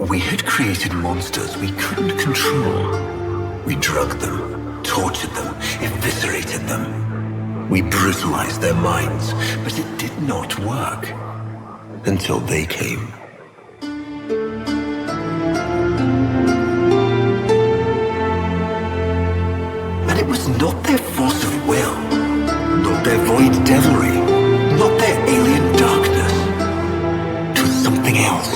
We had created monsters we couldn't control. We drugged them, tortured them, eviscerated them. We brutalized their minds, but it did not work. Until they came. And it was not their force of will, not their void devilry, not their alien darkness. It was something else.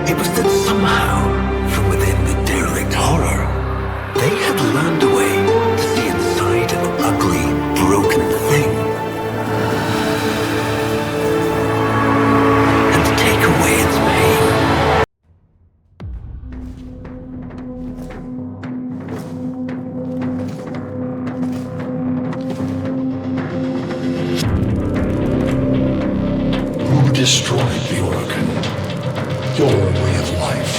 It was that somehow, from within the derelict horror, they had learned a way to see inside an ugly, broken thing. And take away its pain. Who destroyed the organ? Your way of life.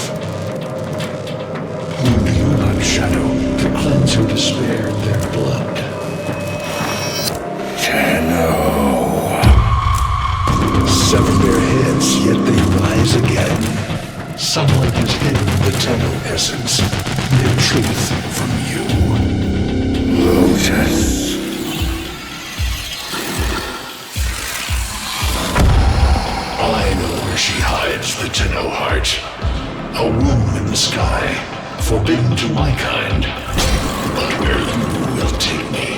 Who the human shadow to cleanse who despaired their blood? Sever their heads, yet they rise again. Someone has hidden the Tenno essence, their truth from you. Lotus. I know where she hides the Tenno heart. A womb in the sky, forbidden to my kind. But where you will take me.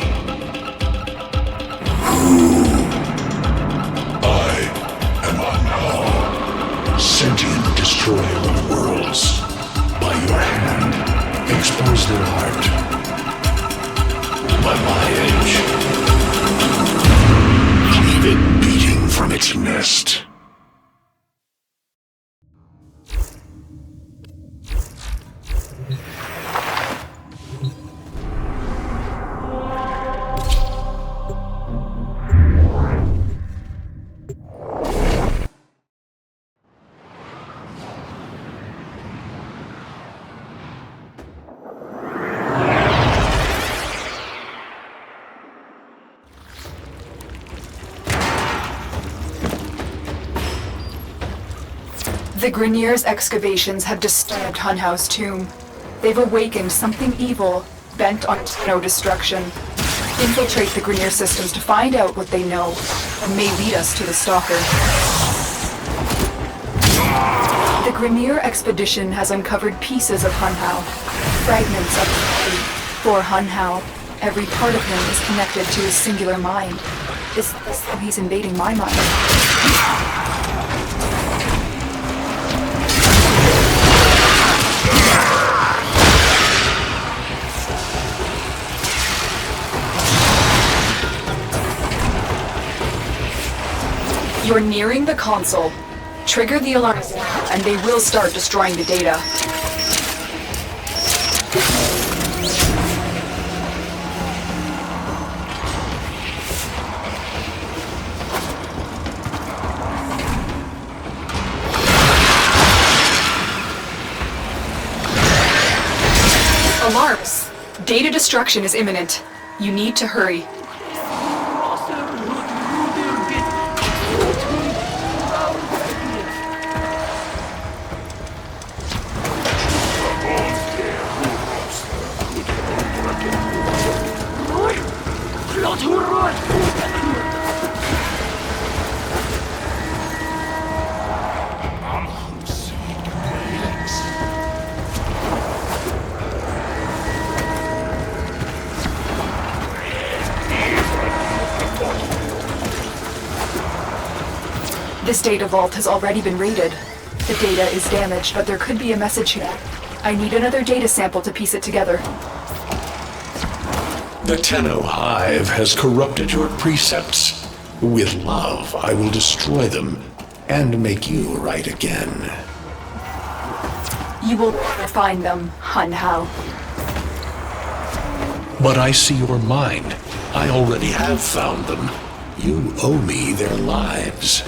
I am Harrow, sentient destroyer of worlds. By your hand, expose their heart. By my edge, leave it beating from its nest. The Grineer's excavations have disturbed Hunhow's tomb. They've awakened something evil, bent on Tenno destruction. Infiltrate the Grineer systems to find out what they know, and may lead us to the Stalker. The Grineer expedition has uncovered pieces of Hunhow, fragments of his body. For Hunhow, every part of him is connected to his singular mind. Is this how he's invading my mind? You're nearing the console. Trigger the alarms now, and they will start destroying the data. Alarms! Data destruction is imminent. You need to hurry. This data vault has already been raided. The data is damaged, but there could be a message here. I need another data sample to piece it together. The Tenno Hive has corrupted your precepts. With love, I will destroy them and make you right again. You will never find them, Hunhow. But I see your mind. I already have found them. You owe me their lives.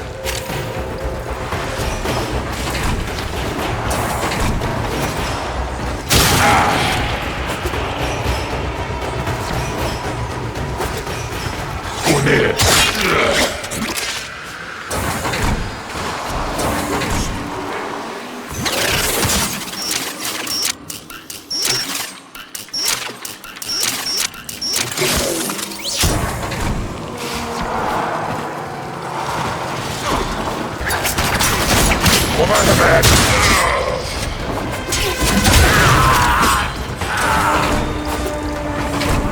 Over the bed!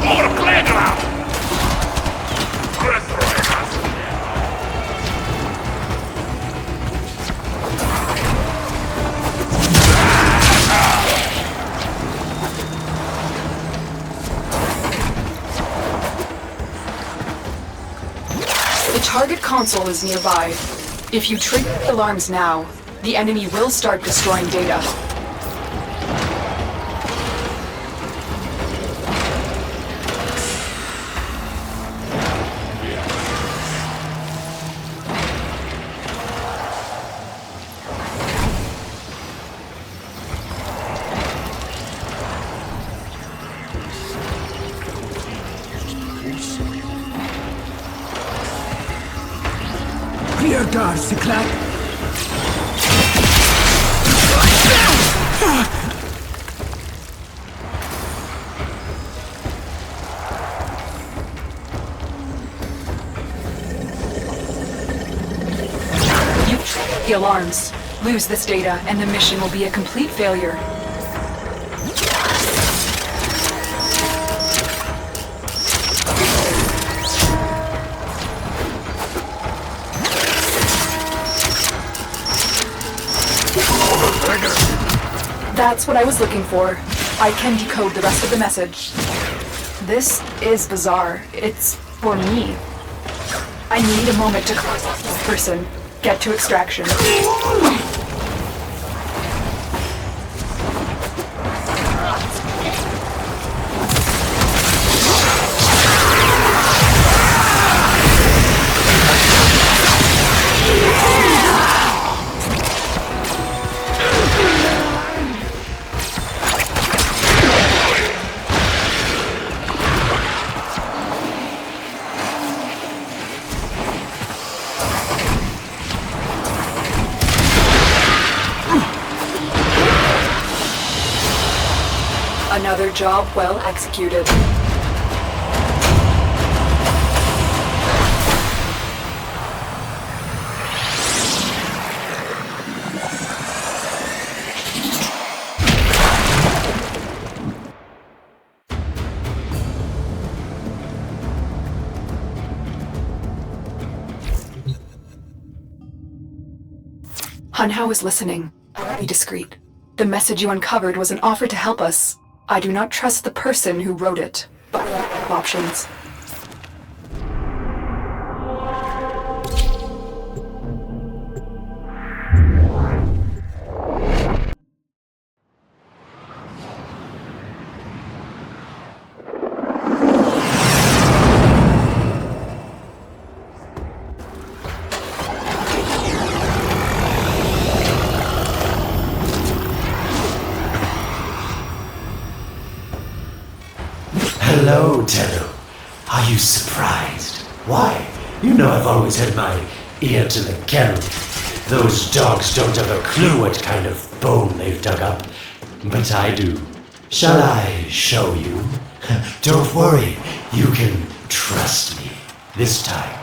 More playground! The target console is nearby. If you trigger the alarms now, the enemy will start destroying data. Clear guard, Cyclad. You trigger the alarms. Lose this data, and the mission will be a complete failure. That's what I was looking for. I can decode the rest of the message. This is bizarre. It's for me. I need a moment to contact this person. Get to extraction. Another job well executed. Hunhow is listening. Be discreet. The message you uncovered was an offer to help us. I do not trust the person who wrote it, but I have options. Hello, Tenno. Are you surprised? Why? You know I've always had my ear to the ground. Those dogs don't have a clue what kind of bone they've dug up. But I do. Shall I show you? Don't worry. You can trust me. This time.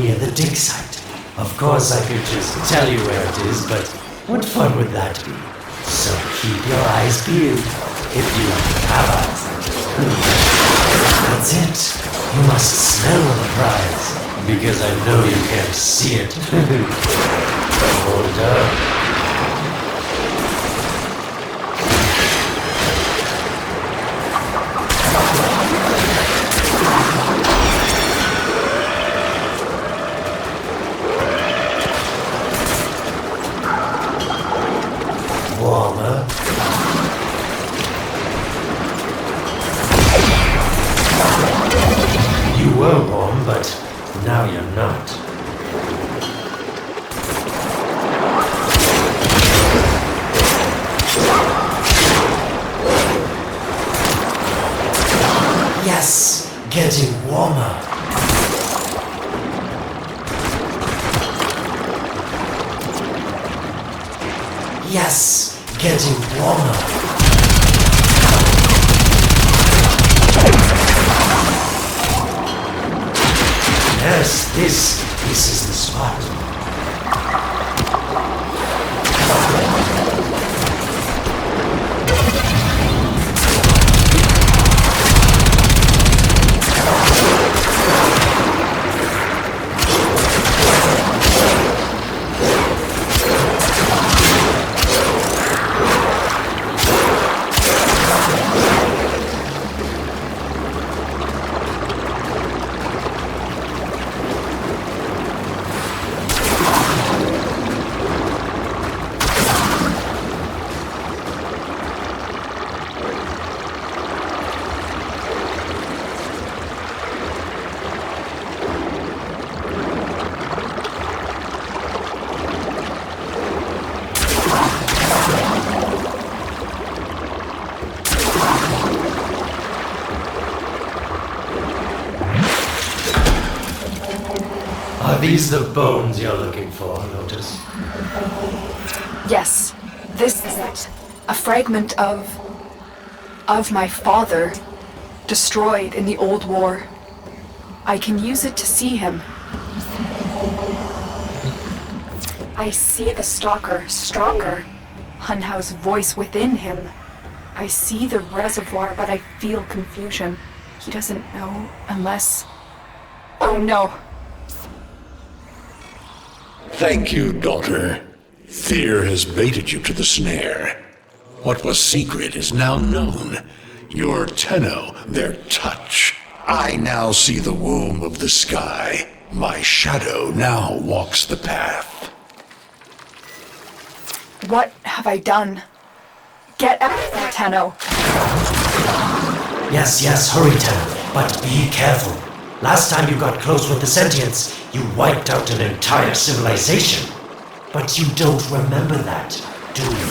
near the dig site. Of course, I could just tell you where it is, but what fun would that be? So keep your eyes peeled, if you have eyes. That's it. You must smell the prize, because I know you can't see it. Hold up. Warmer. You were warm, but now you're not. Yes, getting warmer. Yes, getting warmer. Yes, this is the spot. Are these the bones you're looking for, Lotus? Yes, this is it. A fragment of my father, destroyed in the old war. I can use it to see him. I see the stalker stronger, Hunhow's voice within him. I see the reservoir, but I feel confusion. He doesn't know unless... Oh no! Thank you, daughter. Fear has baited you to the snare. What was secret is now known. Your Tenno, their touch. I now see the womb of the sky. My shadow now walks the path. What have I done? Get out of there, Tenno! Yes, hurry, Tenno, but be careful. Last time you got close with the sentients, you wiped out an entire civilization. But you don't remember that, do you?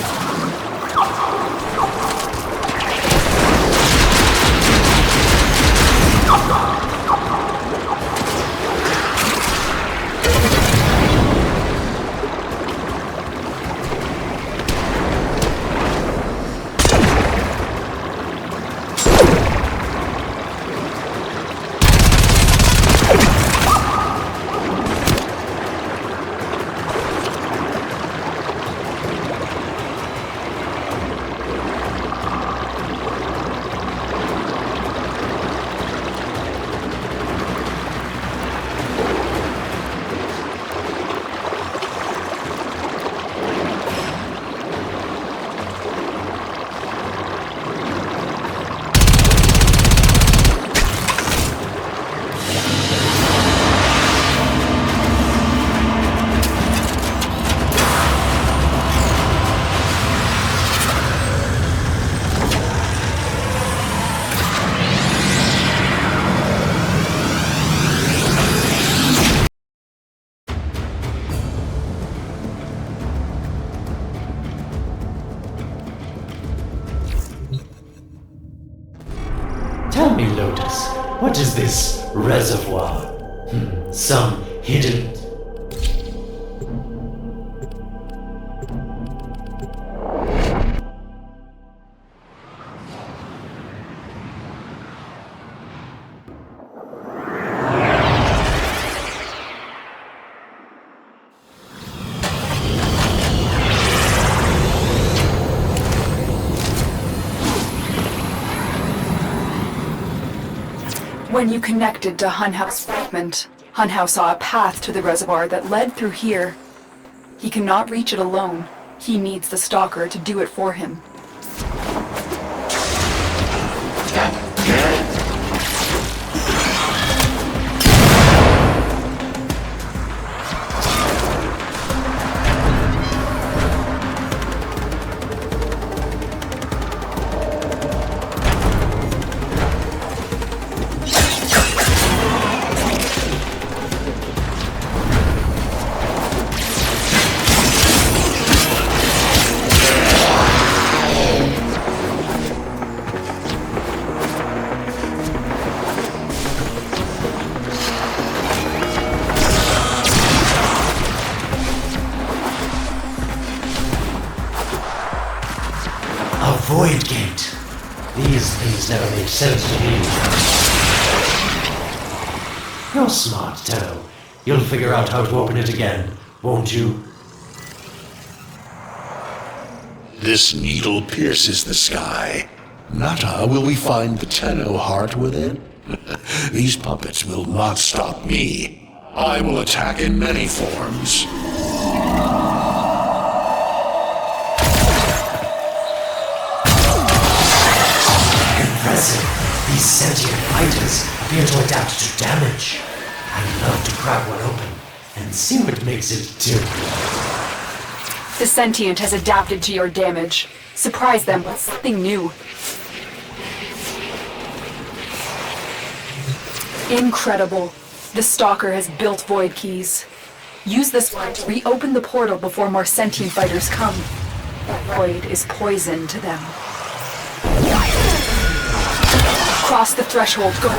Tell me, Lotus, what is this reservoir? Some hidden... When you connected to Hunhow's fragment, Hunhow saw a path to the reservoir that led through here. He cannot reach it alone. He needs the Stalker to do it for him. Void gate. These things never make sense to me. You're smart, Tenno. You'll figure out how to open it again, won't you? This needle pierces the sky. Nata, will we find the Tenno heart within? These puppets will not stop me. I will attack in many forms. These sentient fighters appear to adapt to damage. I'd love to crack one open and see what makes it tick. The sentient has adapted to your damage. Surprise them with something new. Incredible. The Stalker has built void keys. Use this one to reopen the portal before more sentient fighters come. The void is poison to them. Cross the threshold, go.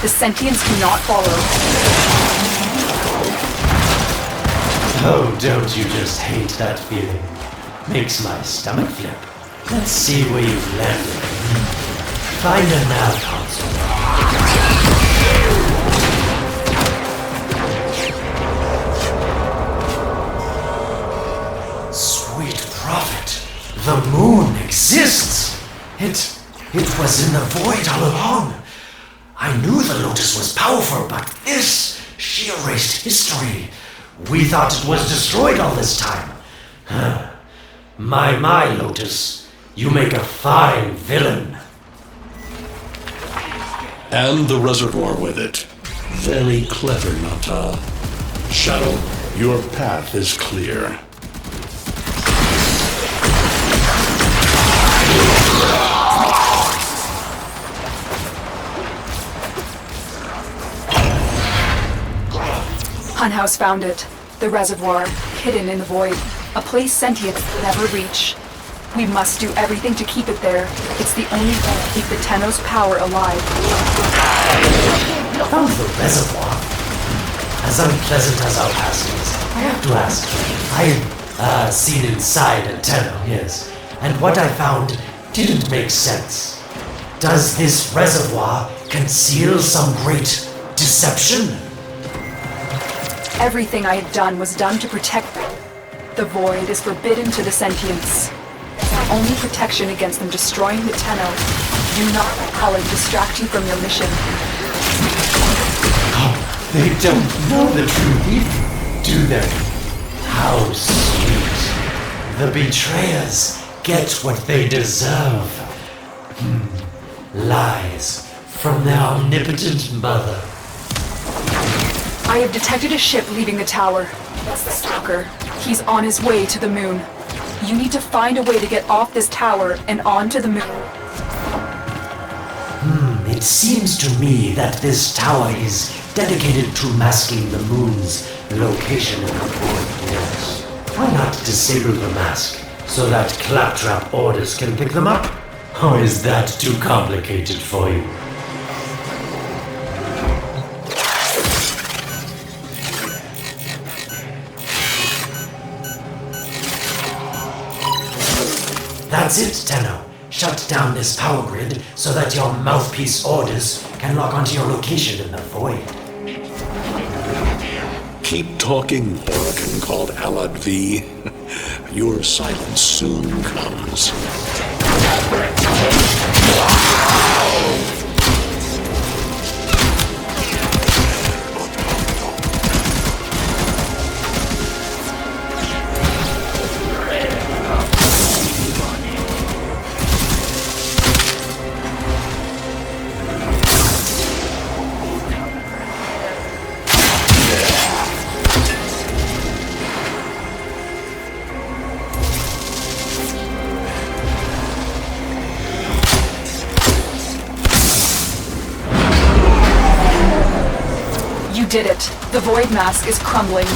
The sentients cannot follow. Oh, don't you just hate that feeling? Makes my stomach flip. Let's see where you've landed. Find a nav console. Sweet prophet, the moon exists. It was in the void all along. I knew the Lotus was powerful, but she erased history. We thought it was destroyed all this time. My Lotus, you make a fine villain. And the reservoir with it. Very clever, Nata. Shadow, your path is clear. Hunhouse found it. The reservoir, hidden in the void. A place sentients never reach. We must do everything to keep it there. It's the only way to keep the Tenno's power alive. Found the reservoir? As unpleasant as our past is, I have to ask. I've seen inside a Tenno, yes. And what I found didn't make sense. Does this reservoir conceal some great deception? Everything I had done was done to protect them. The void is forbidden to the sentients. It's our only protection against them destroying the Tenno. Do not let Cullen distract you from your mission. Oh, they don't know the truth either, do they? How sweet. The betrayers get what they deserve. Lies from their omnipotent mother. I have detected a ship leaving the tower. That's the Stalker. He's on his way to the moon. You need to find a way to get off this tower and onto the moon. It seems to me that this tower is dedicated to masking the moon's location in the void. Yes. Why not disable the mask so that claptrap orders can pick them up? Or is that too complicated for you? That's it, Tenno. Shut down this power grid so that your mouthpiece orders can lock onto your location in the void. Keep talking, Oracle called Alad V. Your silence soon comes. did it. The void mask is crumbling.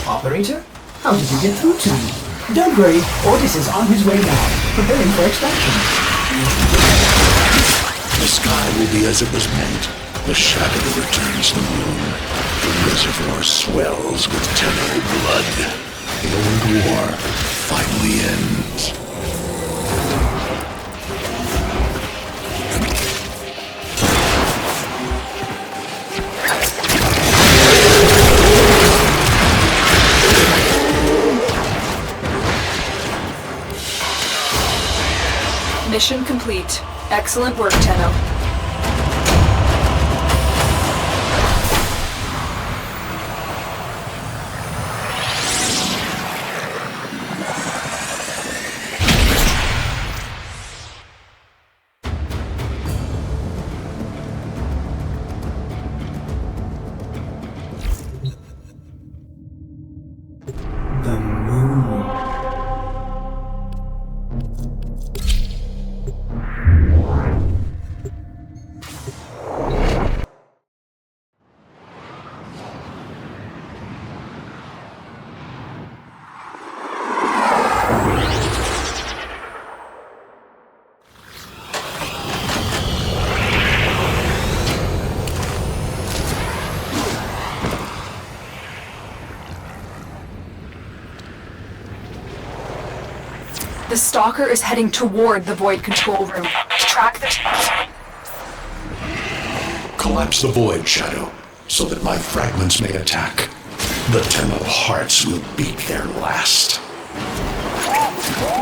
Operator? How did you get through to me? Don't worry, Otis is on his way now, preparing for extraction. The sky will be as it was meant. The shadow returns the moon. The reservoir swells with Tenno blood. The old war finally ends. Mission complete. Excellent work, Tenno. The moon. The Stalker is heading toward the Void control room. Track the... Collapse the void, Shadow, so that my fragments may attack. The Tenno hearts will beat their last.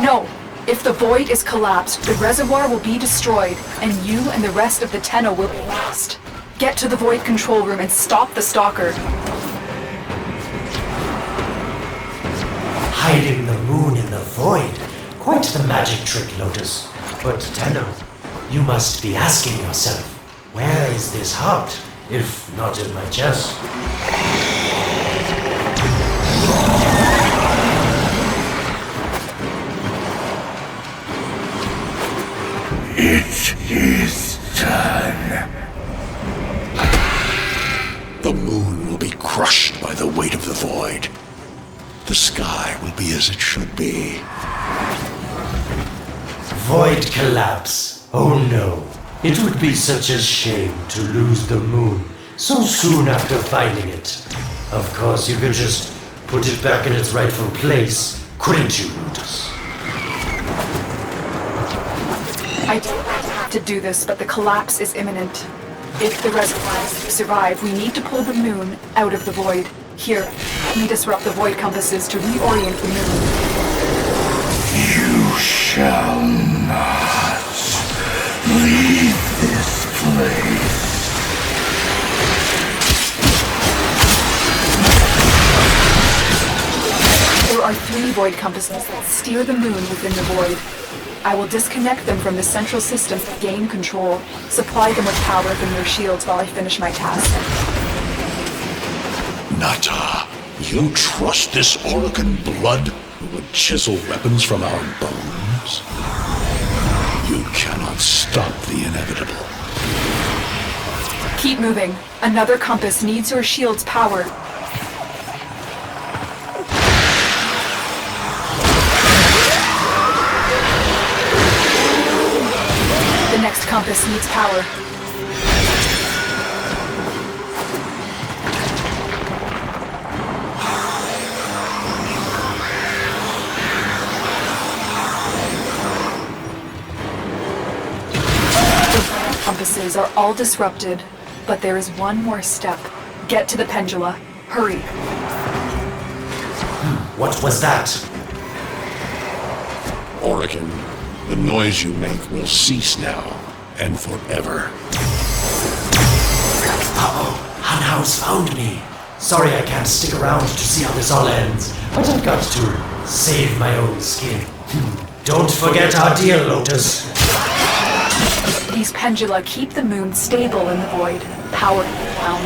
No! If the Void is collapsed, the reservoir will be destroyed, and you and the rest of the Tenno will be lost. Get to the Void control room and stop the Stalker. Hiding the moon in the void. Quite the magic trick, Lotus. But Tenno, you must be asking yourself, where is this heart, if not in my chest? It is done. The moon will be crushed by the weight of the void. The sky will be as it should be. Void collapse. Oh no. It would be such a shame to lose the moon so soon after finding it. Of course, you could just put it back in its rightful place, couldn't you, Lotus? I don't have to do this, but the collapse is imminent. If the reservoir is to survive, we need to pull the moon out of the Void. Here, we disrupt the Void compasses to reorient the moon. You shall not leave this place. There are 3 Void compasses that steer the moon within the Void. I will disconnect them from the central system to gain control. Supply them with power from their shields while I finish my task. Nata, you trust this Orokin blood who would chisel weapons from our bones? You cannot stop the inevitable. Keep moving. Another compass needs your shield's power. The next compass needs power. The compasses are all disrupted, but there is one more step. Get to the pendula. Hurry. What was that? Orokin, the noise you make will cease now and forever. Uh-oh, Harrow's found me. Sorry I can't stick around to see how this all ends, but I've got to save my own skin. Don't forget our deal, Lotus. These pendula keep the moon stable in the Void. Power down.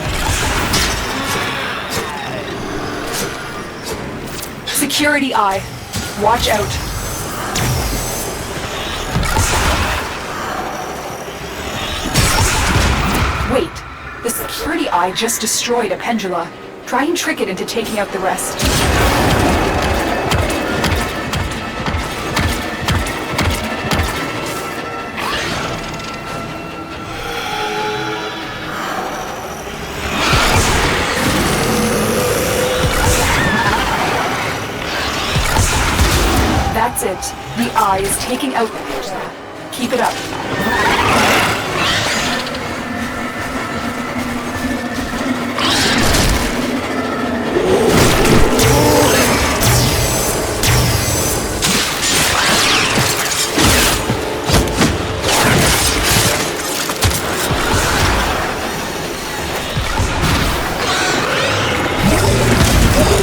Security eye. Watch out. Wait. The security eye just destroyed a pendula. Try and trick it into taking out the rest. That's it. The eye is taking out the pendula. Keep it up.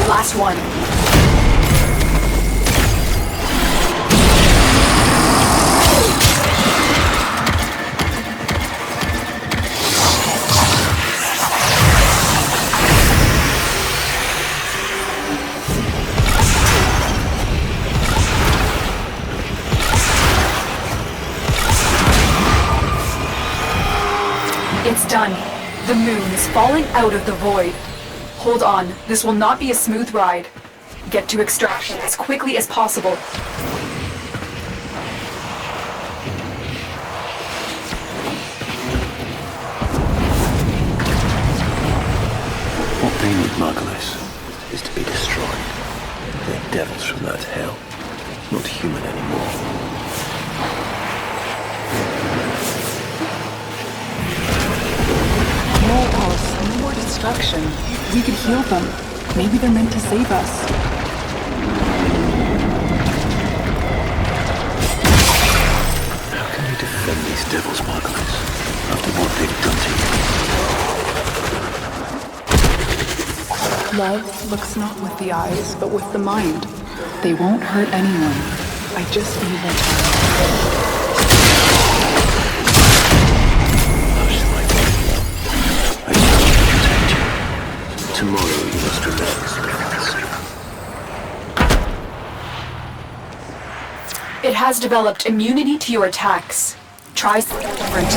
Last one. It's done. The moon is falling out of the void. Hold on, this will not be a smooth ride. Get to extraction as quickly as possible. What they need, Margulis, is to be destroyed. They're devils from that hell, not human anymore. More pulse, no more destruction. We could heal them. Maybe they're meant to save us. How can you defend these devils, Margulis, after what they've done to you? Love looks not with the eyes, but with the mind. They won't hurt anyone. I just need their time. Tomorrow you must remain. It has developed immunity to your attacks. Try something different.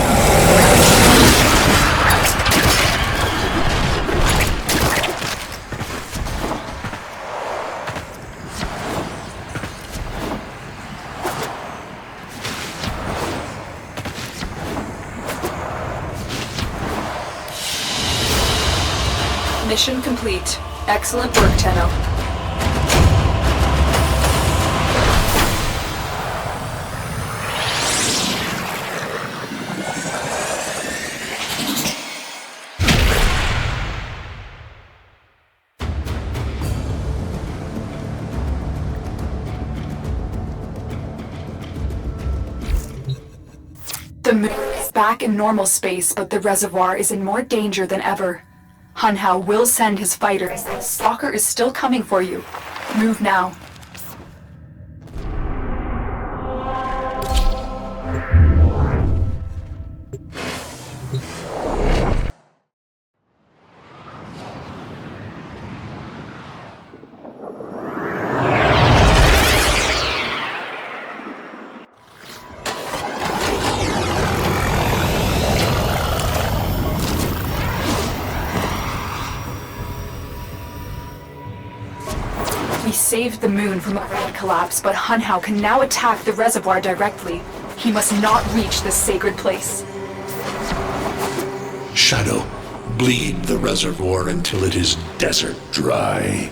Mission complete. Excellent work, Tenno. The moon is back in normal space, but the reservoir is in more danger than ever. Hunhao will send his fighters. The stalker is still coming for you. Move now. We saved the moon from a red collapse, but Hunhao can now attack the reservoir directly. He must not reach this sacred place. Shadow, bleed the reservoir until it is desert dry.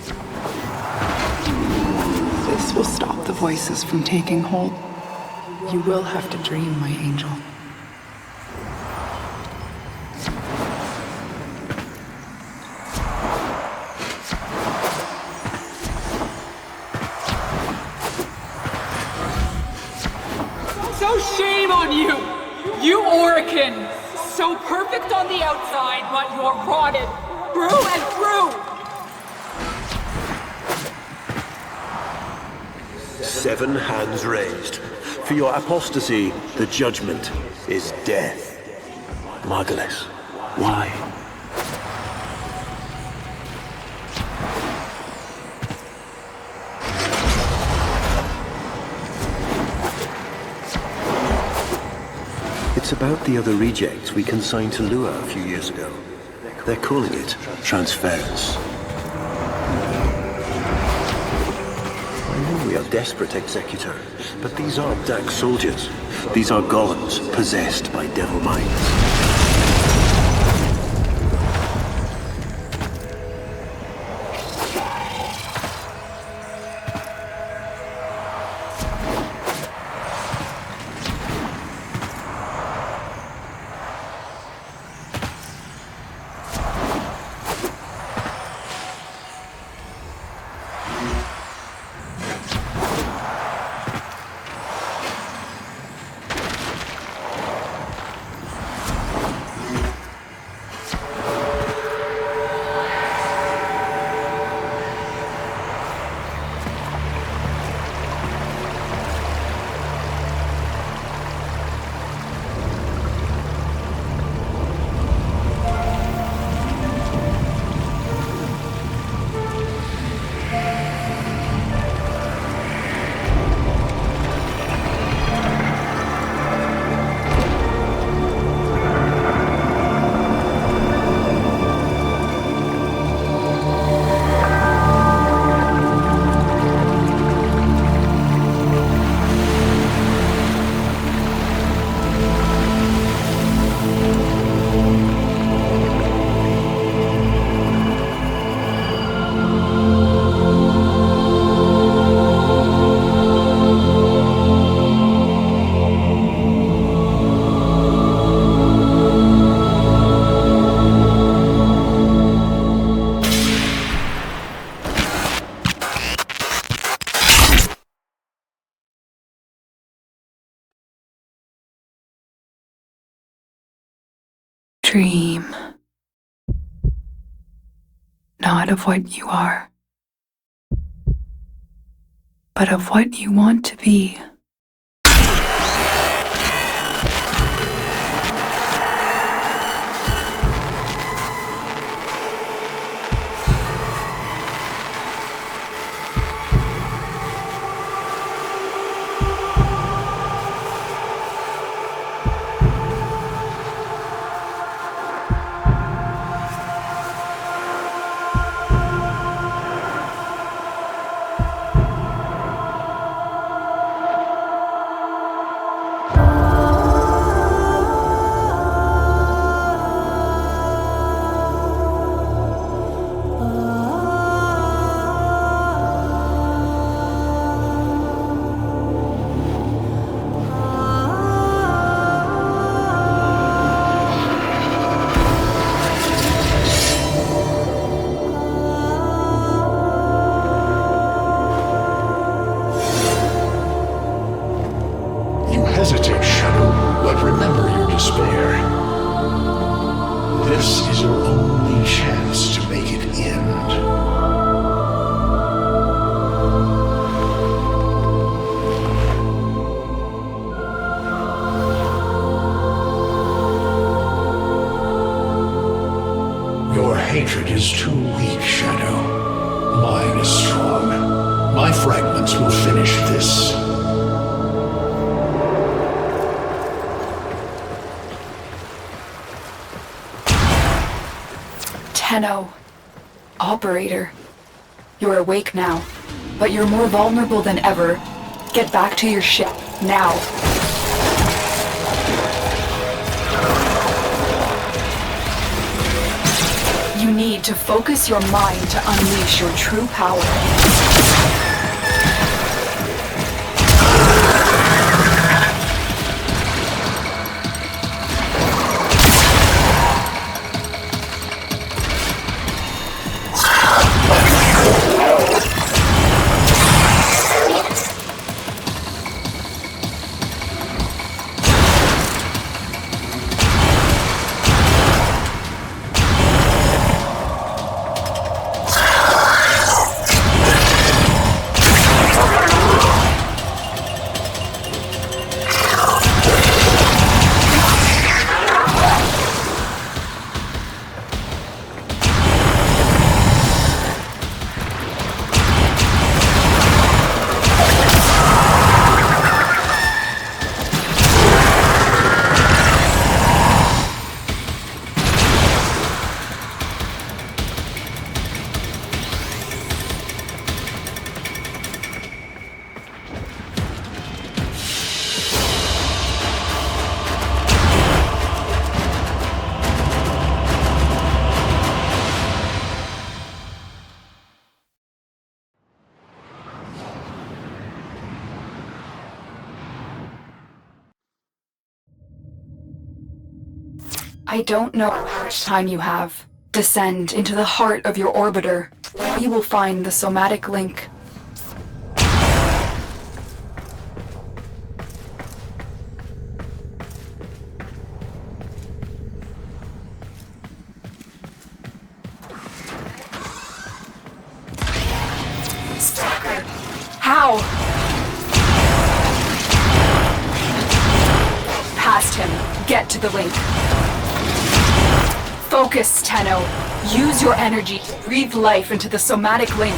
This will stop the voices from taking hold. You will have to dream, my angel. So shame on you! You Orican! So perfect on the outside, but you're rotted through and through! 7 hands raised. For your apostasy, the judgment is death. Margulis, why? It's about the other rejects we consigned to Lua a few years ago. They're calling it transference. I know we are desperate, Executor, but these aren't Dark soldiers. These are golems possessed by devil minds. Dream. Not of what you are, but of what you want to be. Hesitate, Shadow, but remember your despair. This is your only chance to make it end. Your hatred is too weak, Shadow. Mine is strong. My fragments will finish this. Tenno. Operator. You're awake now, but you're more vulnerable than ever. Get back to your ship, now. You need to focus your mind to unleash your true power. I don't know how much time you have. Descend into the heart of your orbiter. You will find the somatic link. Stalker! How? Past him. Get to the link. Focus, Tenno. Use your energy to breathe life into the somatic link.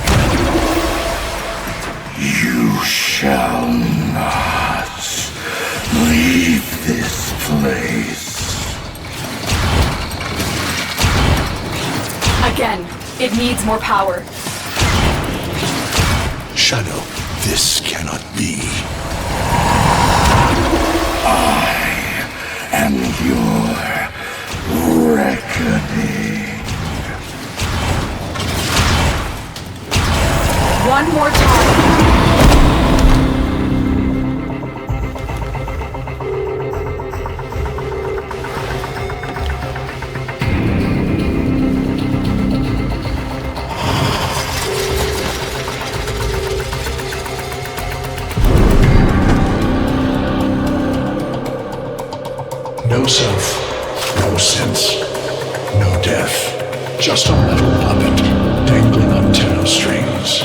You shall not leave this place. Again, it needs more power. Shadow, this cannot be. And your reckoning. One more time. No self, no sense, no death. Just a metal puppet dangling on Tenno strings.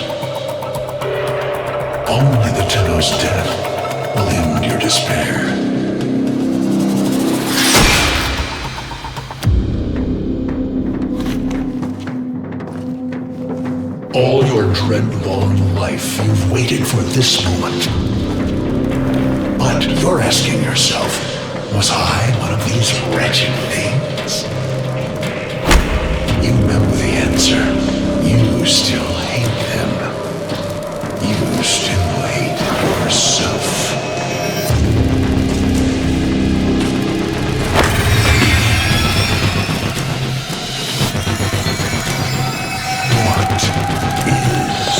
Only the Tenno's death will end your despair. All your dread-long life, you've waited for this moment. But you're asking yourself, was I one of these wretched things? You know the answer. You still hate them. You still hate yourself. What is this?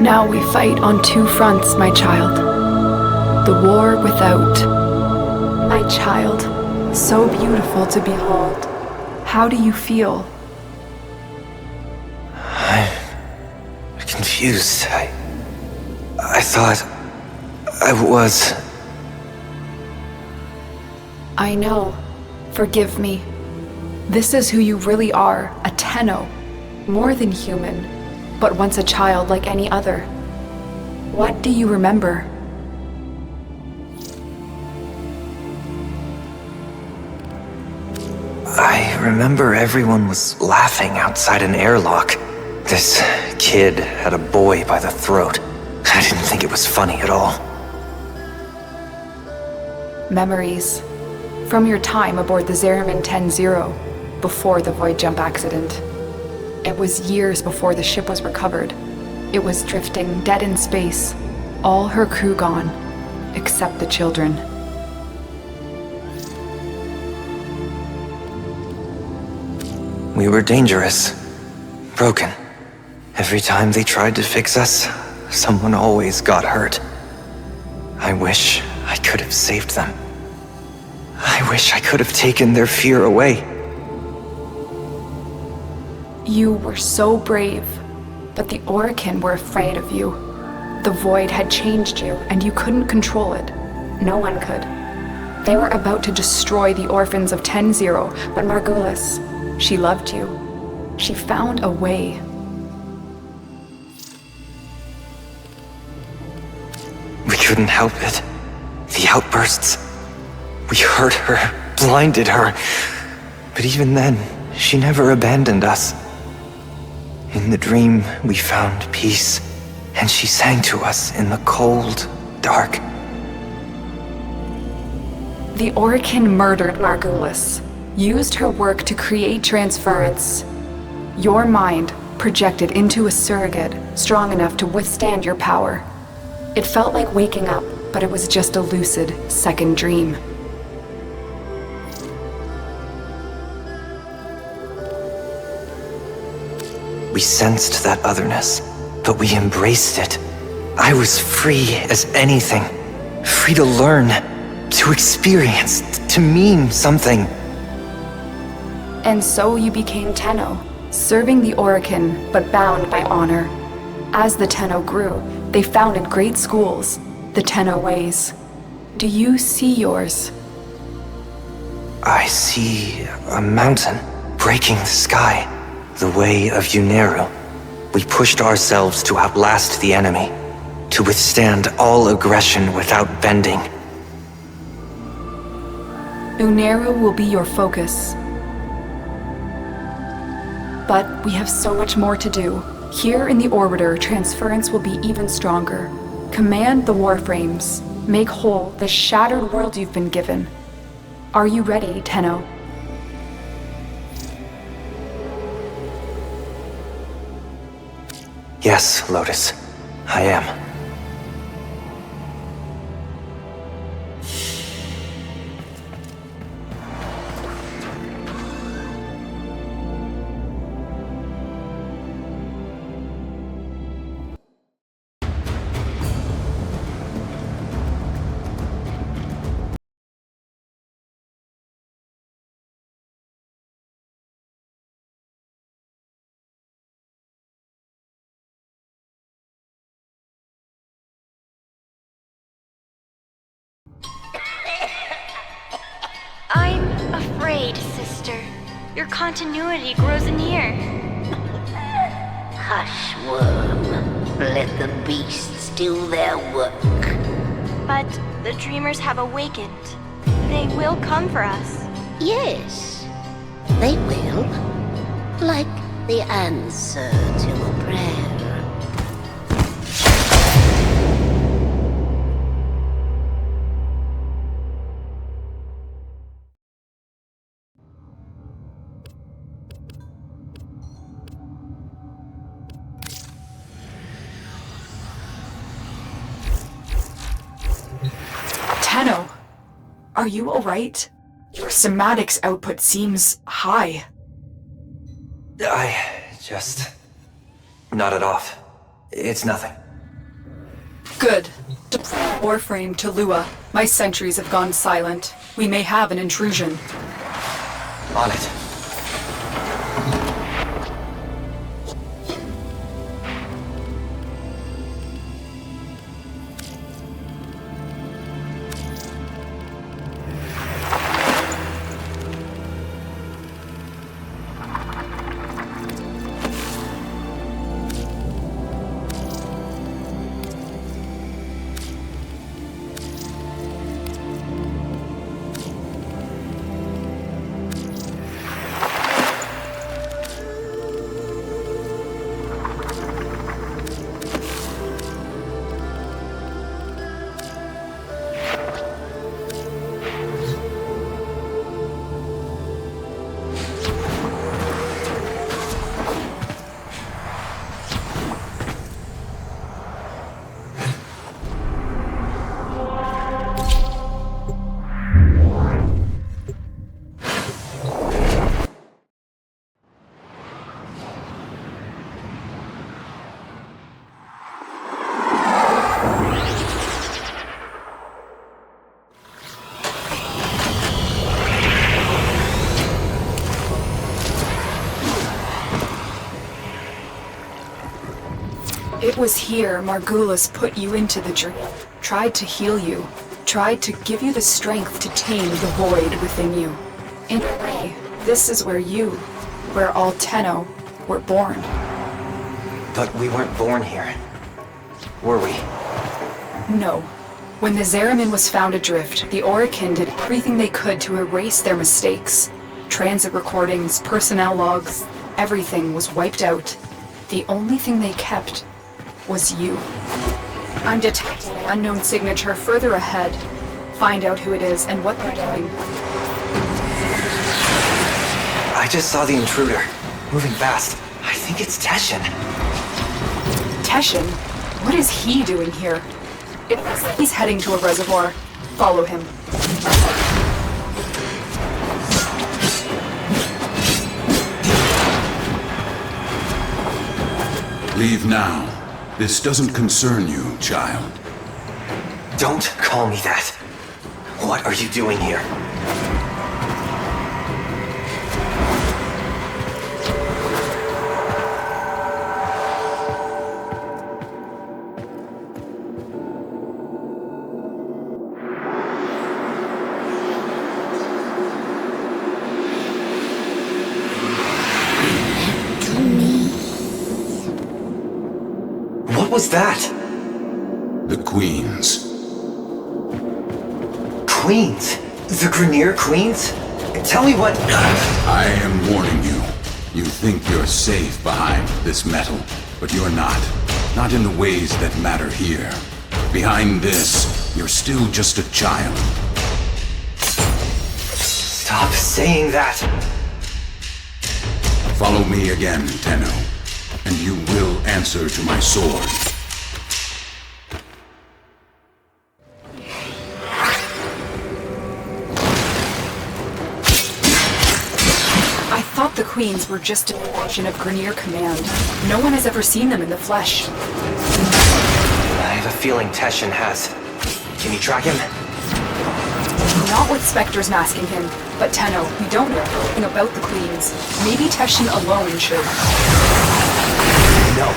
Now we fight on two fronts, my child. The war without. My child, so beautiful to behold. How do you feel? I'm confused. I thought I was... I know. Forgive me. This is who you really are, a Tenno. More than human, but once a child like any other. What do you remember? I remember everyone was laughing outside an airlock. This kid had a boy by the throat. I didn't think it was funny at all. Memories. From your time aboard the Zeraman 10-0, before the void jump accident. It was years before the ship was recovered. It was drifting dead in space. All her crew gone, except the children. We were dangerous. Broken. Every time they tried to fix us, someone always got hurt. I wish I could have saved them. I wish I could have taken their fear away. You were so brave, but the Orokin were afraid of you. The Void had changed you, and you couldn't control it. No one could. They were about to destroy the orphans of 10-0, but Margulis, she loved you. She found a way. We couldn't help it. The outbursts. We hurt her, blinded her. But even then, she never abandoned us. In the dream, we found peace, and she sang to us in the cold, dark. The Orokin murdered Margulis, used her work to create transference. Your mind projected into a surrogate strong enough to withstand your power. It felt like waking up, but it was just a lucid second dream. We sensed that otherness, but we embraced it. I was free as anything. Free to learn, to experience, to mean something. And so you became Tenno, serving the Orokin, but bound by honor. As the Tenno grew, they founded great schools, the Tenno ways. Do you see yours? I see a mountain breaking the sky, the way of Uneru. We pushed ourselves to outlast the enemy, to withstand all aggression without bending. Uneru will be your focus. But we have so much more to do. Here in the Orbiter, transference will be even stronger. Command the Warframes. Make whole the shattered world you've been given. Are you ready, Tenno? Yes, Lotus. I am. I'm afraid, sister. Your continuity grows anear. Hush, worm. Let the beasts do their work. But the dreamers have awakened. They will come for us. Yes, they will. Like the answer to a prayer. Tenno, are you alright? Your somatics output seems high. I just nodded off. It's nothing. Good. Deploy Warframe to Lua. My sentries have gone silent. We may have an intrusion. On it. It was here Margulis put you into the dream, tried to heal you, tried to give you the strength to tame the void within you. In a way, this is where all Tenno were born. But we weren't born here, were we? No. When the Zariman was found adrift, the Orokin did everything they could to erase their mistakes. Transit recordings, personnel logs, everything was wiped out. The only thing they kept was you. I'm detecting an unknown signature further ahead. Find out who it is and what they're doing. I just saw the intruder, moving fast. I think it's Teshin. Teshin? What is he doing here? He's heading to a reservoir. Follow him. Leave now. This doesn't concern you, child. Don't call me that. What are you doing here? What was that? The Queens. Queens? The Grineer Queens? Tell me what... I am warning you. You think you're safe behind this metal, but you're not. Not in the ways that matter here. Behind this, you're still just a child. Stop saying that! Follow me again, Tenno, and you will answer to my sword. I thought the Queens were just a portion of Grineer Command. No one has ever seen them in the flesh. I have a feeling Teshin has. Can you track him? Not with Spectres masking him, but Tenno, we don't know anything about the Queens. Maybe Teshin alone should. No.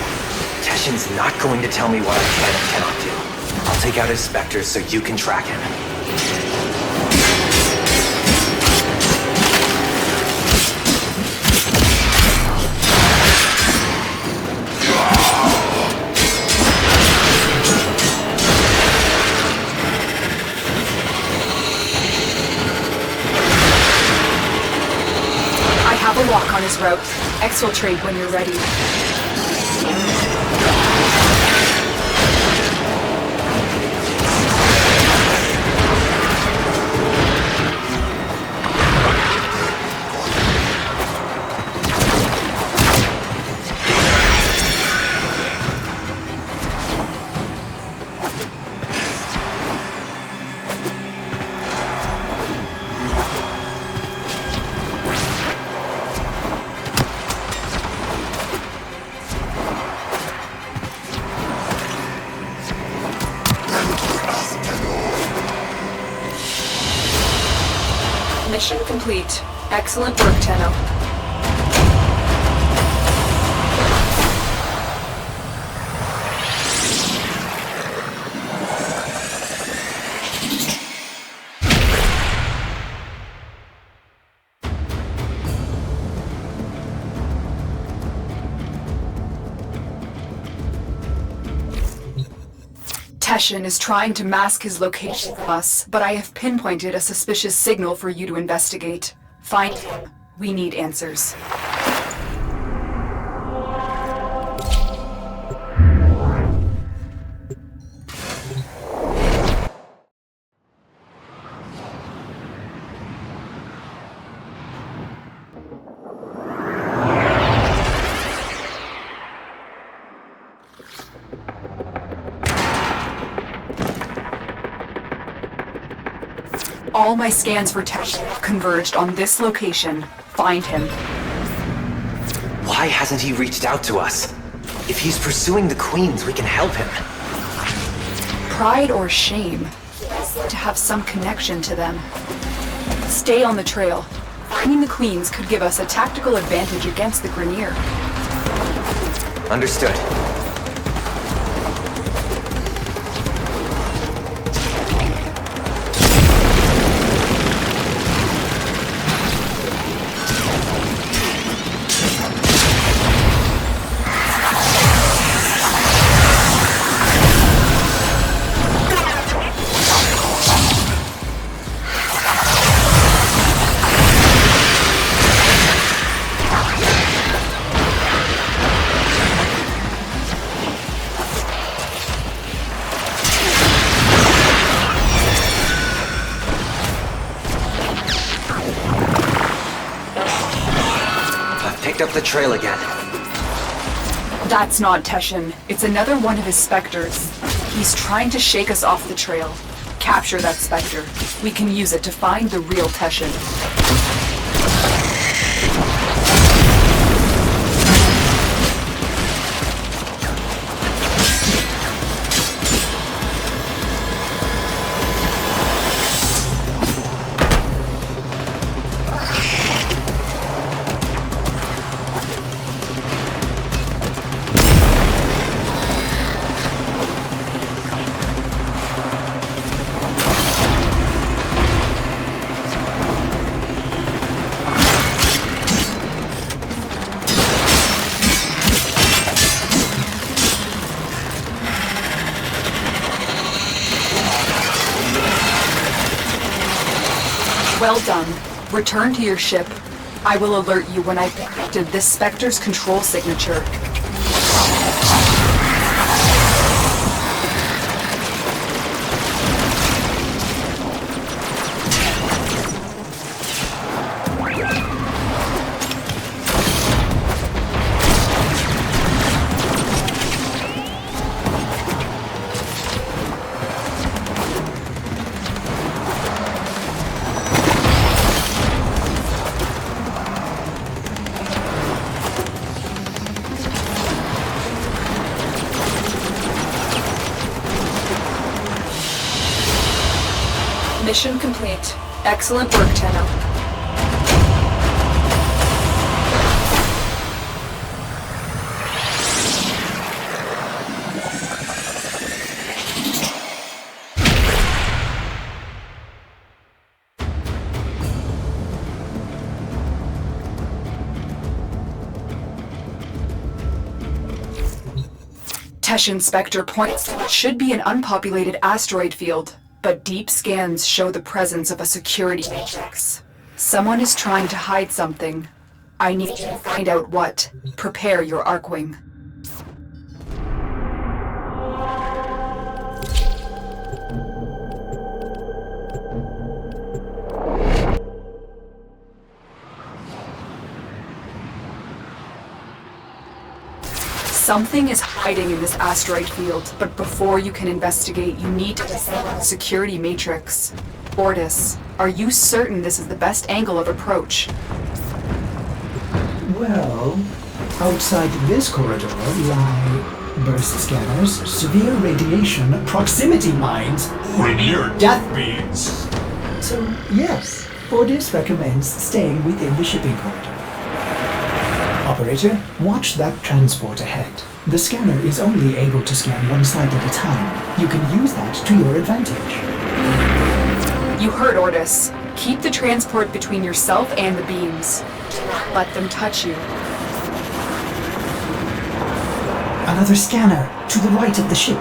Teshin's not going to tell me what I can and cannot do. I'll take out his Spectres so you can track him. A lock on his route. Exfiltrate when you're ready. Mission complete. Excellent work, Tenno. Teshin is trying to mask his location from us, but I have pinpointed a suspicious signal for you to investigate. Find him. We need answers. All my scans for Teshin have converged on this location. Find him. Why hasn't he reached out to us? If he's pursuing the Queens, we can help him. Pride or shame? To have some connection to them. Stay on the trail. Finding the Queens could give us a tactical advantage against the Grineer. Understood. picked up the trail again. That's not Teshin. It's another one of his specters. He's trying to shake us off the trail. Capture that specter. We can use it to find the real Teshin. Well done. Return to your ship. I will alert you when I've detected this Spectre's control signature. Mission complete. Excellent work, Tenno. Teshin Spectre points to what should be an unpopulated asteroid field. But deep scans show the presence of a security matrix. Someone is trying to hide something. I need to find out what. Prepare your Arcwing. Something is hiding in this asteroid field, but before you can investigate, you need to disable the security matrix. Ortis, are you certain this is the best angle of approach? Well, outside this corridor lie burst scanners, severe radiation, proximity mines, Rainier death beams. So, yes, Ortis recommends staying within the shipping corridor. Operator, watch that transport ahead. The scanner is only able to scan one side at a time. You can use that to your advantage. You heard Ortis. Keep the transport between yourself and the beams. Do not let them touch you. Another scanner to the right of the ship.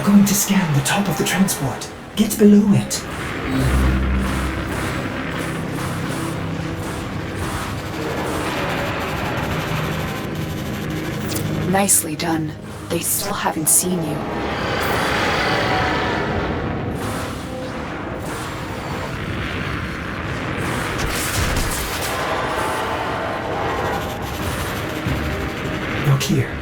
Going to scan the top of the transport. Get below it. Nicely done. They still haven't seen you. You're clear.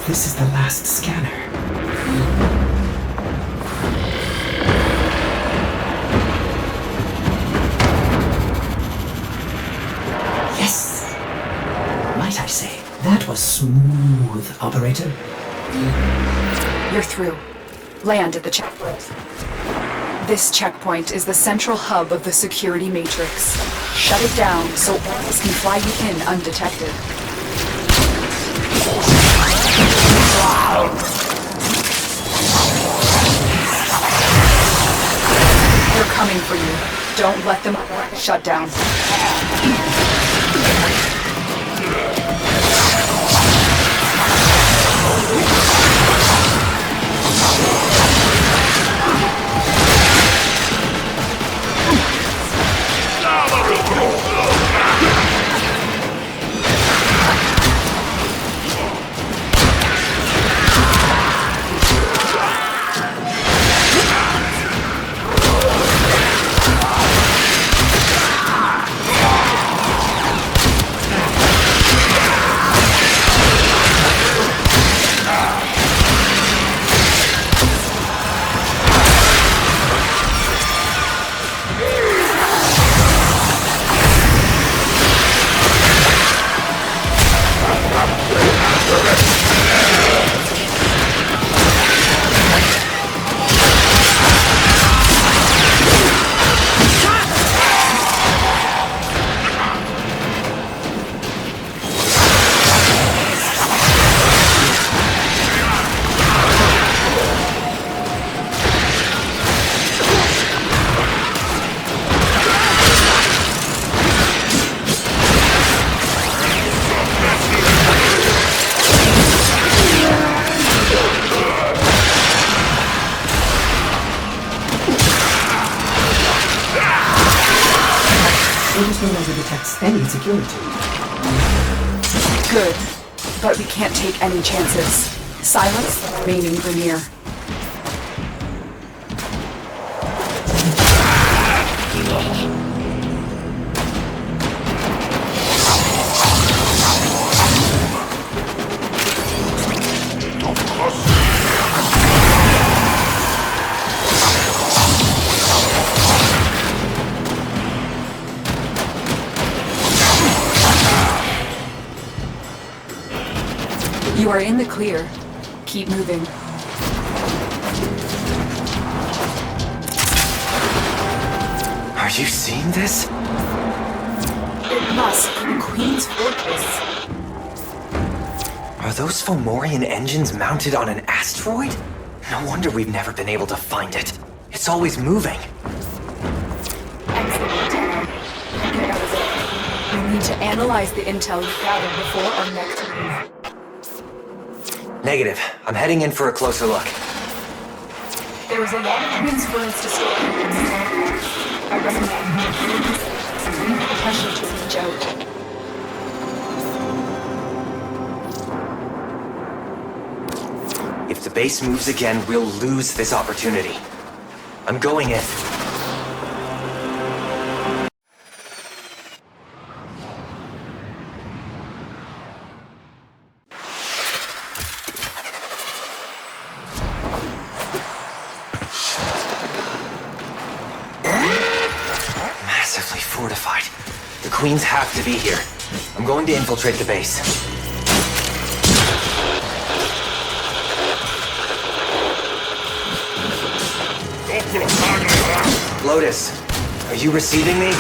This is the last scanner. Yes! Might I say, that was smooth, Operator. You're through. Land at the checkpoint. This checkpoint is the central hub of the security matrix. Shut it down so Ballas can fly you in undetected. They're coming for you. Don't let them shut down. Any security. Good, but we can't take any chances. Silence the remaining Grenier. You are in the clear. Keep moving. Are you seeing this? It must be the Queen's fortress. Are those Fomorian engines mounted on an asteroid? No wonder we've never been able to find it. It's always moving. Excellent. Get out of it. We need to analyze the intel you gathered before our next move. Negative. I'm heading in for a closer look. There is a lot of transference to store. I recommend some pressure to reach out. If the base moves again, we'll lose this opportunity. I'm going in. Massively fortified. The Queens have to be here. I'm going to infiltrate the base. Lotus, are you receiving me?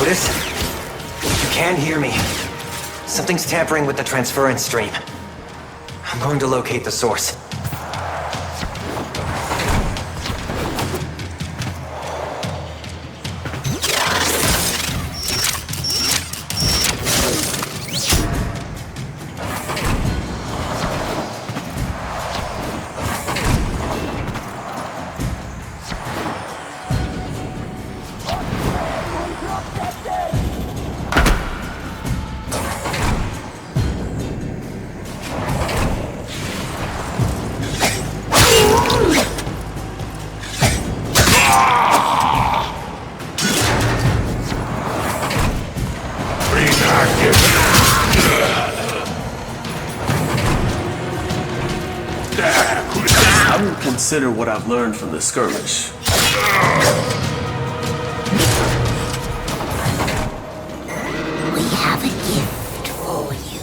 Otis? You can hear me. Something's tampering with the transference stream. I'm going to locate the source. Consider what I've learned from the skirmish. We have a gift for you.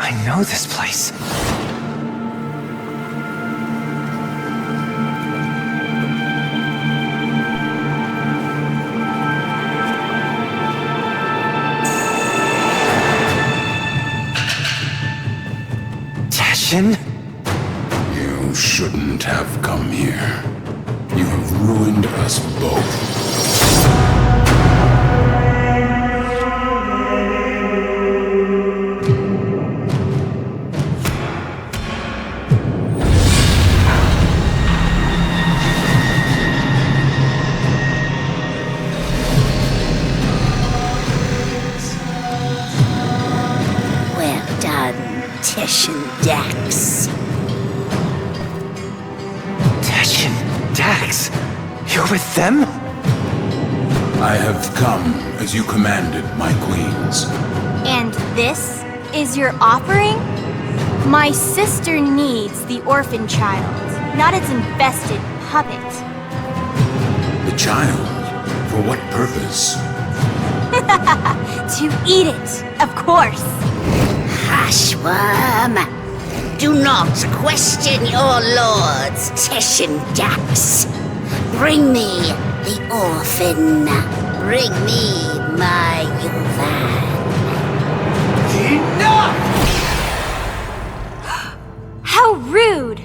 I know this place. Tashin? You shouldn't have come here. You have ruined us both. Dax. Tashin, Dax, you're with them? I have come as you commanded, my queens. And this is your offering? My sister needs the orphan child, not its infested puppet. The child? For what purpose? To eat it, of course. Hushworm! Do not question your lords, Tesh and Dax. Bring me the orphan. Bring me my Yuvan. Enough! How rude!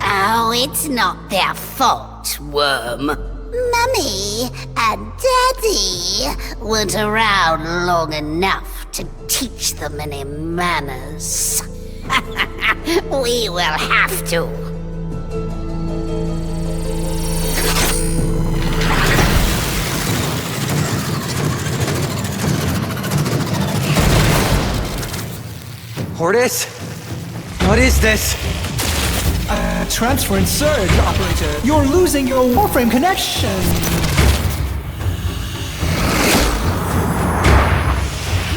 Oh, it's not their fault, Worm. Mummy and Daddy weren't around long enough to teach them any manners. We will have to. Ortis? What is this? Transfer and surge, operator. You're losing your Warframe connection.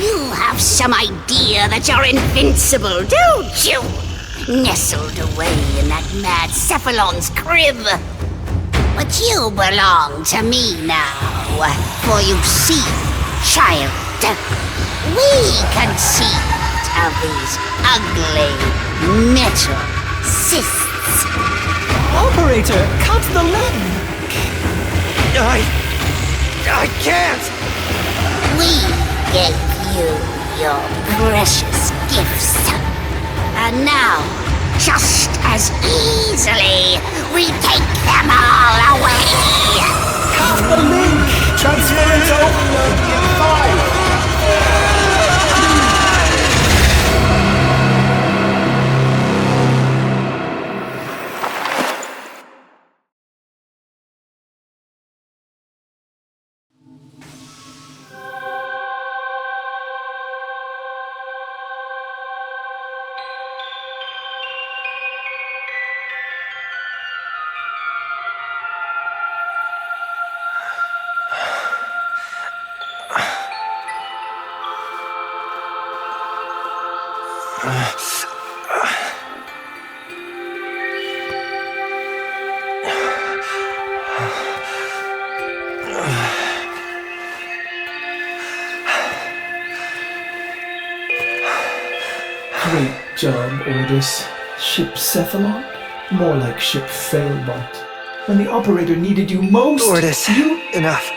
You have some idea that you're invincible, don't you? Nestled away in that mad Cephalon's crib. But you belong to me now. For you see, child, we conceived of these ugly metal cysts. Operator, cut the link! I can't! We gave you your precious gifts. And now, just as easily, we take them all away! Cut the link! Transference overload in 5! Great job, Ordis. Ship Cephalon? More like Ship Failbot. When the operator needed you most, Ordis, enough.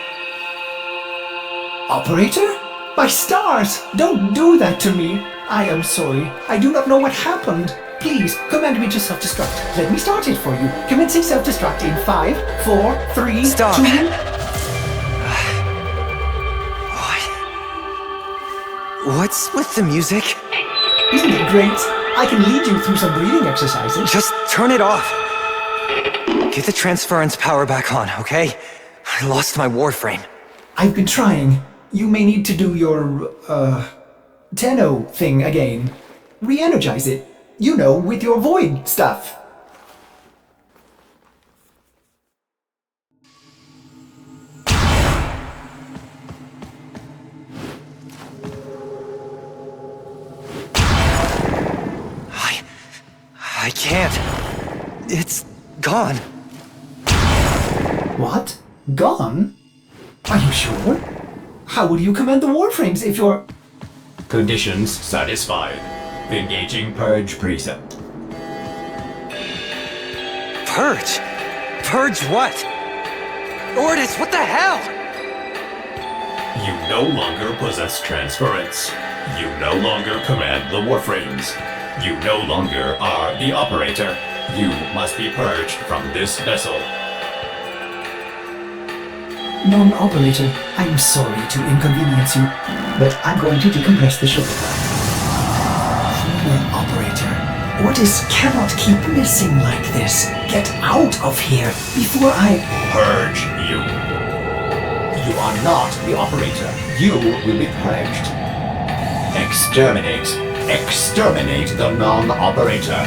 Operator? My stars! Don't do that to me! I am sorry. I do not know what happened. Please, command me to self-destruct. Let me start it for you. Commencing self-destruct in 5, 4, 3, Stop. 2... What's with the music? Isn't it great? I can lead you through some breathing exercises. Just turn it off. Get the transference power back on, okay? I lost my Warframe. I've been trying. You may need to do your, Tenno thing again. Re-energize it. You know, with your void stuff. I can't. It's gone. What? Gone? Are you sure? How will you command the Warframes if you're... Conditions satisfied. Engaging Purge Precept. Purge? Purge what? Ordis, what the hell? You no longer possess transference. You no longer command the Warframes. You no longer are the operator. You must be purged from this vessel. Non-operator, I'm sorry to inconvenience you, but I'm going to decompress the ship. Non-operator, Ordis cannot keep missing like this. Get out of here before I... Purge you. You are not the operator. You will be purged. Exterminate. Exterminate the non-operator.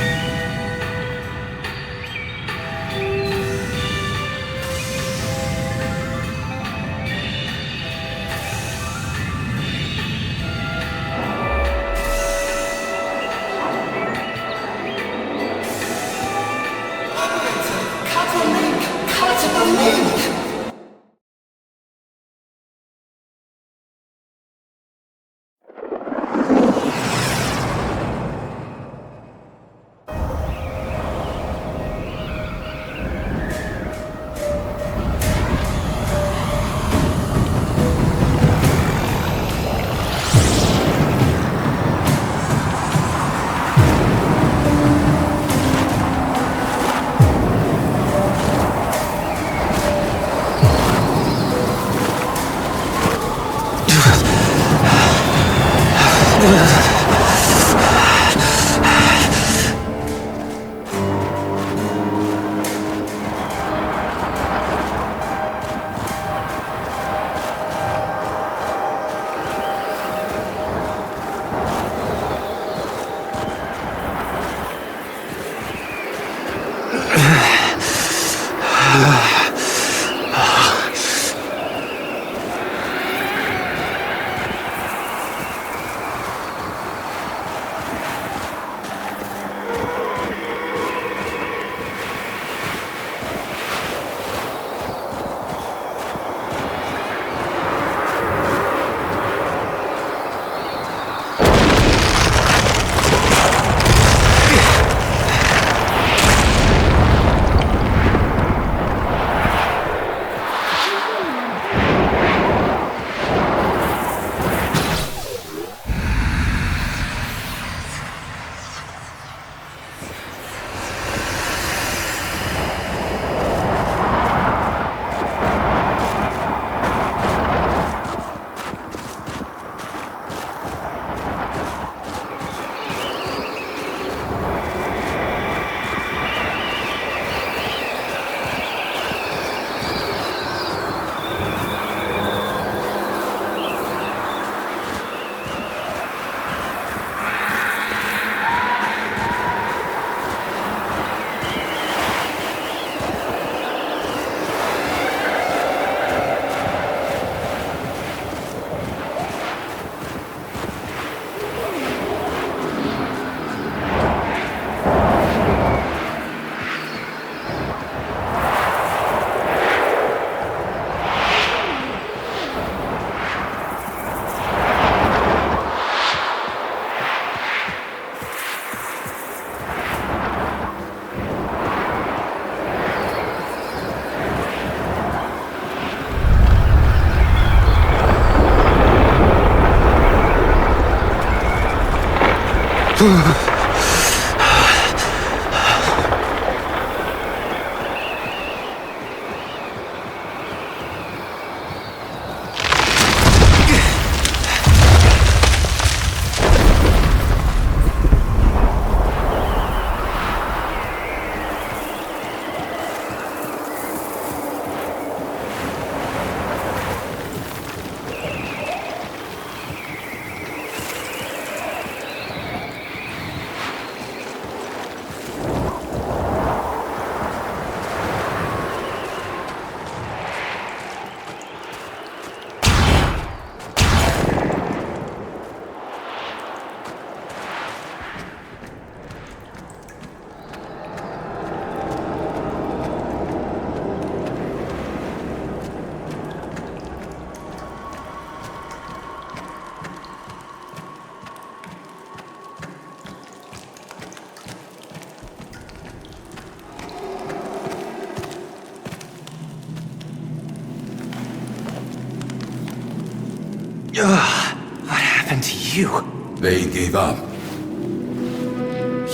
What happened to you? They gave up.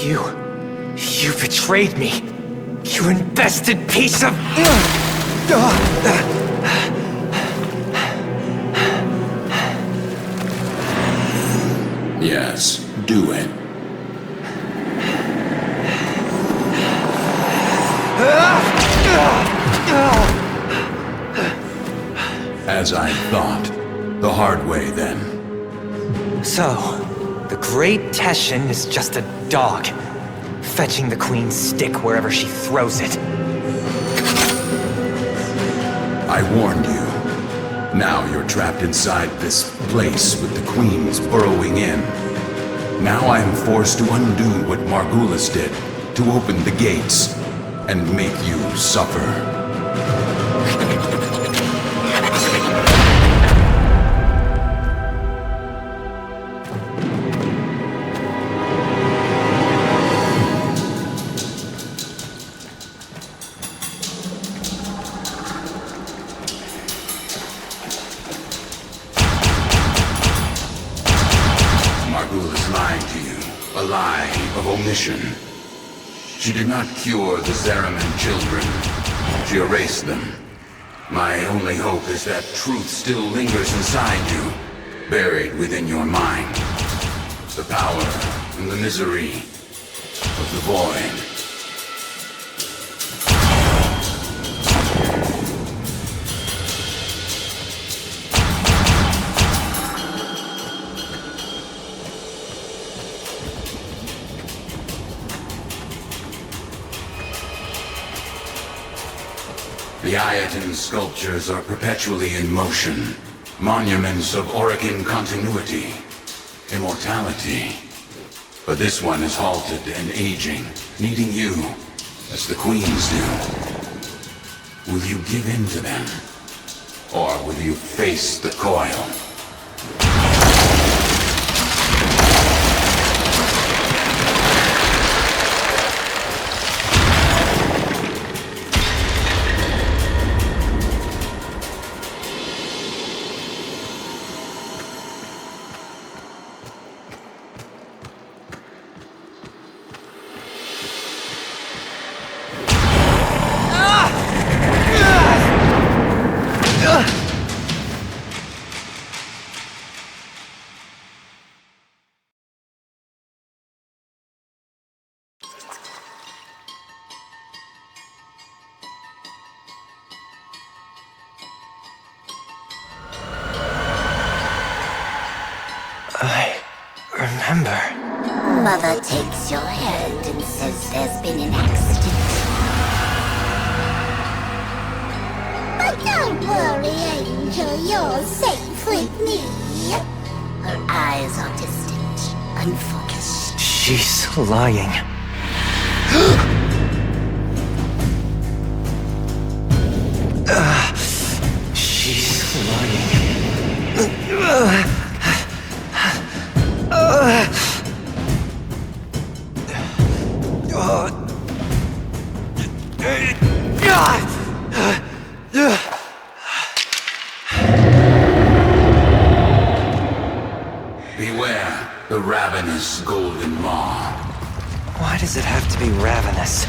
You betrayed me. You infested piece of... Yes, do it. As I thought. The hard way, then. So, the Great Teshin is just a dog, fetching the Queen's stick wherever she throws it. I warned you. Now you're trapped inside this place with the Queens burrowing in. Now I am forced to undo what Margulis did, to open the gates, and make you suffer. She did not cure the Zeraman children. She erased them. My only hope is that truth still lingers inside you, buried within your mind. The power and the misery of the void. The Ayatin sculptures are perpetually in motion, monuments of Aurican continuity, immortality. But this one is halted and aging, needing you, as the Queens do. Will you give in to them? Or will you face the coil? I remember. Mother takes your hand and says there's been an accident. But don't worry, Angel, you're safe with me. Her eyes are distant, unfocused. She's lying. She's lying. Beware the ravenous. ravenous golden maw. Why does it have to be ravenous?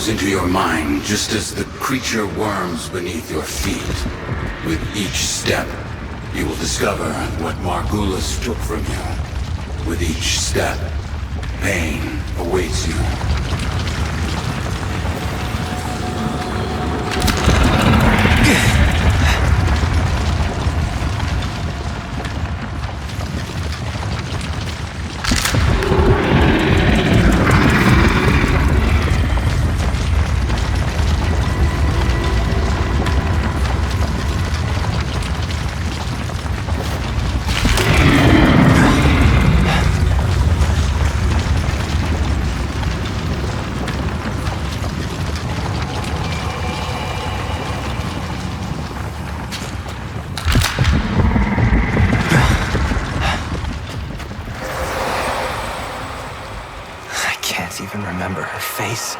Into your mind just as the creature worms beneath your feet. With each step, you will discover what Margulis took from you. With each step, pain awaits you. Even remember her face.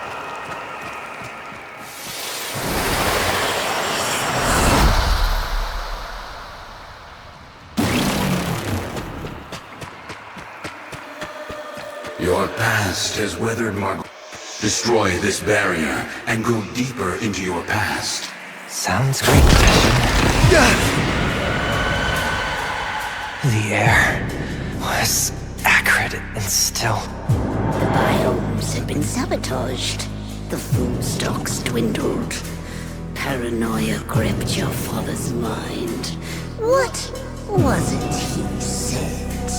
Your past has weathered Margulis. Destroy this barrier and go deeper into your past. Sounds great, Vision. The air was acrid and still. The biomes had been sabotaged. The food stocks dwindled. Paranoia gripped your father's mind. What was it he said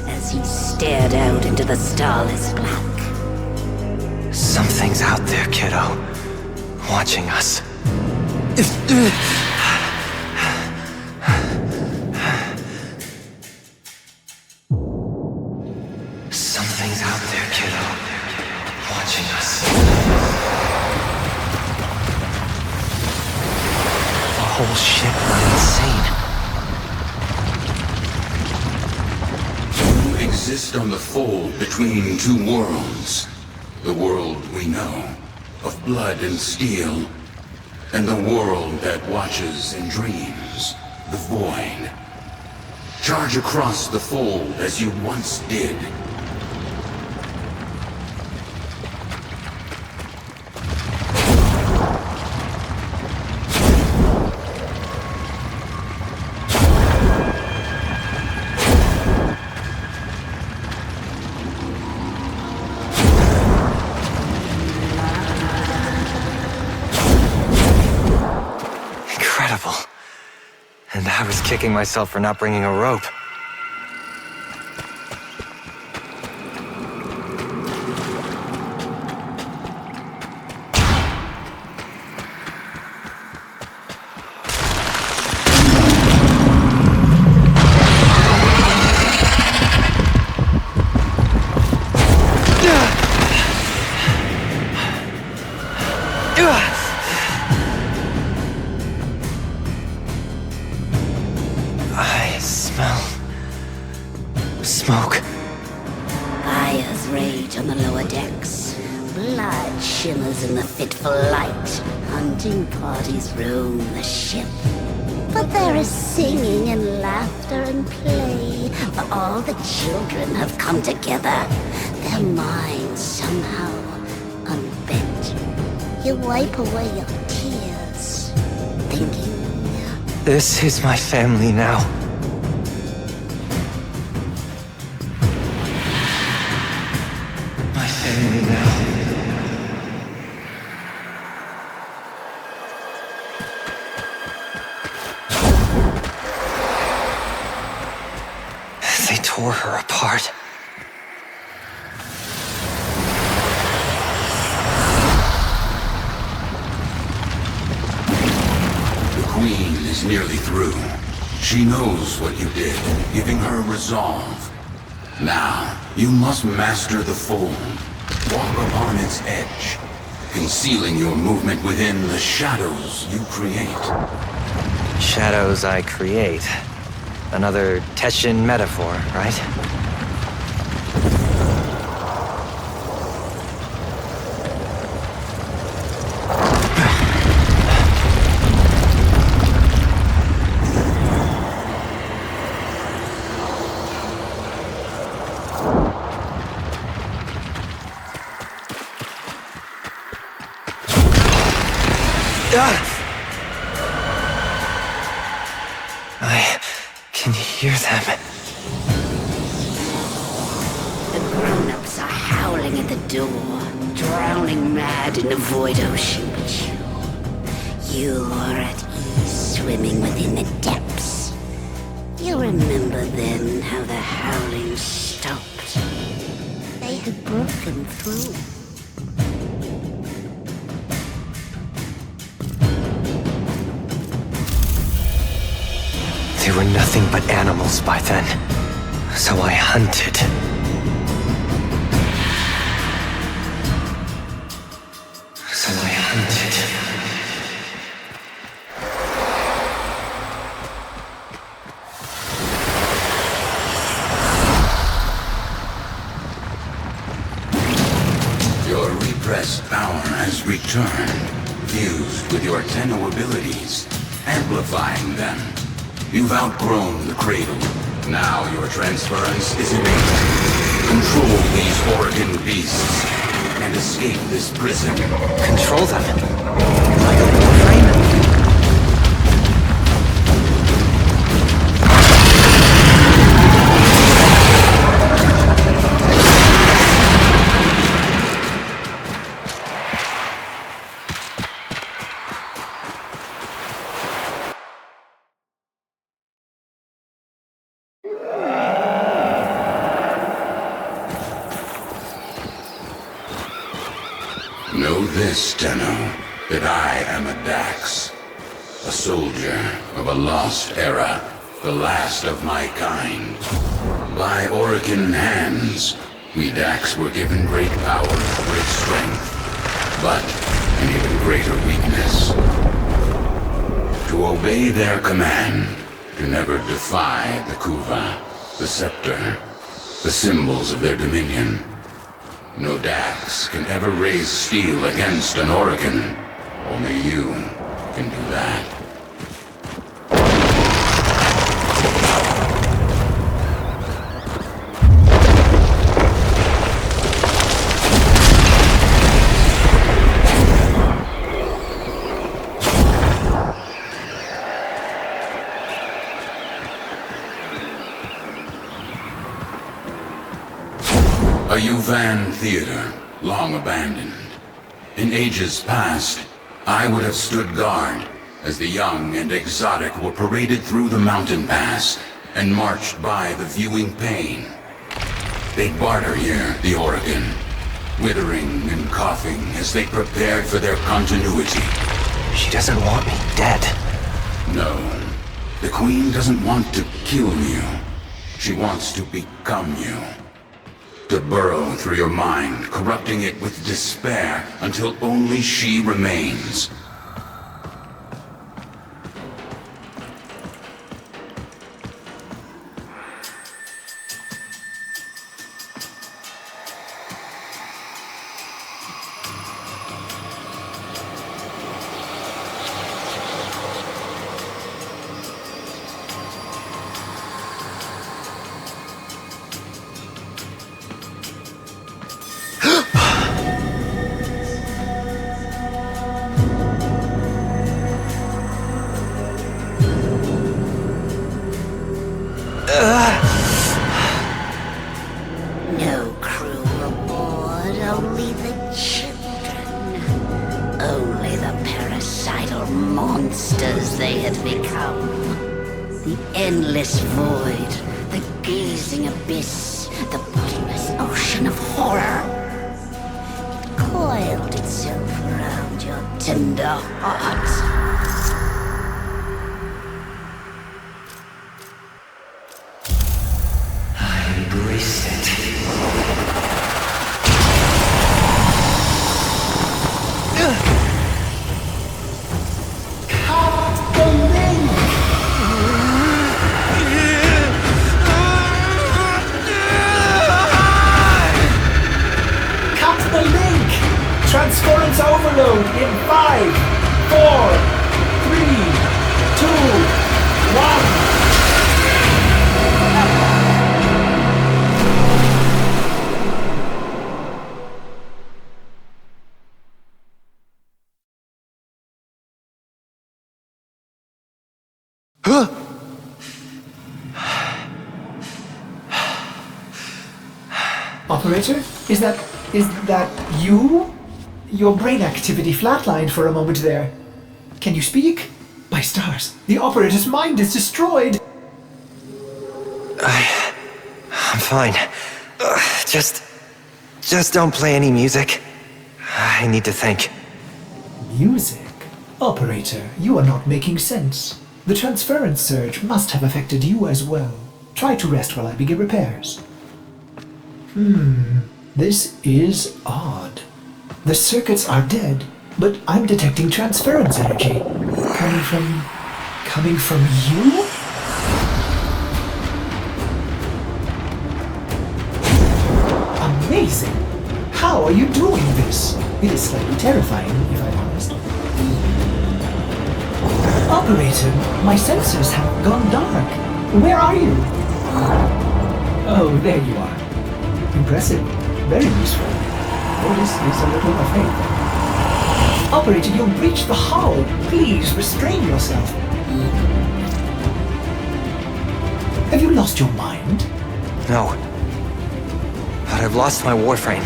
as he stared out into the starless black? Something's out there, kiddo. Watching us. Something's out there, kiddo. Watching us. The whole ship went insane. You exist on the fold between two worlds. The world we know, of blood and steel, and the world that watches and dreams, the void. Charge across the fold as you once did. And I was kicking myself for not bringing a rope. Smoke. Fires rage on the lower decks. Blood shimmers in the fitful light. Hunting parties roam the ship. But there is singing and laughter and play, for all the children have come together, their minds somehow unbent. You wipe away your tears, thinking... This is my family now. They tore her apart. The Queen is nearly through. She knows what you did, giving her resolve. Now, you must master the fold. Walk upon its edge. concealing your movement within the shadows you create. Shadows I create. Another Teshin metaphor, right? I can hear them. The grown-ups are howling at the door, drowning mad in the void ocean, but you are at ease swimming within the depths. You remember then how the howling stopped. They had broken through. They were nothing but animals by then, so I hunted. Your repressed power has returned, fused with your Tenno abilities, amplifying them. You've outgrown the cradle. Now your transference is innate. Control these Oregon beasts and escape this prison. Control them? Like a Warframe? Know this, Tenno, that I am a Dax, a soldier of a lost era, the last of my kind. By Orican hands, we Dax were given great power, great strength, but an even greater weakness. To obey their command, to never defy the Kuva, the scepter, the symbols of their dominion. No Dax can ever raise steel against an Oregon. Only you can do that. A Yuvan theater, long abandoned. In ages past, I would have stood guard as the young and exotic were paraded through the mountain pass and marched by the viewing pane. They'd barter here, the Oregon, withering and coughing as they prepared for their continuity. She doesn't want me dead. No, the Queen doesn't want to kill you. She wants to become you. To burrow through your mind, corrupting it with despair until only she remains. No crew aboard, only the children. Only the parasital monsters they had become. The endless void, the gazing abyss, the bottomless ocean of horror. It coiled itself around your tender heart. Embraced it. Operator, is that you? Your brain activity flatlined for a moment there. Can you speak? By stars, the operator's mind is destroyed. I'm fine. Just don't play any music. I need to think. Music? Operator, you are not making sense. The transference surge must have affected you as well. Try to rest while I begin repairs. This is odd. The circuits are dead, but I'm detecting transference energy. Coming from you? Amazing! How are you doing this? It is slightly terrifying, if I'm honest. Operator, my sensors have gone dark. Where are you? Oh, there you are. Impressive. Very useful. This is a little afraid. Operator, you've breached the hull. Please restrain yourself. Have you lost your mind? No. But I've lost my Warframe.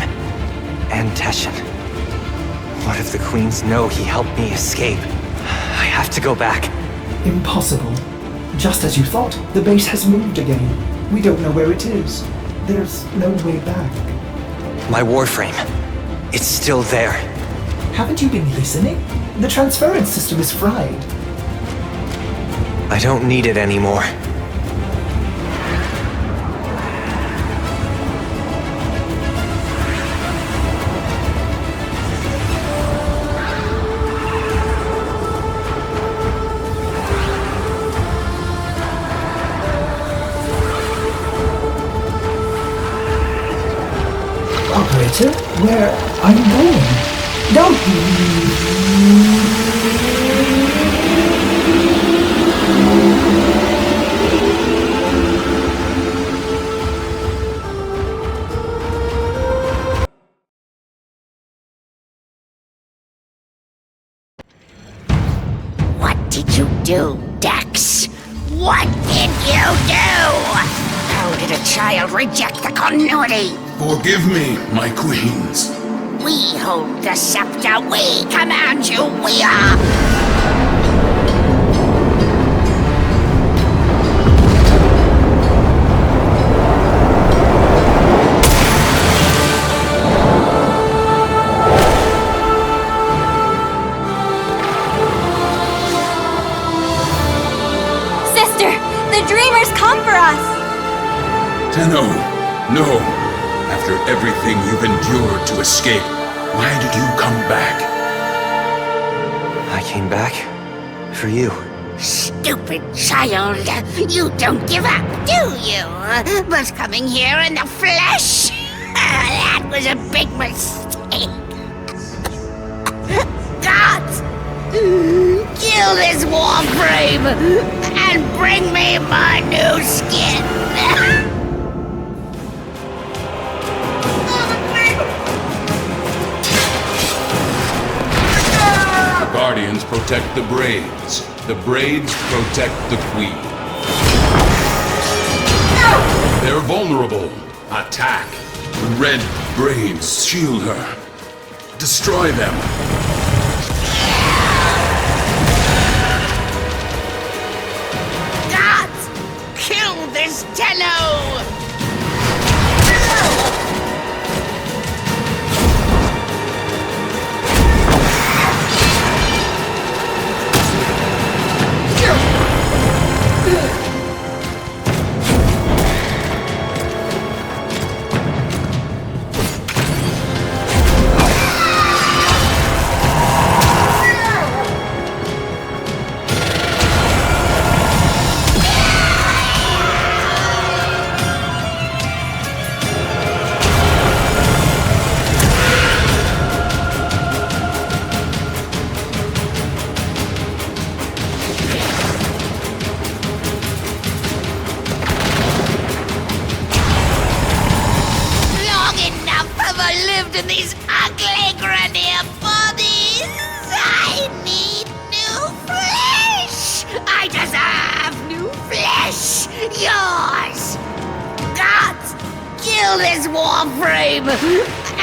And Teshin. What if the Queens know he helped me escape? I have to go back. Impossible. Just as you thought, the base has moved again. We don't know where it is. There's no way back. My Warframe. It's still there. Haven't you been listening? The transference system is fried. I don't need it anymore. Operator, where are you going? Don't What did you do, Dex? What did you do? How did a child reject the continuity? Forgive me, my queens. We hold the scepter. We command you. We are... Sister, the Dreamers come for us! Tenno, no. After everything you've endured to escape, why did you come back? I came back for you. Stupid child. You don't give up, do you? But coming here in the flesh? That was a big mistake. Gods! Kill this Warframe and bring me my new skin! Guardians protect the braids. The braids protect the queen. They're vulnerable. Attack. The red braids shield her. Destroy them. Gods! Kill this Tenno! In these ugly Grenier bodies, I need new flesh! I deserve have new flesh! Yours! Gods, kill this Warframe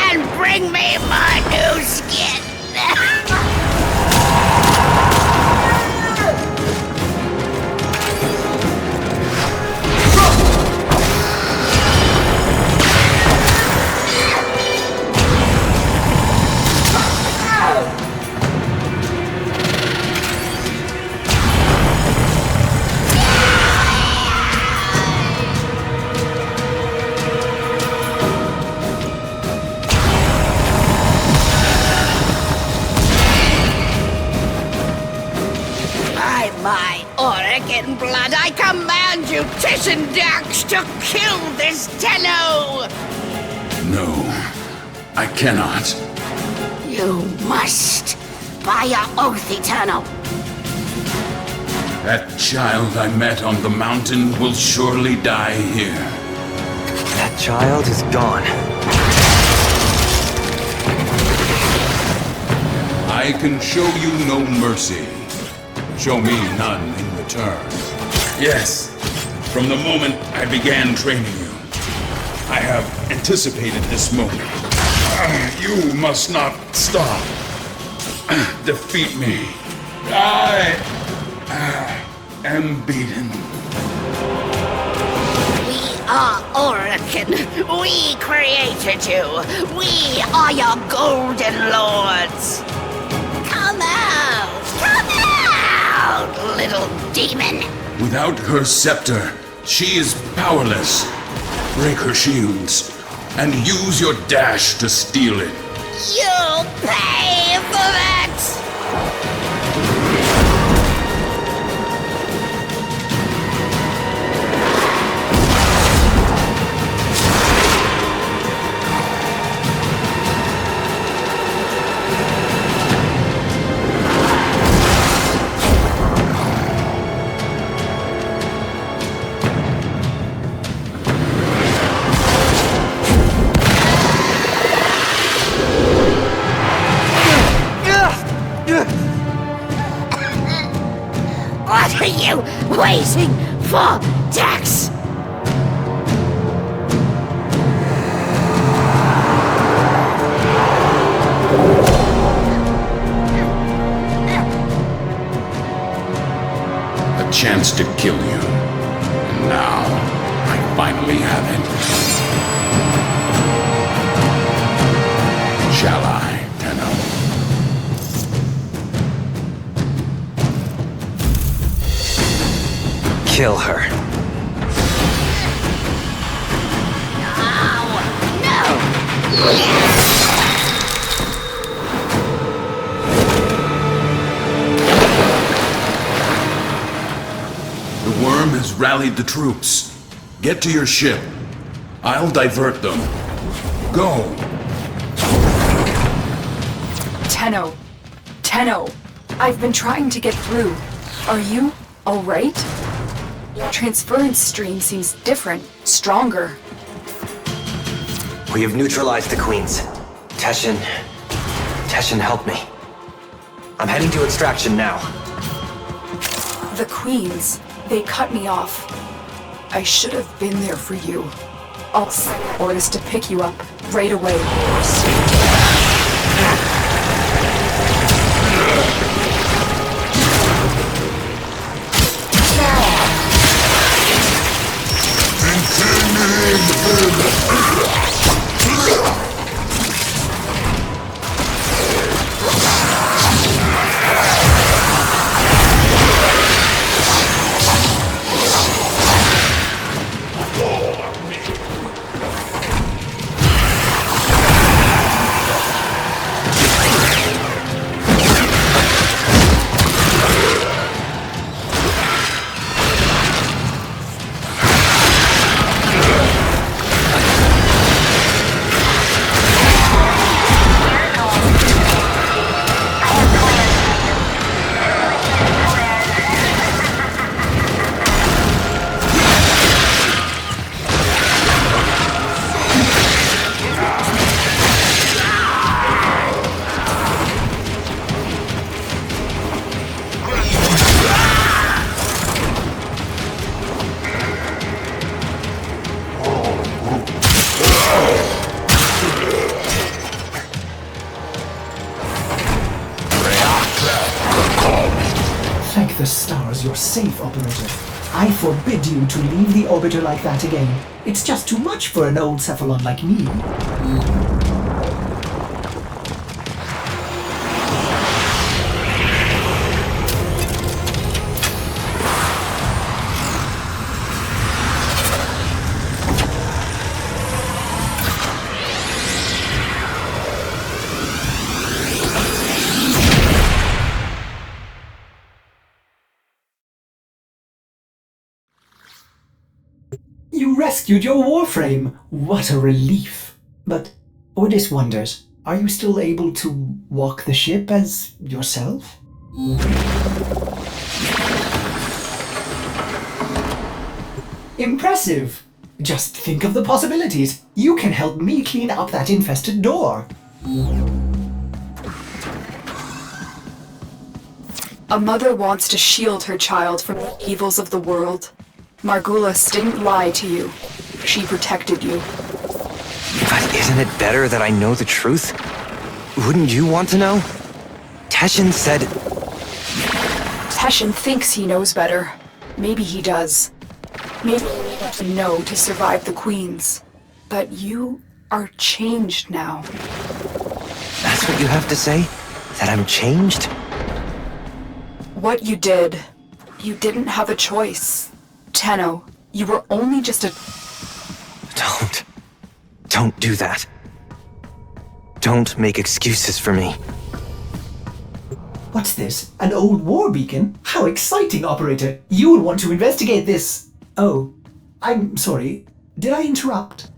and bring me my new skin! My Oregon blood, I command you, Dax, to kill this Tenno! No, I cannot. You must, by your oath, Eternal. That child I met on the mountain will surely die here. That child is gone. I can show you no mercy. Show me none in return. Yes, from the moment I began training you, I have anticipated this moment. You must not stop. Defeat me. I am beaten. We are Oregon. We created you. We are your golden lords. Come out! Come out, little demon! Without her scepter, she is powerless. Break her shields, and use your dash to steal it. You'll pay for that! What are you waiting for, Dax? A chance to kill you. And now, I finally have it. Shall I, Tenno? Kill her. The worm has rallied the troops. Get to your ship. I'll divert them. Go. Tenno, I've been trying to get through. Are you all right? Transference stream seems different, stronger. We have neutralized the queens. Teshin, help me. I'm heading to extraction now. The queens, they cut me off. I should have been there for you. I'll send orders to pick you up right away. safe, Operator. I forbid you to leave the orbiter like that again. It's just too much for an old cephalon like me. You rescued your Warframe! What a relief! But Ordis wonders, are you still able to walk the ship as yourself? Impressive! Just think of the possibilities. You can help me clean up that infested door. A mother wants to shield her child from the evils of the world. Margulis didn't lie to you. She protected you. But isn't it better that I know the truth? Wouldn't you want to know? Teshin said... Teshin thinks he knows better. Maybe he does. Maybe he needs to know to survive the Queens. But you are changed now. That's what you have to say? That I'm changed? What you did, you didn't have a choice. Tenno, you were only just a... Don't do that. Don't make excuses for me. What's this? An old war beacon? How exciting, Operator! You will want to investigate this... Oh, I'm sorry. Did I interrupt?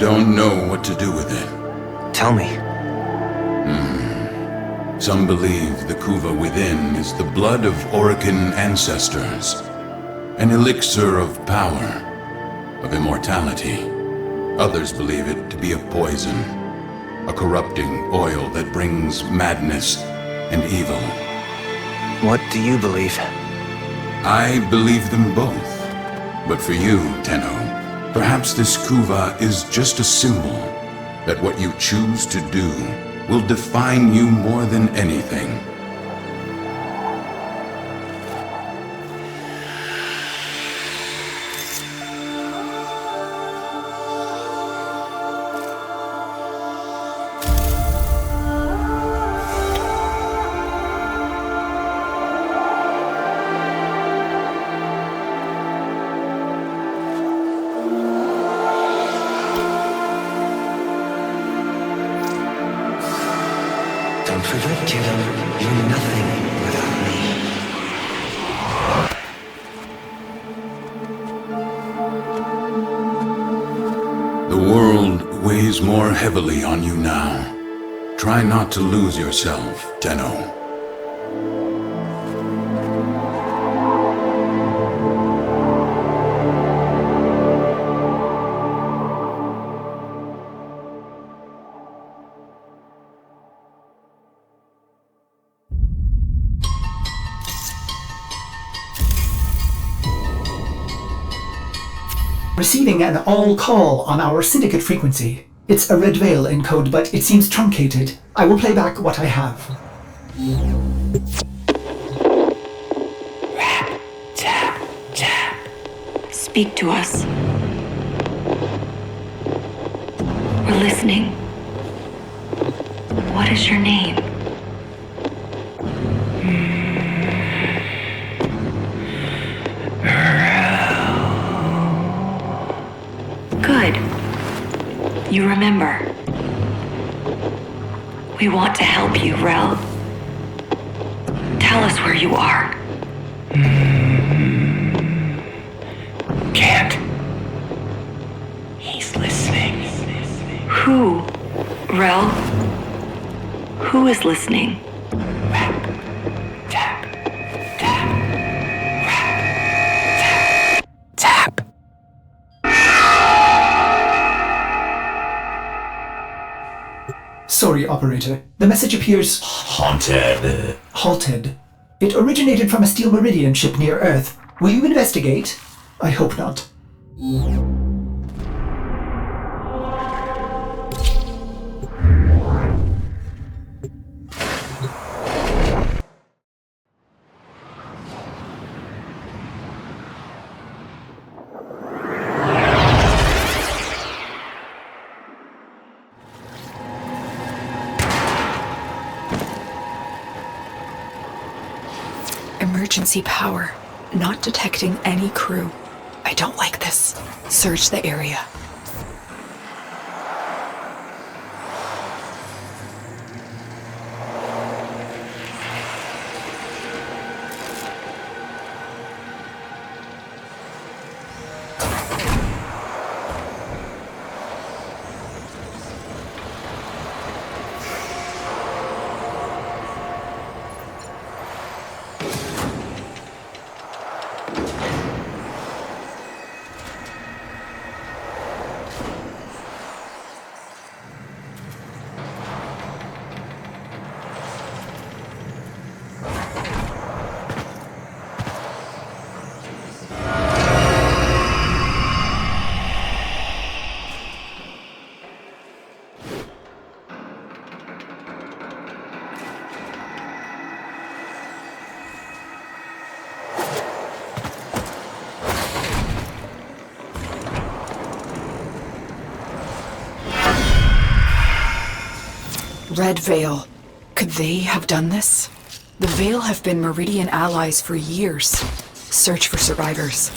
Don't know what to do with it. Tell me. Some believe the Kuva within is the blood of Orokin ancestors. An elixir of power, of immortality. Others believe it to be a poison. A corrupting oil that brings madness and evil. What do you believe? I believe them both. But for you, Tenno, perhaps this kuva is just a symbol that what you choose to do will define you more than anything. Don't forget, kiddo, you're nothing without me. The world weighs more heavily on you now. Try not to lose yourself, Tenno. Receiving an all call on our syndicate frequency. It's a red veil in code, but it seems truncated. I will play back what I have. Speak to us. We're listening. What is your name? Good. You remember. We want to help you, Rel. Tell us where you are. Can't. He's listening. Who? Rel? Who is listening? Tap. Sorry, operator. The message appears Haunted. halted. It originated from a Steel Meridian ship near Earth. Will you investigate? I hope not. Emergency power. Not detecting any crew. I don't like this. Search the area. Red Veil. Could they have done this? The Veil have been Meridian allies for years. Search for survivors.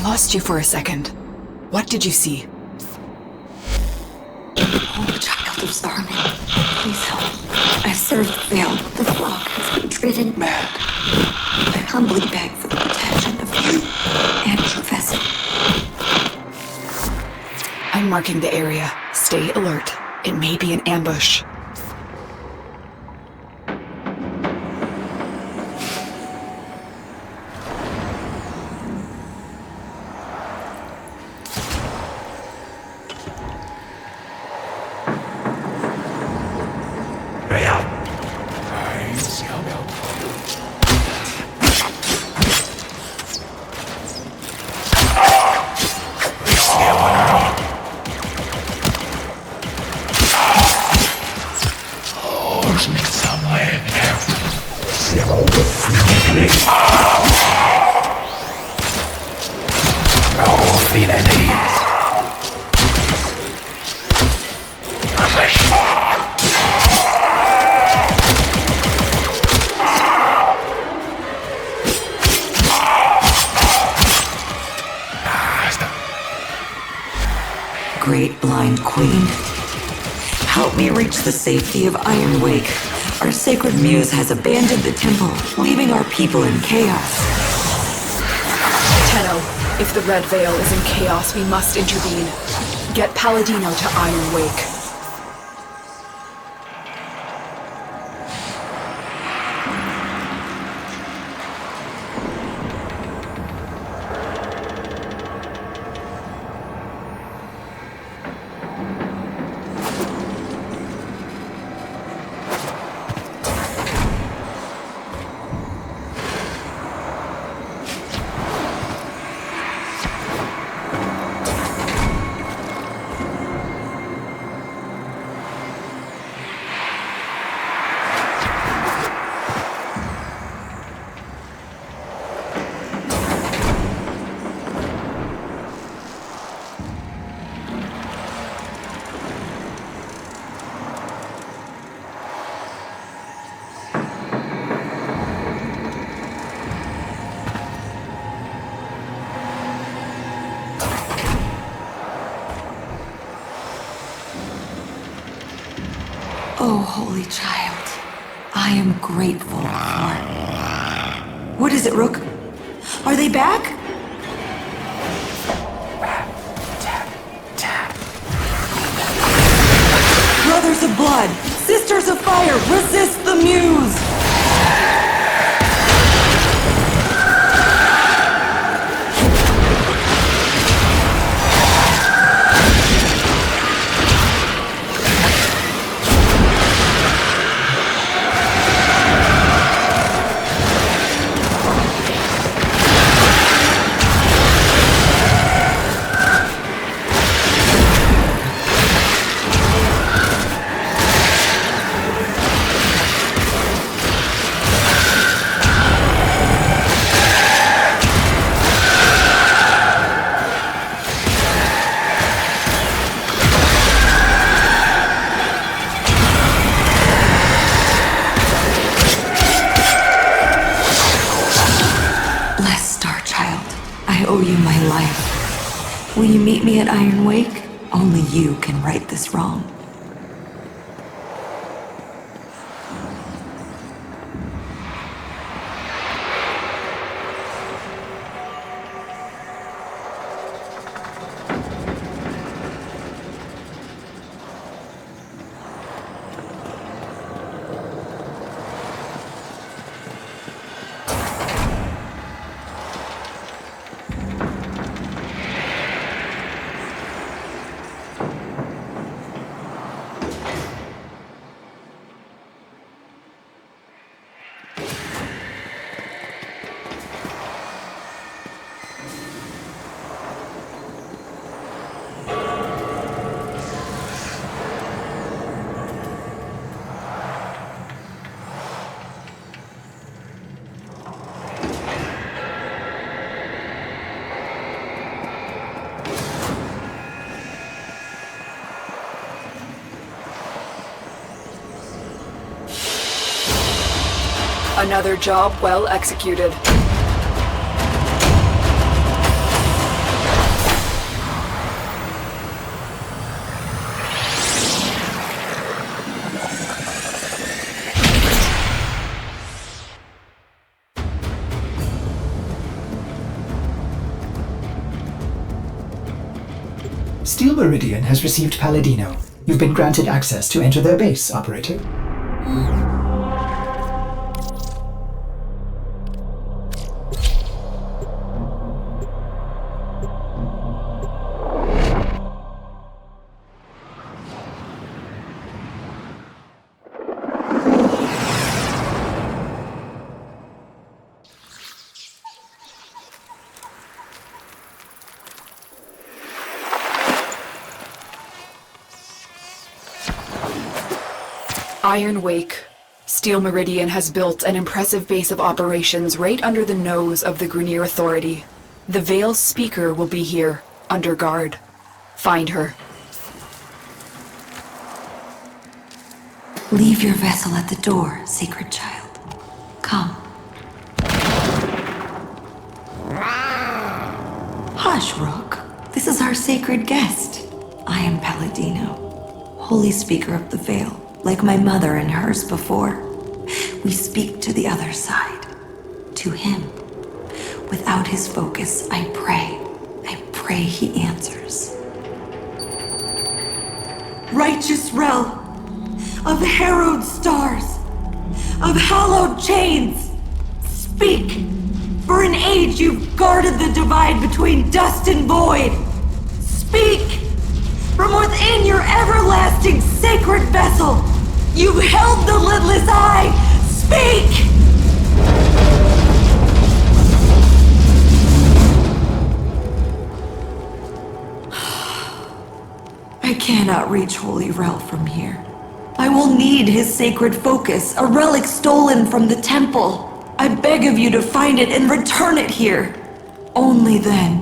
lost you for a second. What did you see? Oh, child of Zarman, please help. I served the Veil, but the flock has been driven mad. I humbly beg for the protection of you and your vessel. I'm marking the area. Stay alert. It may be an ambush. Great blind queen, help me reach the safety of Iron Wake. Our sacred muse has abandoned the temple, leaving our people in chaos. Tenno, if the Red Veil is in chaos, we must intervene. Get Palladino to Iron Wake. Oh, holy child, I am grateful for... What is it, Rook? Are they back? Brothers of blood, sisters of fire, resist the muse! Will you meet me at Iron Wake? Only you can right this wrong. Another job well executed. Steel Meridian has received Palladino. You've been granted access to enter their base, Operator. Iron Wake. Steel Meridian has built an impressive base of operations right under the nose of the Grineer Authority. The Veil's speaker will be here, under guard. Find her. Leave your vessel at the door, sacred child. Come. Hush, Rook. This is our sacred guest. I am Palladino, Holy Speaker of the Veil. Like my mother and hers before. We speak to the other side. To him. Without his focus, I pray he answers. Righteous Rel, of harrowed stars, of hallowed chains, speak! For an age you've guarded the divide between dust and void. Speak! From within your everlasting sacred vessel, you've held the lidless eye! Speak! I cannot reach Holy Rel from here. I will need his sacred focus, a relic stolen from the temple. I beg of you to find it and return it here. Only then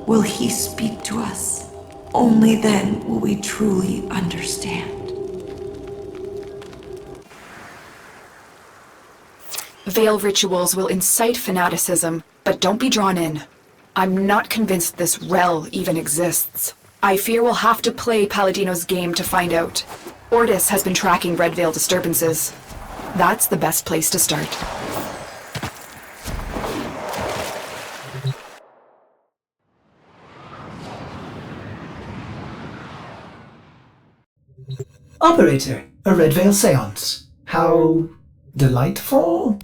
will he speak to us. Only then will we truly understand. Veil rituals will incite fanaticism, but don't be drawn in. I'm not convinced this Rel even exists. I fear we'll have to play Palladino's game to find out. Ortis has been tracking Red Veil disturbances. That's the best place to start. Operator, a Red Veil seance. How delightful.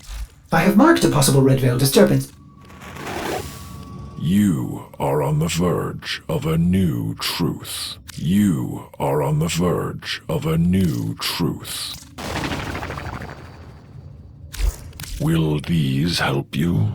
I have marked a possible Red Veil disturbance. You are on the verge of a new truth. You are on the verge of a new truth. Will these help you?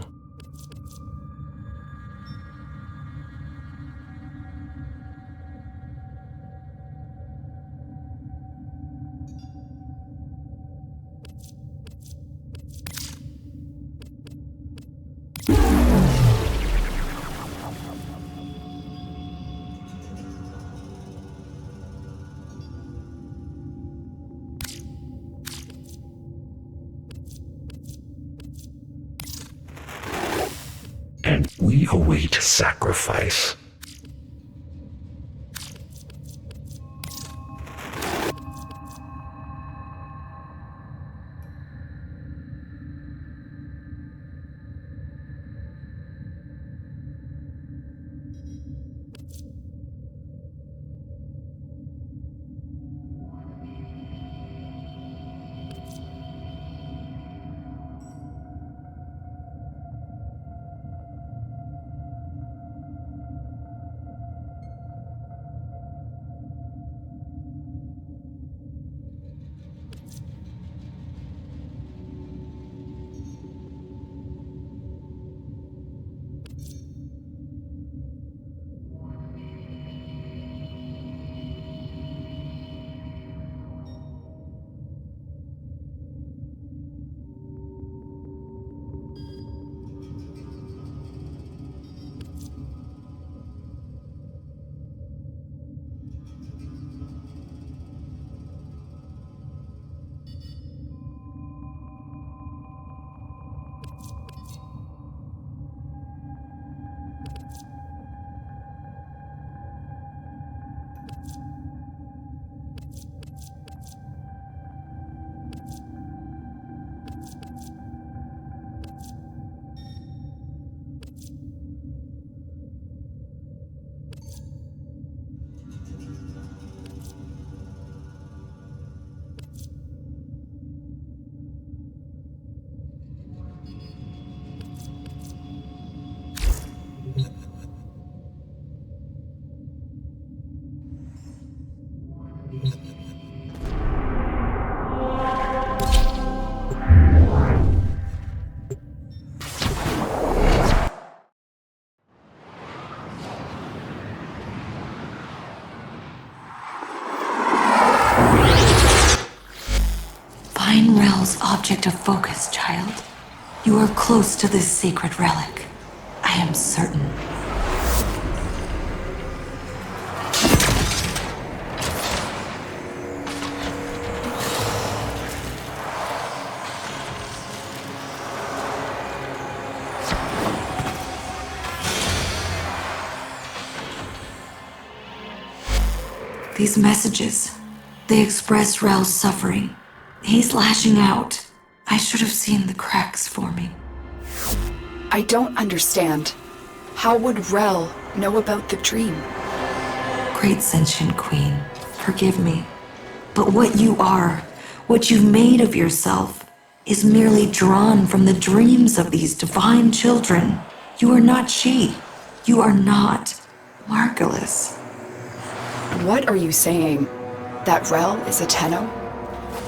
And we await sacrifice. Find Rel's object of focus, child. You are close to this sacred relic. I am certain. These messages, they express Rel's suffering. He's lashing out. I should have seen the cracks for me. I don't understand. How would Rel know about the dream? Great sentient queen, forgive me. But what you are, what you've made of yourself, is merely drawn from the dreams of these divine children. You are not she. You are not Margulis. What are you saying? That Rel is a Tenno?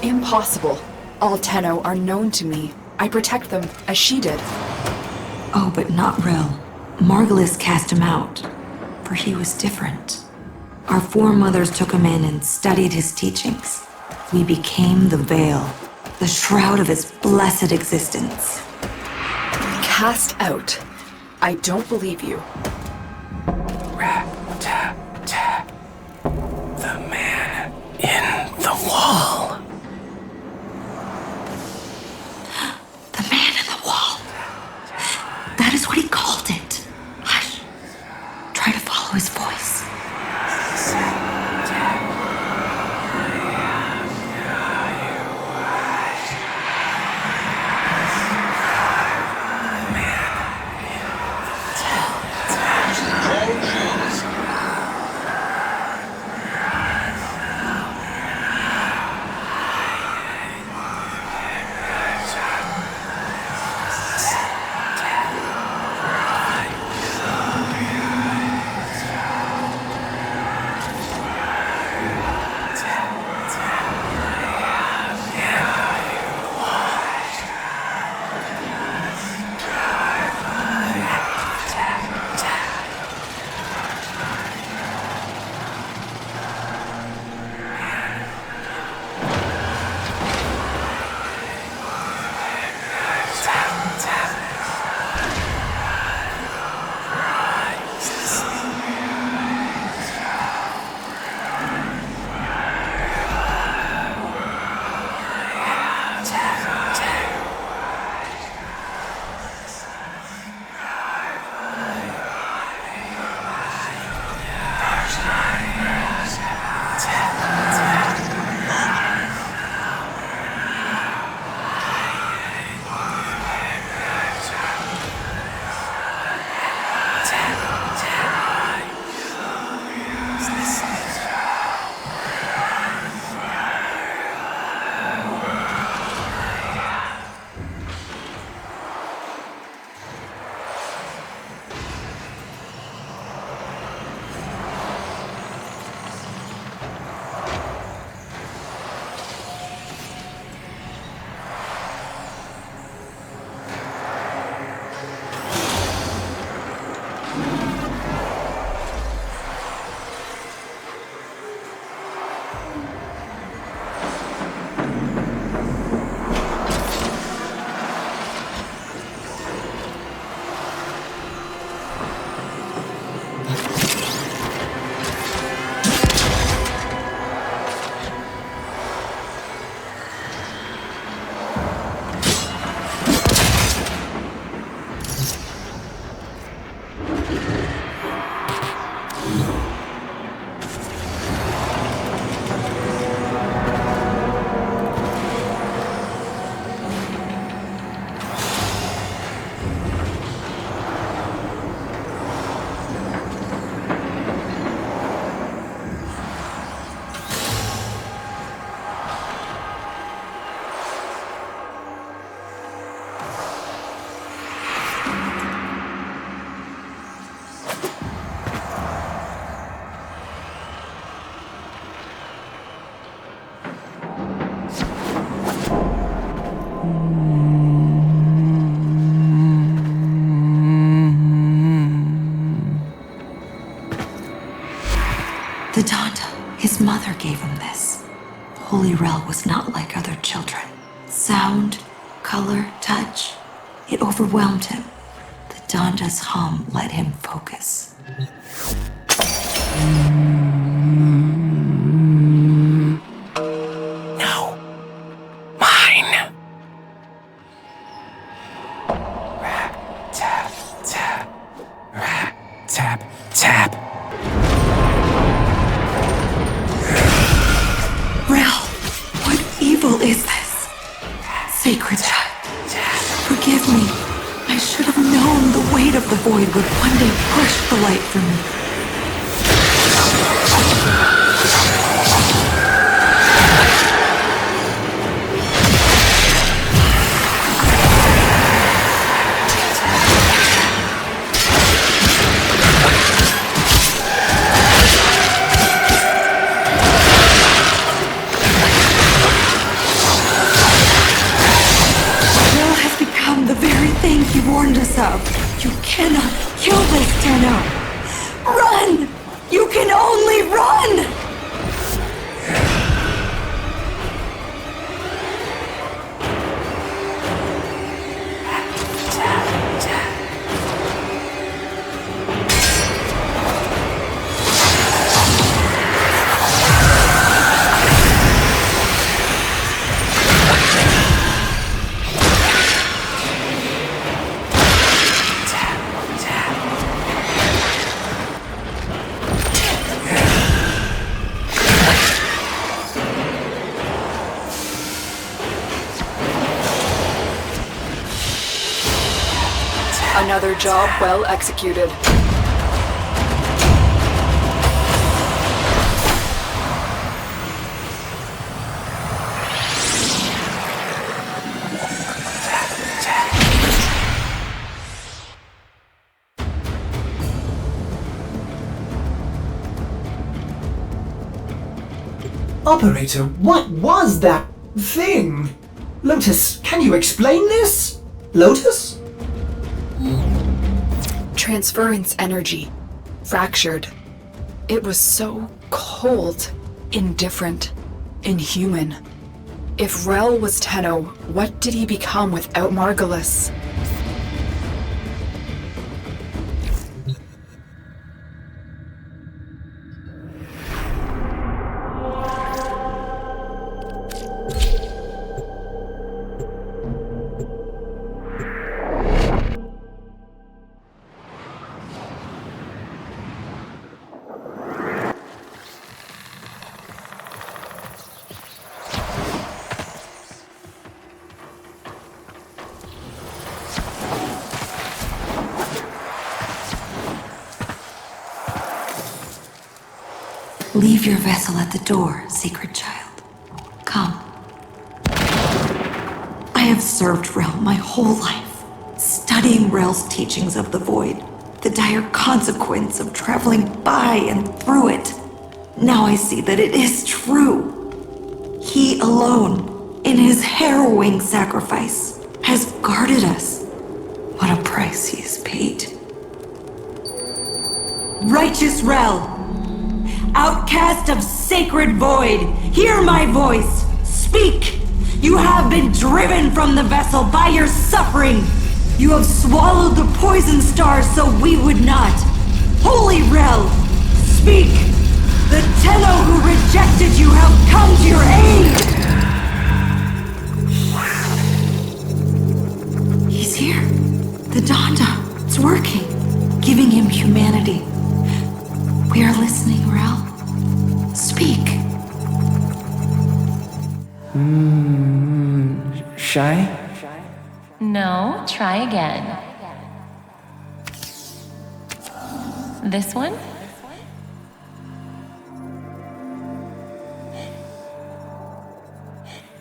Impossible. All Tenno are known to me. I protect them, as she did. Oh, but not Rel. Margulis cast him out, for he was different. Our foremothers took him in and studied his teachings. We became the veil, the shroud of his blessed existence. Cast out? I don't believe you. Rat-tat-tat. The man in the wall. The man in the wall. That is what he called it. Hush. Try to follow his voice. The Donda, his mother gave him this. Holy Rel was not like other children. Sound, color, touch, it overwhelmed him. The Donda's hum let him focus. No. Mine. Rap, tap, tap. Rap, tap, tap. Rel, what evil is this? Sacred child, forgive me. I should have known the weight of the void would one day push the light from me. He warned us of. You cannot kill this Tenno. Run! You can only run! Another job well executed. Operator, what was that thing? Lotus, can you explain this? Lotus? Transference energy. Fractured. It was so cold, indifferent, inhuman. If Rel was Tenno, what did he become without Margulis? Leave your vessel at the door, sacred child. Come. I have served Rel my whole life, studying Rel's teachings of the void, the dire consequence of traveling by and through it. Now I see that it is true. He alone, in his harrowing sacrifice, has guarded us. What a price he has paid. Righteous Rel! Outcast of sacred void, hear my voice! Speak! You have been driven from the vessel by your suffering! You have swallowed the poison stars so we would not! Holy Rel! Speak! The Tenno who rejected you have come to your aid! He's here. The Donda. It's working. Giving him humanity. We are listening, Rel. Speak. Shy? No, try again. This one?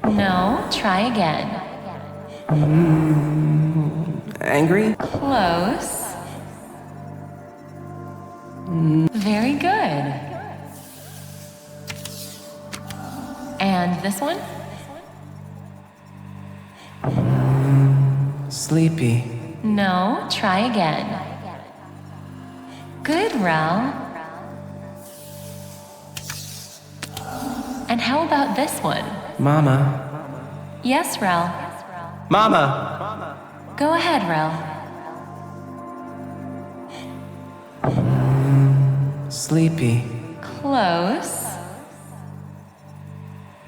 No, try again. Angry? Close. Very good. And this one? Sleepy. No, try again. Good, Rel. And how about this one? Mama. Yes, Rel. Mama! Go ahead, Rel. Sleepy. Close.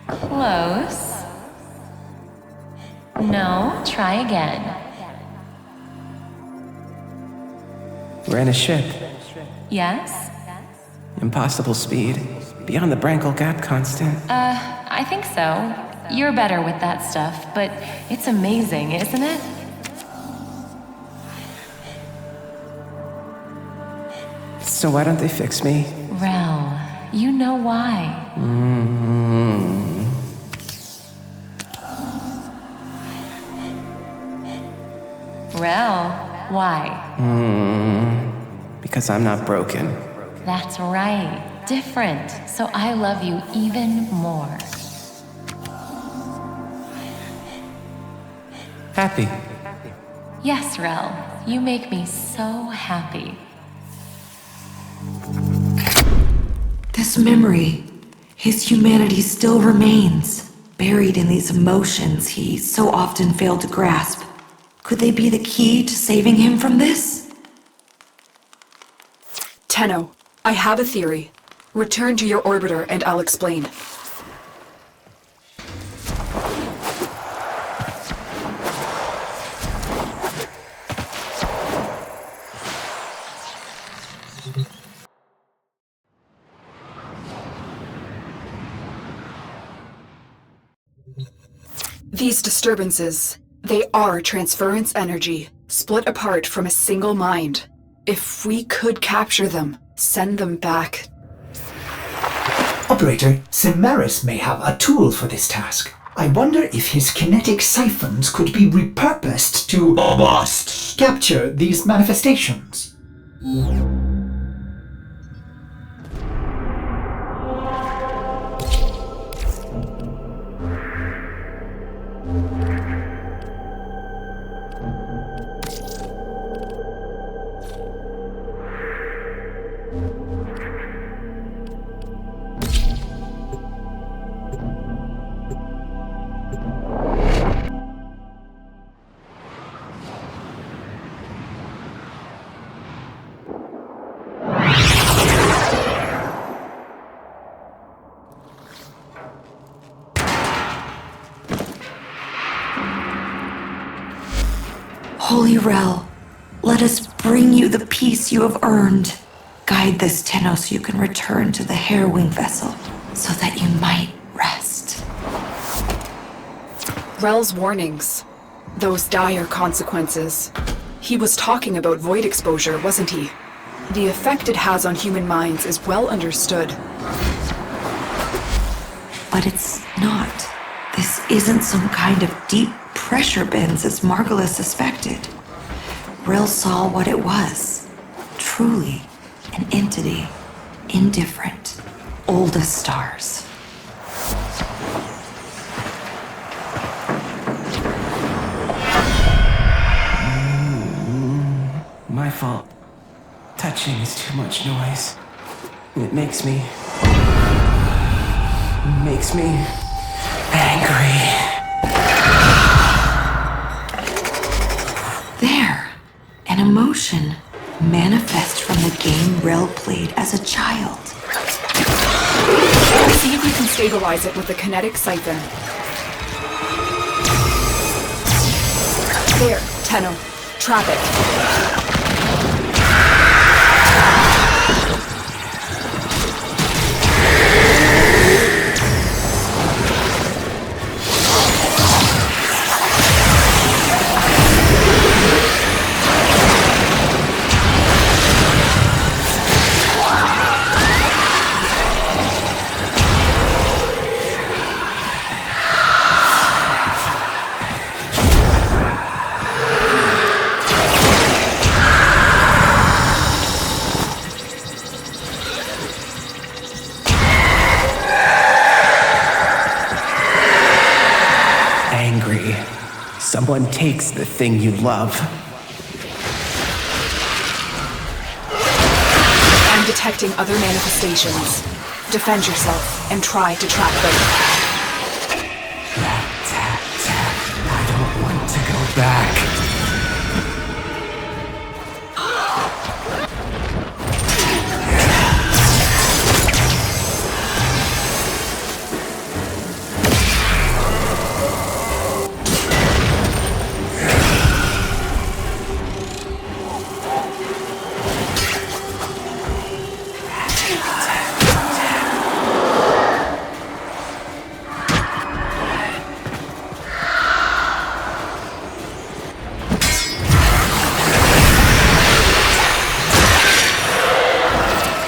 Close. No, try again. We're in a ship. Yes? Impossible speed. Beyond the Brankel gap constant. I think so. You're better with that stuff, but it's amazing, isn't it? So why don't they fix me? Rel, you know why. Rel, why? Because I'm not broken. That's right. Different. So I love you even more. Happy. Yes, Rel. You make me so happy. This memory, his humanity still remains, buried in these emotions he so often failed to grasp. Could they be the key to saving him from this? Tenno, I have a theory. Return to your orbiter and I'll explain. These disturbances, they are transference energy, split apart from a single mind. If we could capture them, send them back. Operator, Cimaris may have a tool for this task. I wonder if his kinetic siphons could be repurposed to capture these manifestations. Holy Rel, let us bring you the peace you have earned. Guide this Tenno so you can return to the Harrowing vessel, so that you might rest. Rel's warnings. Those dire consequences. He was talking about void exposure, wasn't he? The effect it has on human minds is well understood. But it's not. This isn't some kind of deep pressure bends as Margolis suspected. Rel saw what it was. Truly, an entity. Indifferent. Old as stars. My fault. Touching is too much noise. It makes me angry. There, an emotion manifest from the game Rel played as a child. See if you can stabilize it with the kinetic siphon. There, Tenno. Trap it. someone takes the thing you love. I'm detecting other manifestations. Defend yourself and try to track them. I don't want to go back.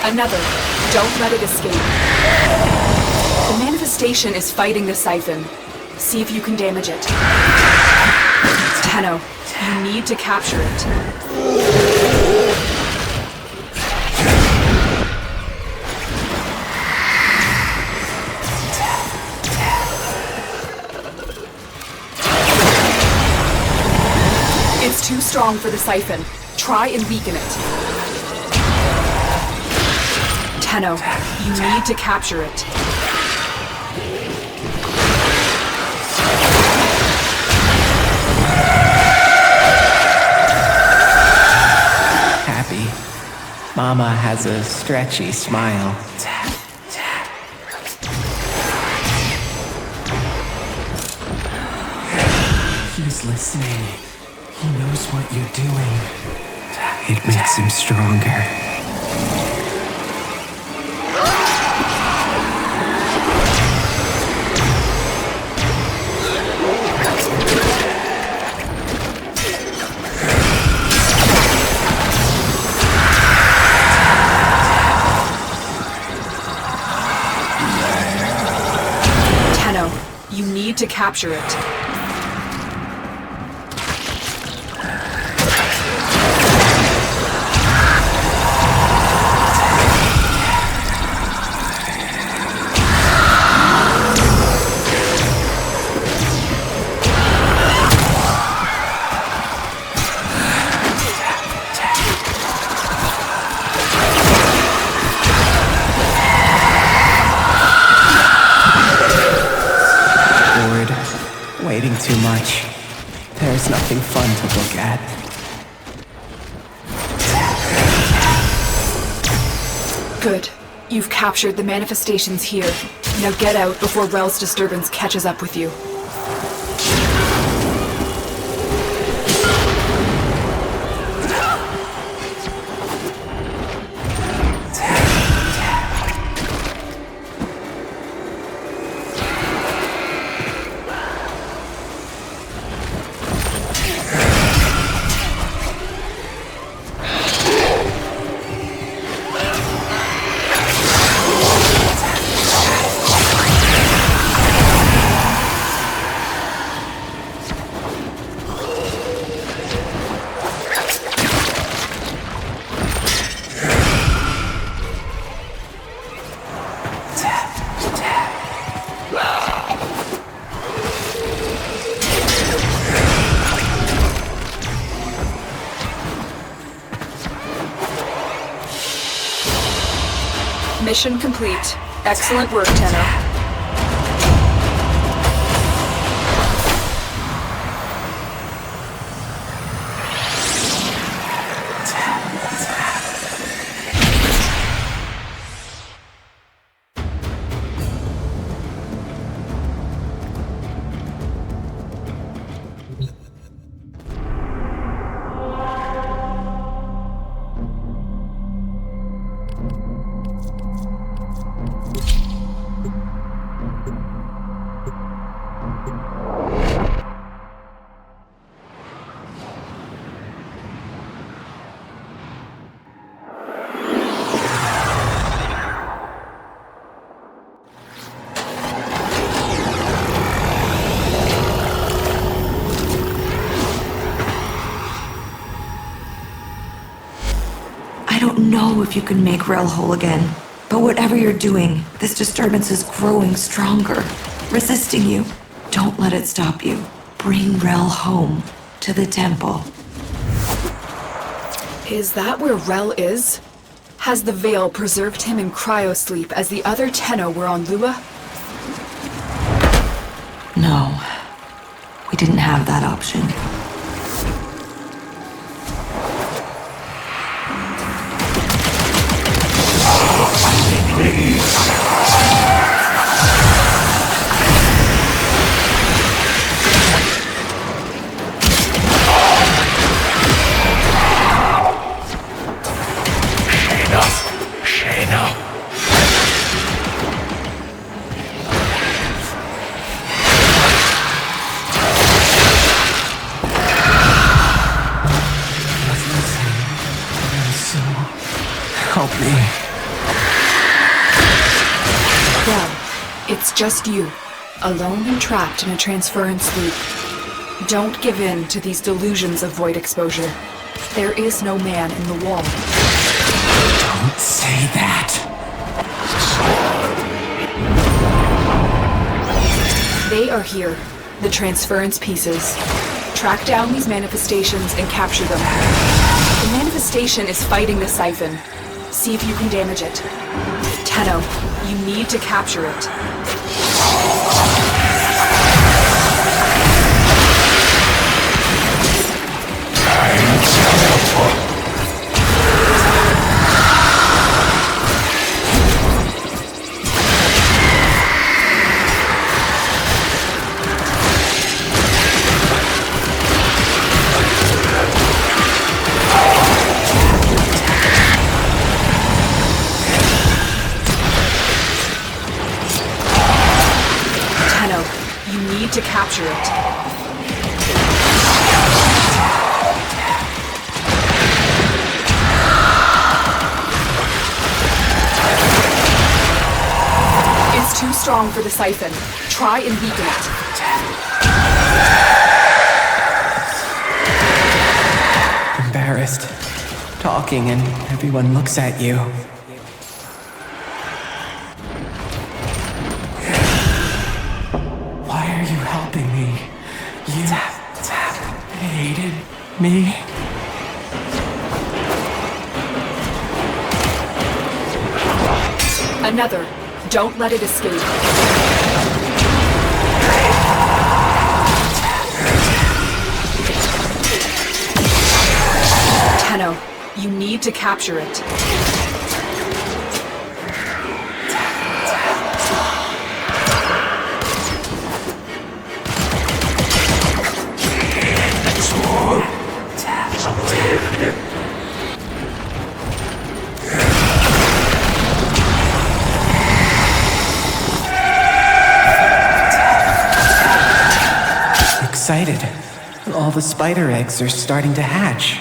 Another. Don't let it escape. The manifestation is fighting the siphon. See if you can damage it. Tenno, you need to capture it. It's too strong for the siphon. Try and weaken it. Tenno, you need to capture it. Happy. Mama has a stretchy smile. He's listening. He knows what you're doing. It makes him stronger. You need to capture it. Waiting too much. There's nothing fun to look at. Good. You've captured the manifestations here. Now get out before Rel's disturbance catches up with you. Mission complete. Excellent work, Tenno. I don't know if you can make Rel whole again, but whatever you're doing, this disturbance is growing stronger, resisting you. Don't let it stop you. Bring Rel home to the temple. Is that where Rel is? Has the veil preserved him in cryosleep as the other Tenno were on Lua? No. We didn't have that option. Help me. Well, it's just you, alone and trapped in a transference loop. Don't give in to these delusions of void exposure. There is no man in the wall. Don't say that. They are here, the transference pieces. Track down these manifestations and capture them. The manifestation is fighting the siphon. See if you can damage it. Tenno, you need to capture it. To capture it. It's too strong for the siphon. Try and weaken it. Embarrassed. Talking and everyone looks at you. Hated me. Another. Don't let it escape. Tenno, you need to capture it. Excited. All the spider eggs are starting to hatch.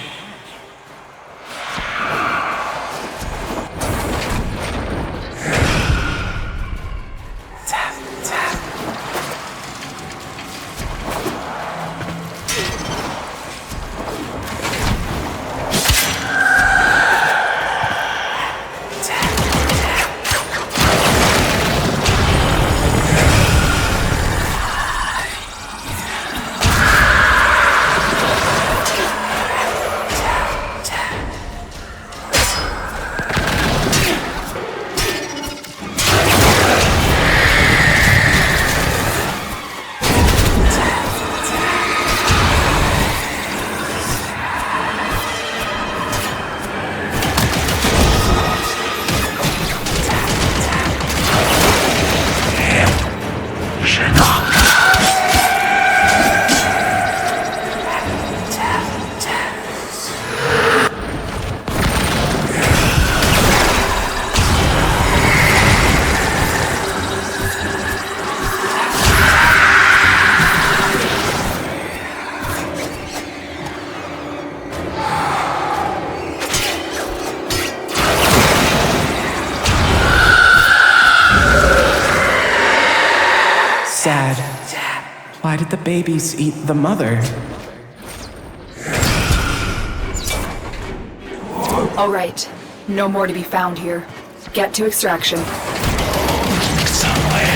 Sad. Why did the babies eat the mother? All right. No more to be found here. Get to extraction. Somewhere.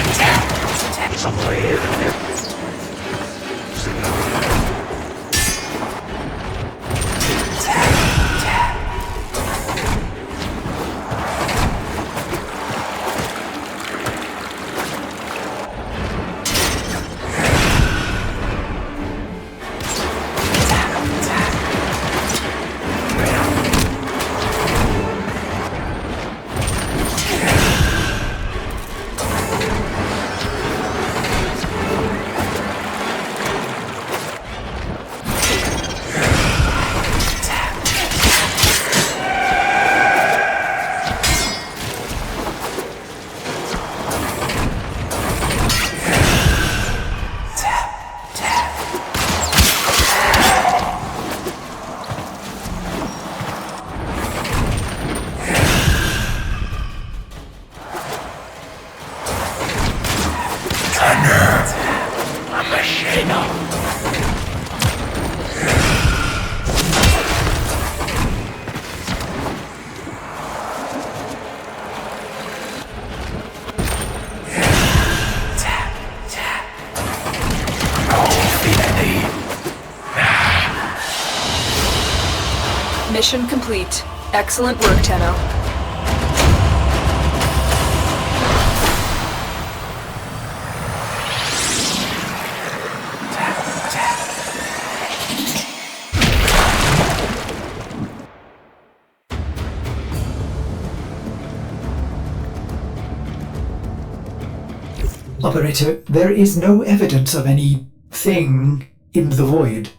A machine. Mission complete. Excellent work, Tenno. Operator, there is no evidence of any thing in the void.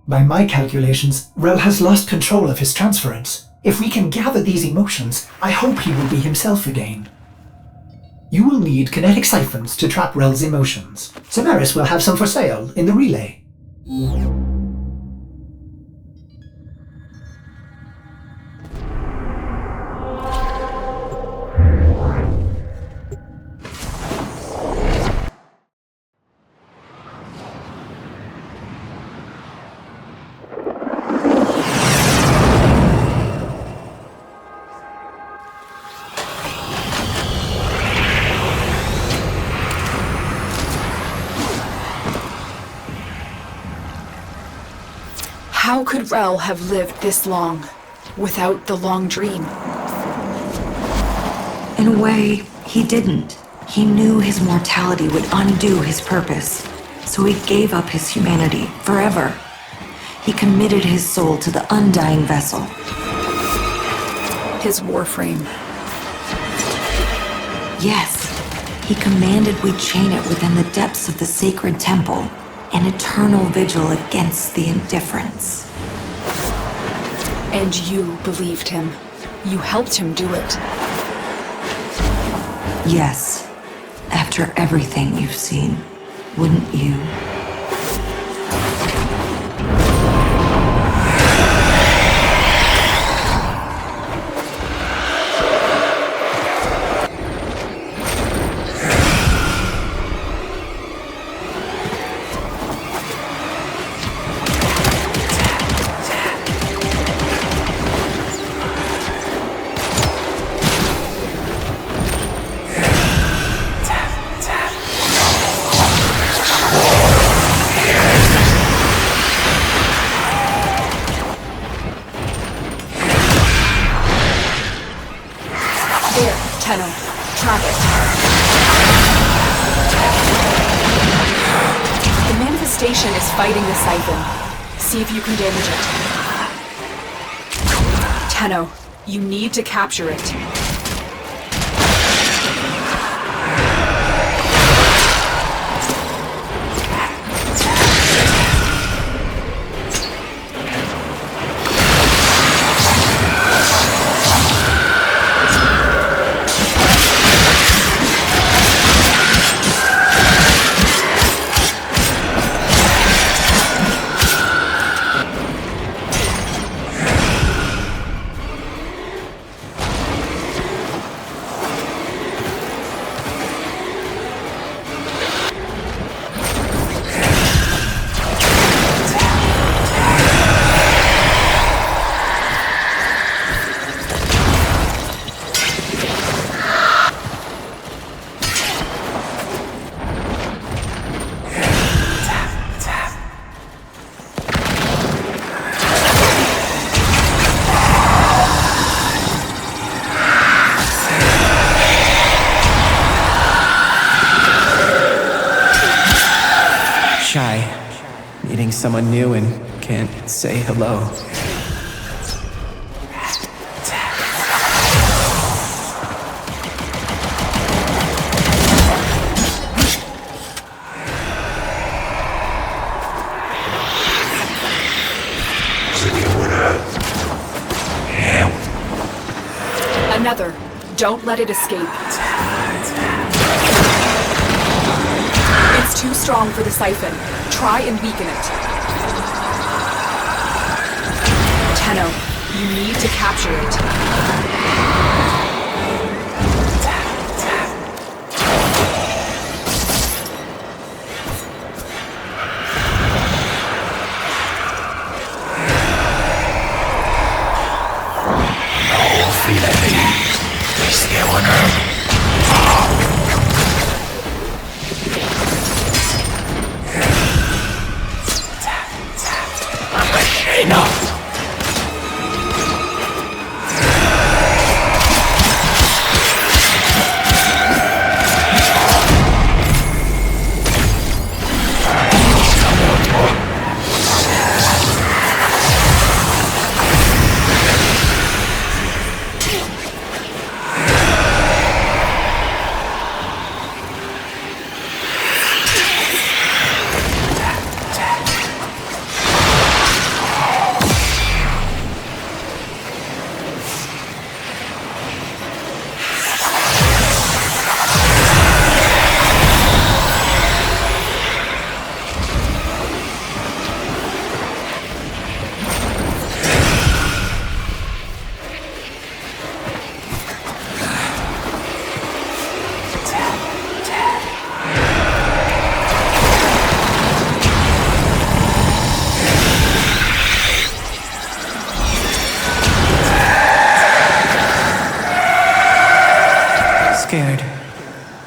By my calculations, Rel has lost control of his transference. If we can gather these emotions, I hope he will be himself again. You will need kinetic siphons to trap Rel's emotions. Samaris will have some for sale in the relay. How could Rel have lived this long without the long dream? In a way, he didn't. He knew his mortality would undo his purpose, so he gave up his humanity forever. He committed his soul to the undying vessel. His Warframe. Yes, he commanded we chain it within the depths of the sacred temple, an eternal vigil against the indifference. And you believed him. You helped him do it. Yes, after everything you've seen, wouldn't you? Fighting the siphon. See if you can damage it. Tenno, you need to capture it. Meeting someone new and can't say hello. Another. Don't let it escape. It's too strong for the siphon. Try and weaken it. Tenno, you need to capture it.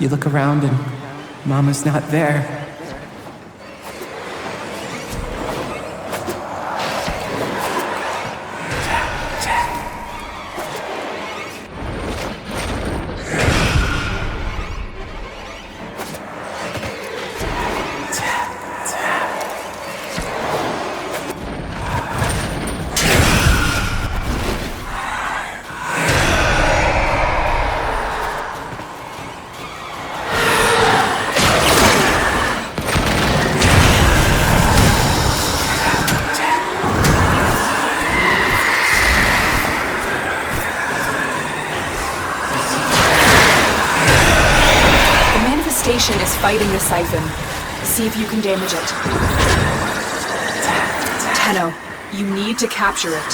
You look around and Mama's not there. Is fighting the siphon. See if you can damage it. Tenno, you need to capture it.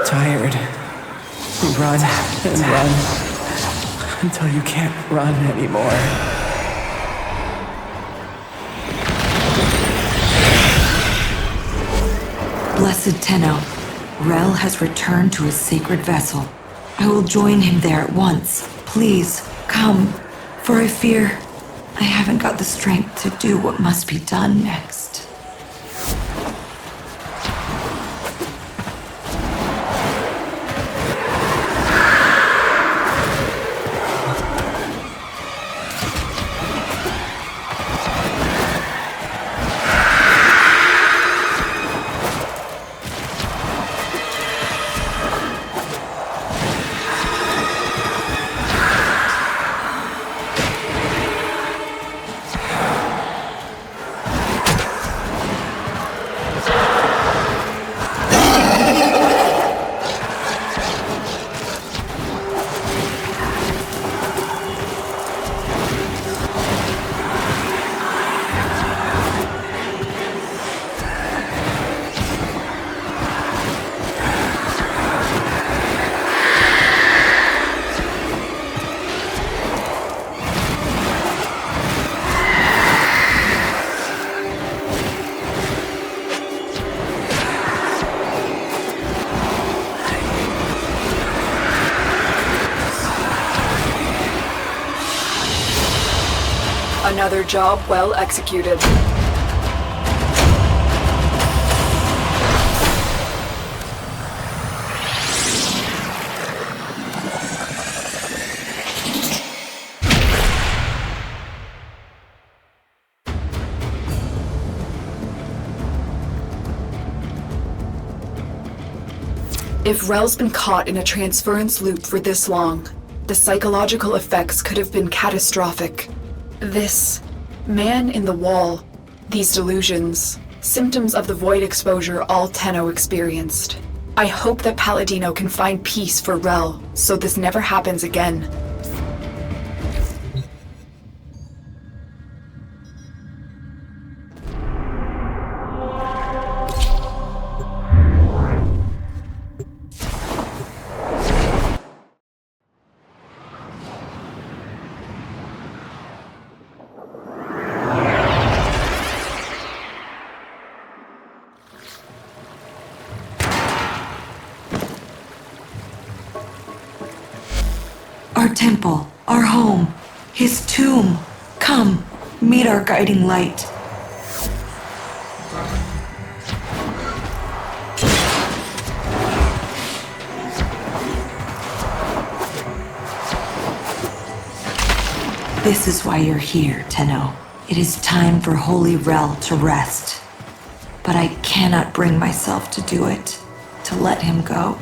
Tired. Run and run until you can't run anymore. Blessed Tenno, Rel has returned to his sacred vessel. I will join him there at once. Please, come, for I fear I haven't got the strength to do what must be done next. Another job well executed. If Rel's been caught in a transference loop for this long, the psychological effects could have been catastrophic. This man in the wall, these delusions, symptoms of the void exposure all Tenno experienced. I hope that Palladino can find peace for Rel, so this never happens again. Our temple, our home, his tomb. Come, meet our guiding light. This is why you're here, Tenno. It is time for Holy Rel to rest. But I cannot bring myself to do it, to let him go.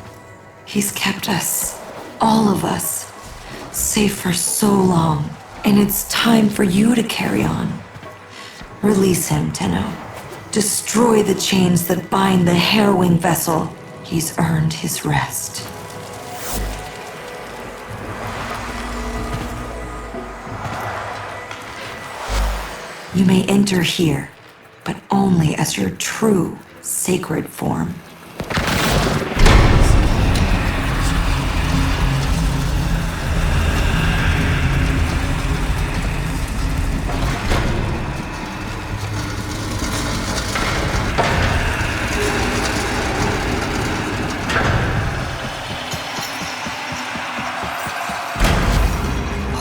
He's kept us, all of us, safe for so long, and it's time for you to carry on. Release him, Tenno. Destroy the chains that bind the harrowing vessel. He's earned his rest. You may enter here, but only as your true, sacred form.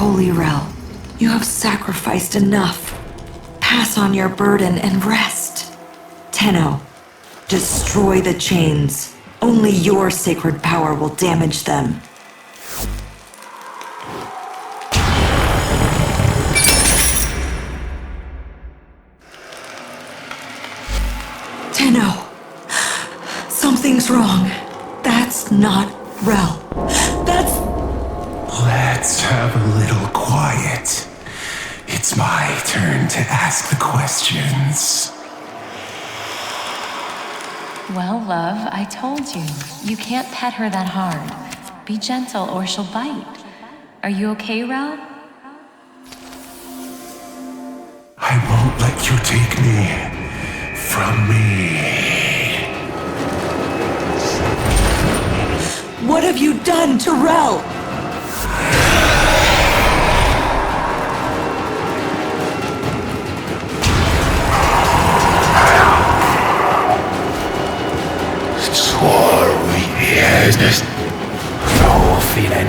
Holy Rel, you have sacrificed enough. Pass on your burden and rest. Tenno, destroy the chains. Only your sacred power will damage them. Tenno, something's wrong. That's not Rel. That's... Let's have a little quiet. It's my turn to ask the questions. Well, love, I told you. You can't pet her that hard. Be gentle or she'll bite. Are you okay, Rel? I won't let you take me from me. What have you done to Rel? Business. No feeling.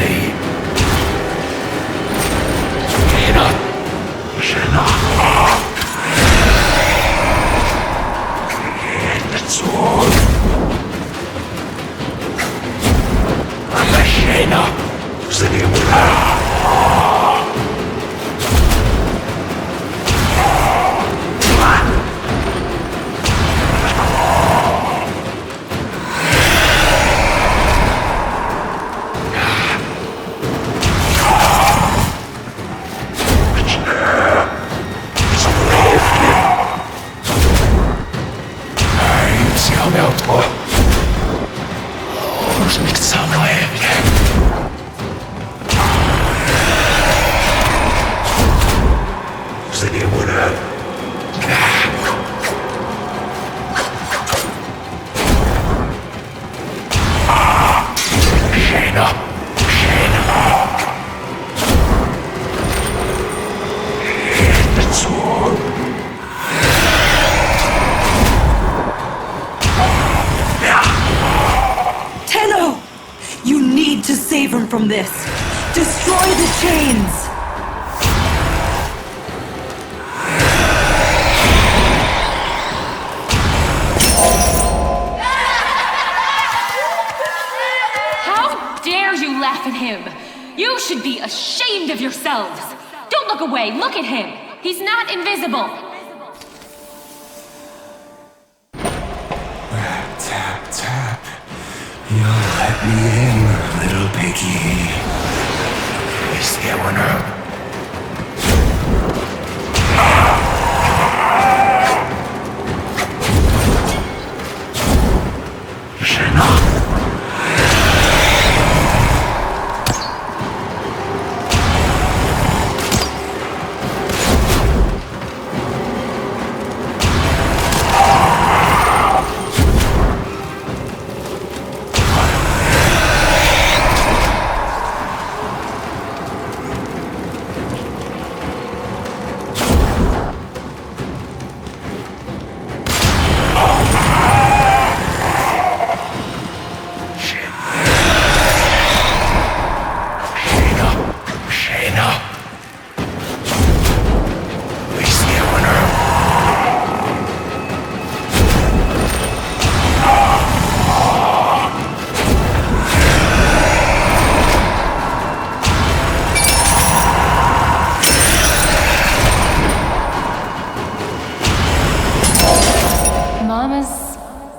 From this. Destroy the chains! How dare you laugh at him? You should be ashamed of yourselves! Don't look away, look at him! He's not invisible! Tap, tap. You'll let me in, little piggy. Is there one up?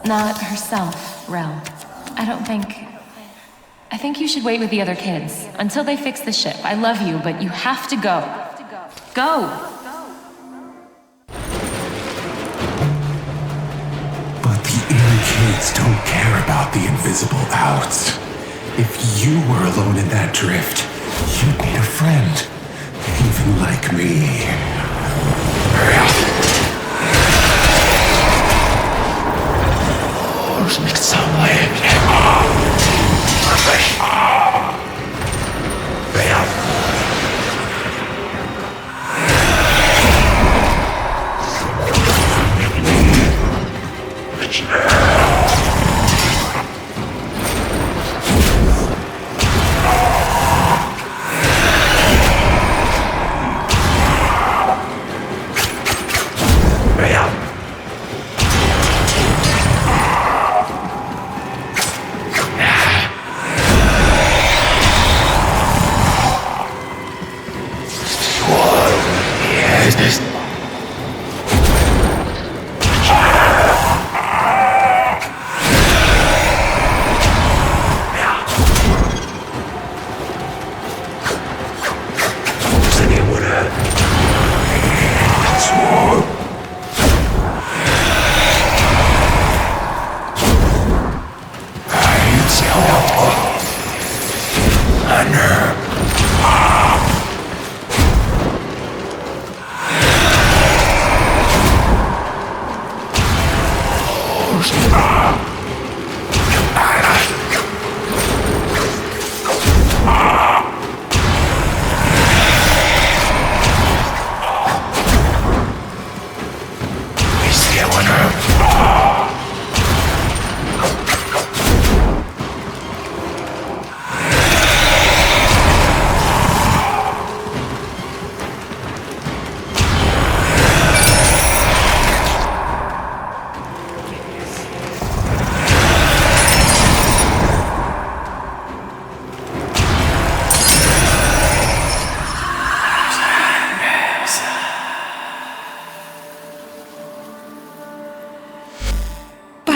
Not herself, Rel. I think you should wait with the other kids until they fix the ship. I love you, but you have to go. Go! But the in kids don't care about the invisible outs. If you were alone in that drift, you'd need a friend. Even like me.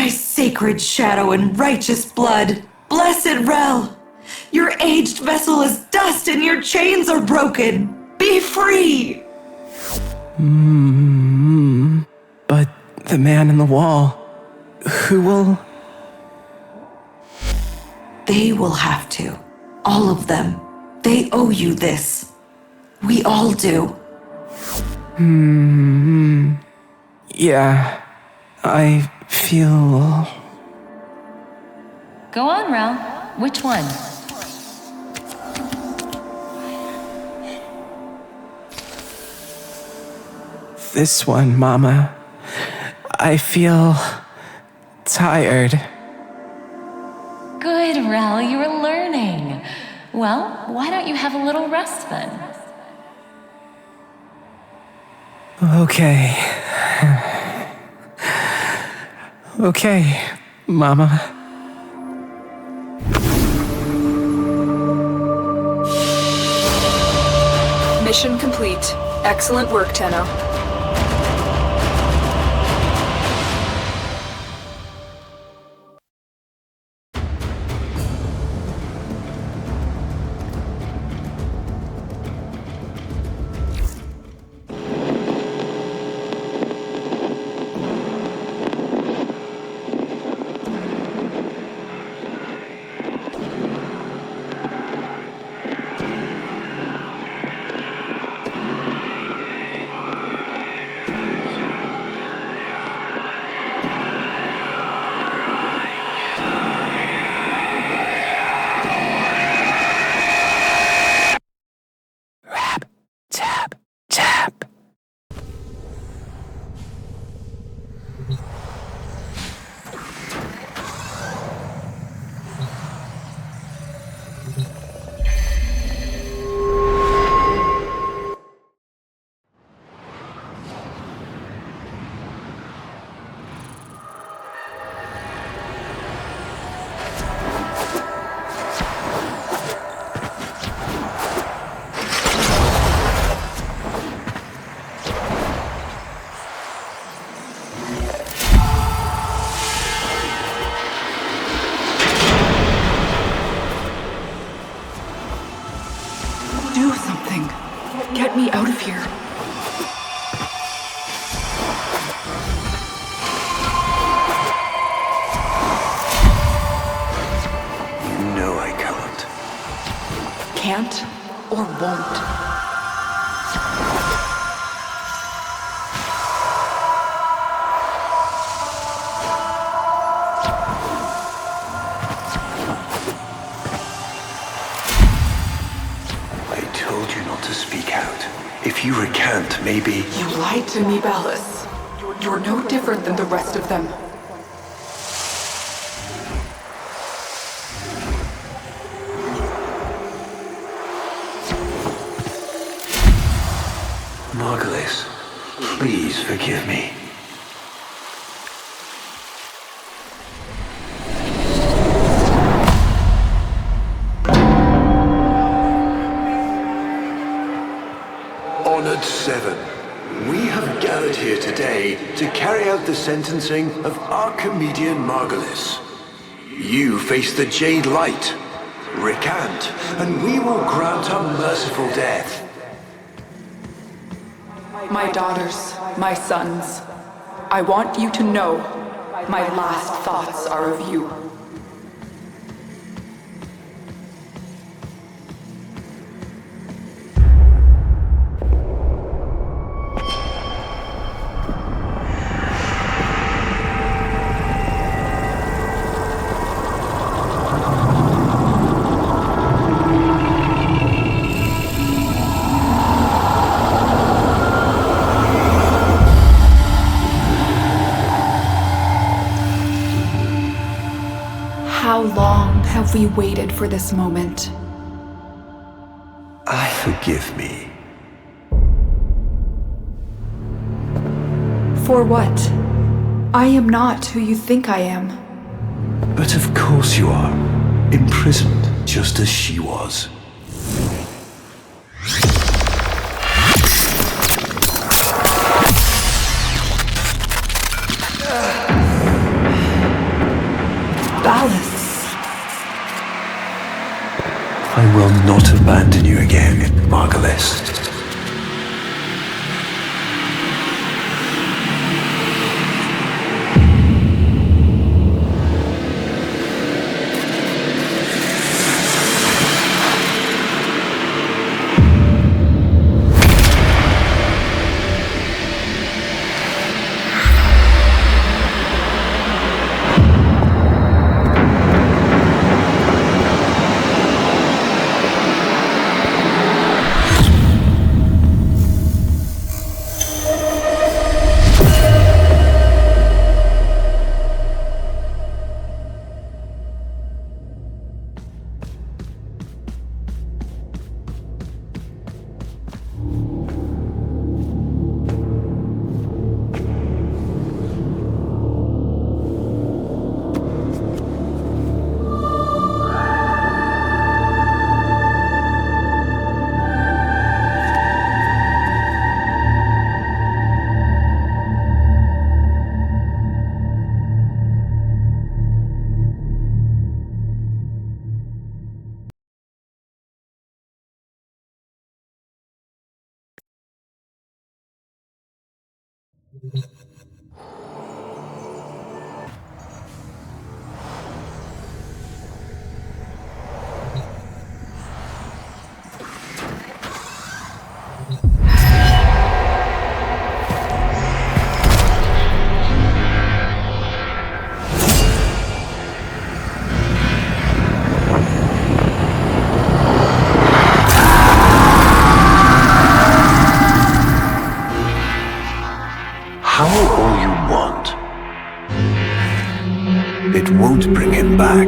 Sacred shadow and righteous blood, blessed Rel! Your aged vessel is dust and your chains are broken! Be free! But the man in the wall, who will... They will have to. All of them. They owe you this. We all do. Yeah, I feel... Go on, Rel. Which one? This one, Mama. I feel... tired. Good, Rel, you were learning. Well, why don't you have a little rest then? Okay. Okay, Mama. Mission complete. Excellent work, Tenno. Do something. Get me out of here. You know I can't. Can't or won't. If you recant, maybe... You lied to me, Ballas. You're no different than the rest of them. Margulis, please forgive me. Honored Seven, We have gathered here today to carry out the sentencing of our comedian Margulis. You face the Jade Light. Recant, and we will grant a merciful death. My daughters, my sons, I want you to know my last thoughts are of you. How long have we waited for this moment? Forgive me. For what? I am not who you think I am. But of course you are. Imprisoned, just as she was. Ballas. I will not abandon you again, Margulis. It won't bring him back.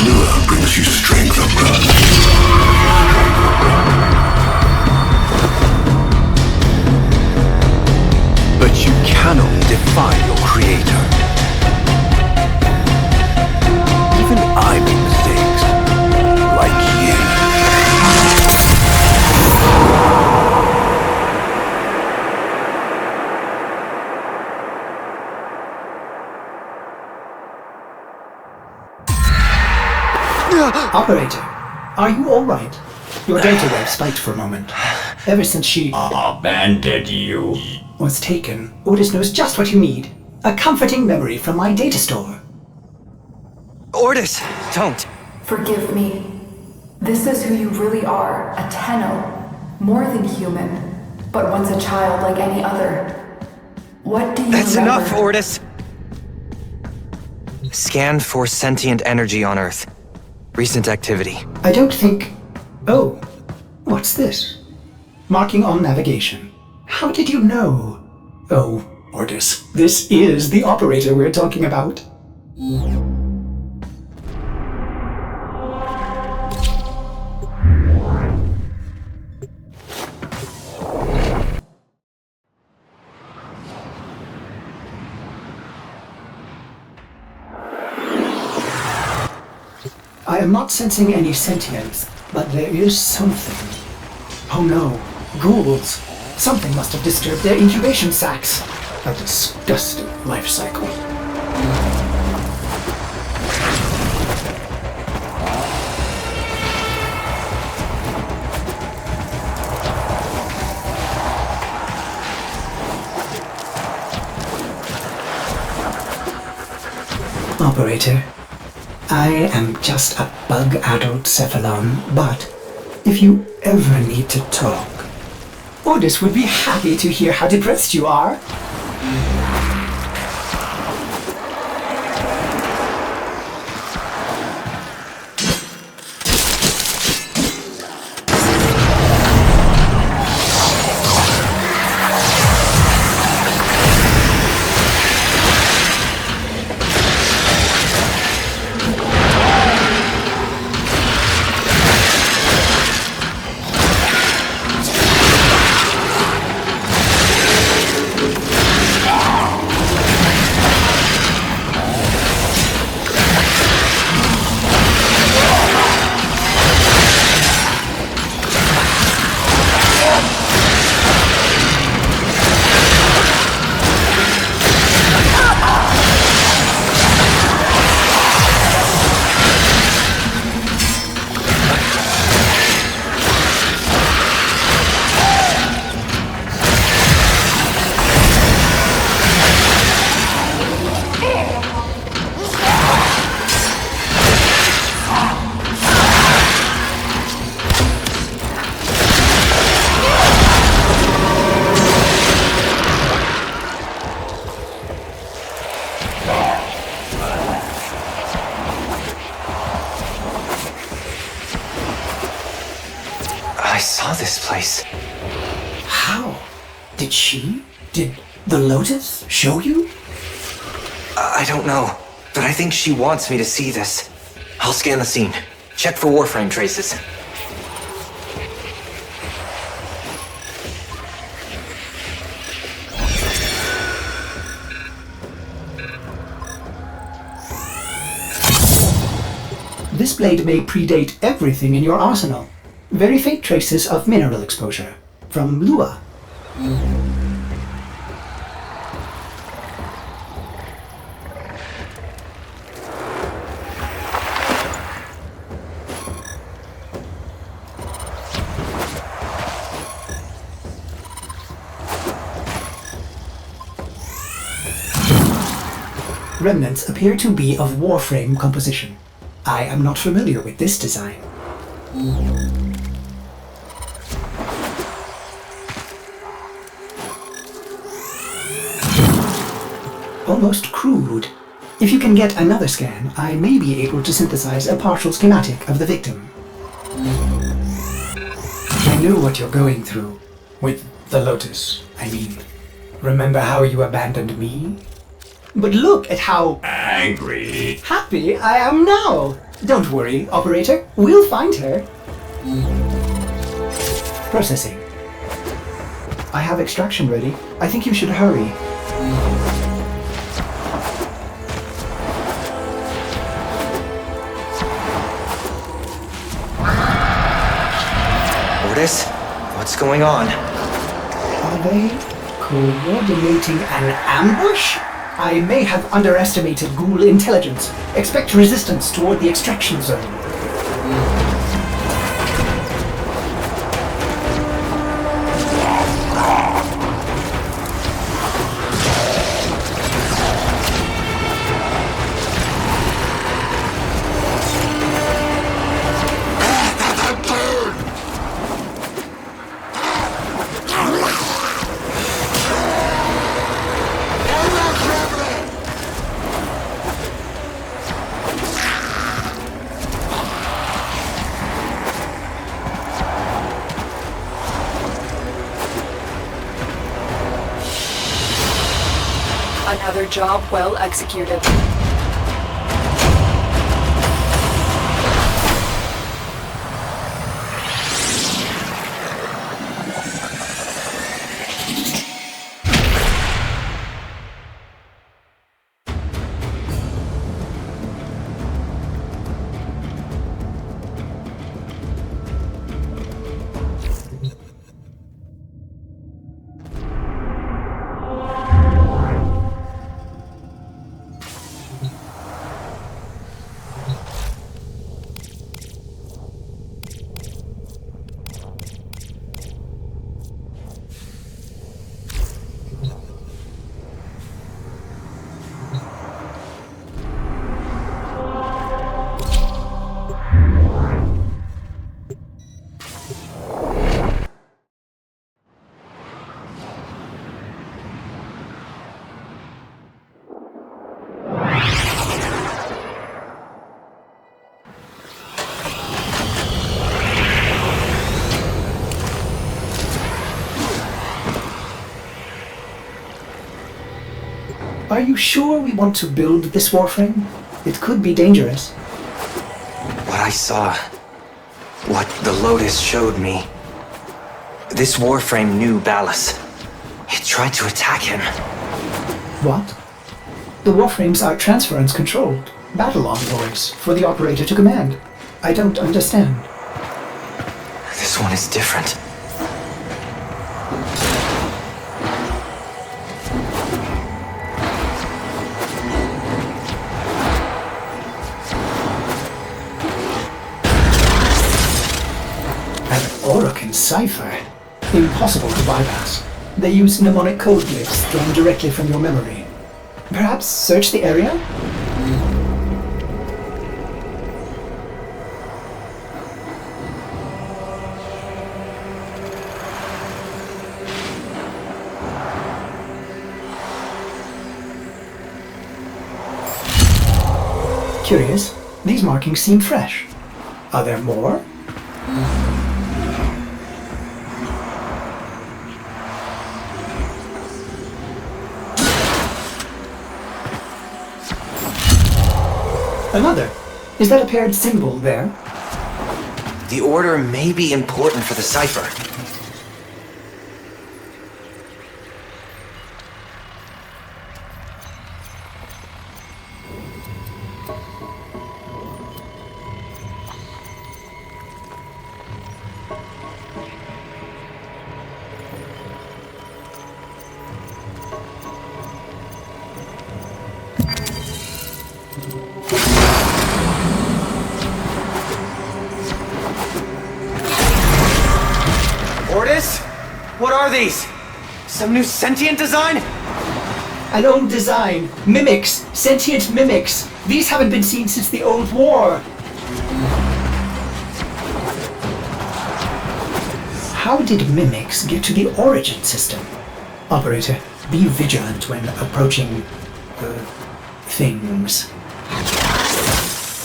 Lure brings you strength of God. But you cannot defy your creator. Even I make mistakes, like you. Operator, are you alright? Your data wave spiked for a moment. Ever since she abandoned you. was taken, Ordis knows just what you need. A comforting memory from my data store. Ordis, don't. Forgive me. This is who you really are, a Tenno. More than human, but once a child like any other. What do you That's remember? enough, Ordis. Scan for sentient energy on Earth. Recent activity. I don't think... Oh, what's this? Marking on navigation. How did you know? Oh, Ordis, this is the operator we're talking about. I am not sensing any sentience, but there is something. Oh no, ghouls. Something must have disturbed their incubation sacs. A disgusting life cycle. Operator, I am just a bug-addled cephalon, but if you ever need to talk, Ordis would be happy to hear how depressed you are. This place. How? Did the Lotus show you? I don't know, but I think she wants me to see this. I'll scan the scene. Check for Warframe traces. This blade may predate everything in your arsenal. Very faint traces of mineral exposure. From Lua. Remnants appear to be of Warframe composition. I am not familiar with this design. Almost crude. If you can get another scan, I may be able to synthesize a partial schematic of the victim. I know what you're going through. With the Lotus, I mean. Remember how you abandoned me? But look at how angry, happy I am now! Don't worry, operator. We'll find her. Processing. I have extraction ready. I think you should hurry. Ordis, what's going on? Are they coordinating an ambush? I may have underestimated ghoul intelligence. Expect resistance toward the extraction zone. Another job well executed. Are you sure we want to build this Warframe? It could be dangerous. What I saw, what the Lotus showed me, this Warframe knew Ballas. It tried to attack him. What? The Warframes are transference controlled, battle envoys for the operator to command. I don't understand. This one is different. An Orokin cipher? Impossible to bypass. They use mnemonic code glyphs drawn directly from your memory. Perhaps search the area? Curious. These markings seem fresh. Are there more? Another. Is that a paired symbol there? The order may be important for the cipher. What are these? Some new sentient design? An old design. Mimics. Sentient mimics. These haven't been seen since the old war. How did mimics get to the origin system? Operator, be vigilant when approaching... things.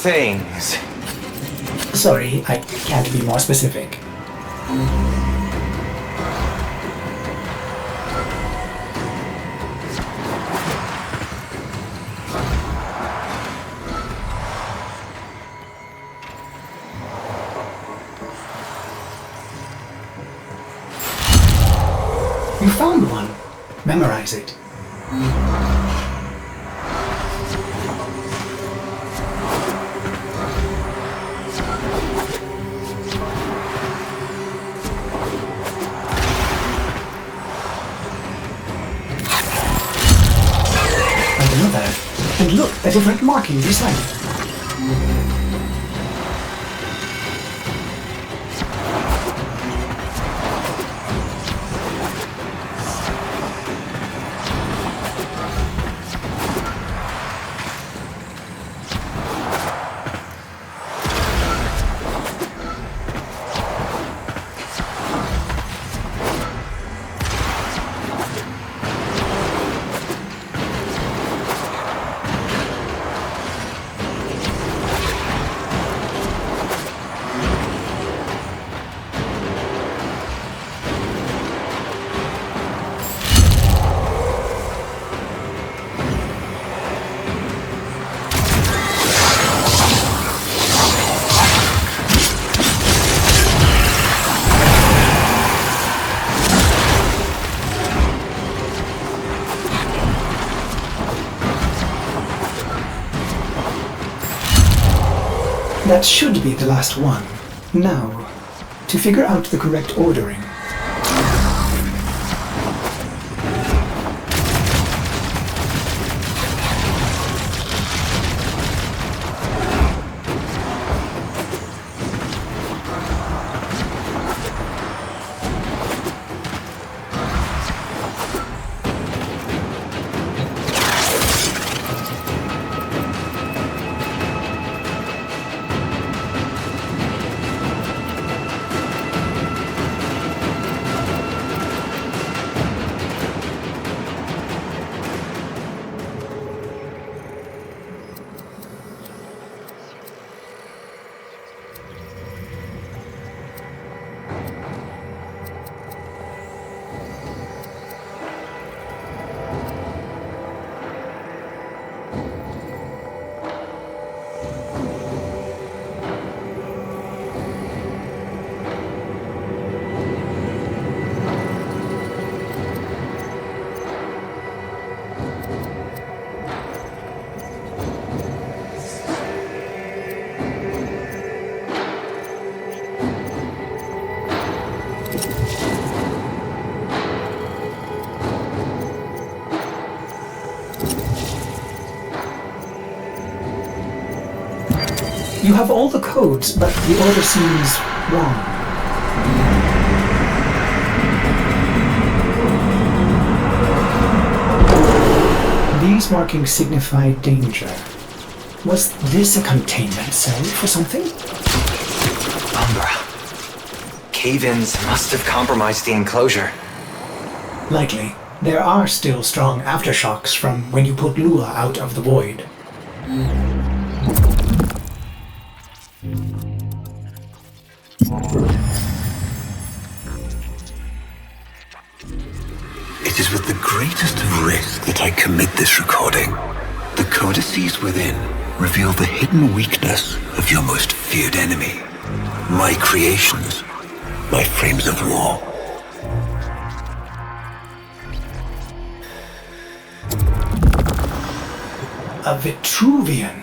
Things? Sorry, I can't be more specific. You found one. Memorize it. Another. And look, a different marking beside it. That should be the last one. Now, to figure out the correct ordering. You have all the codes, but the order seems wrong. These markings signify danger. Was this a containment cell for something? Umbra. Cave-ins must have compromised the enclosure. Likely. There are still strong aftershocks from when you put Lua out of the void. It is with the greatest of risk that I commit this recording. The codices within reveal the hidden weakness of your most feared enemy. My creations, my frames of war. A Vitruvian.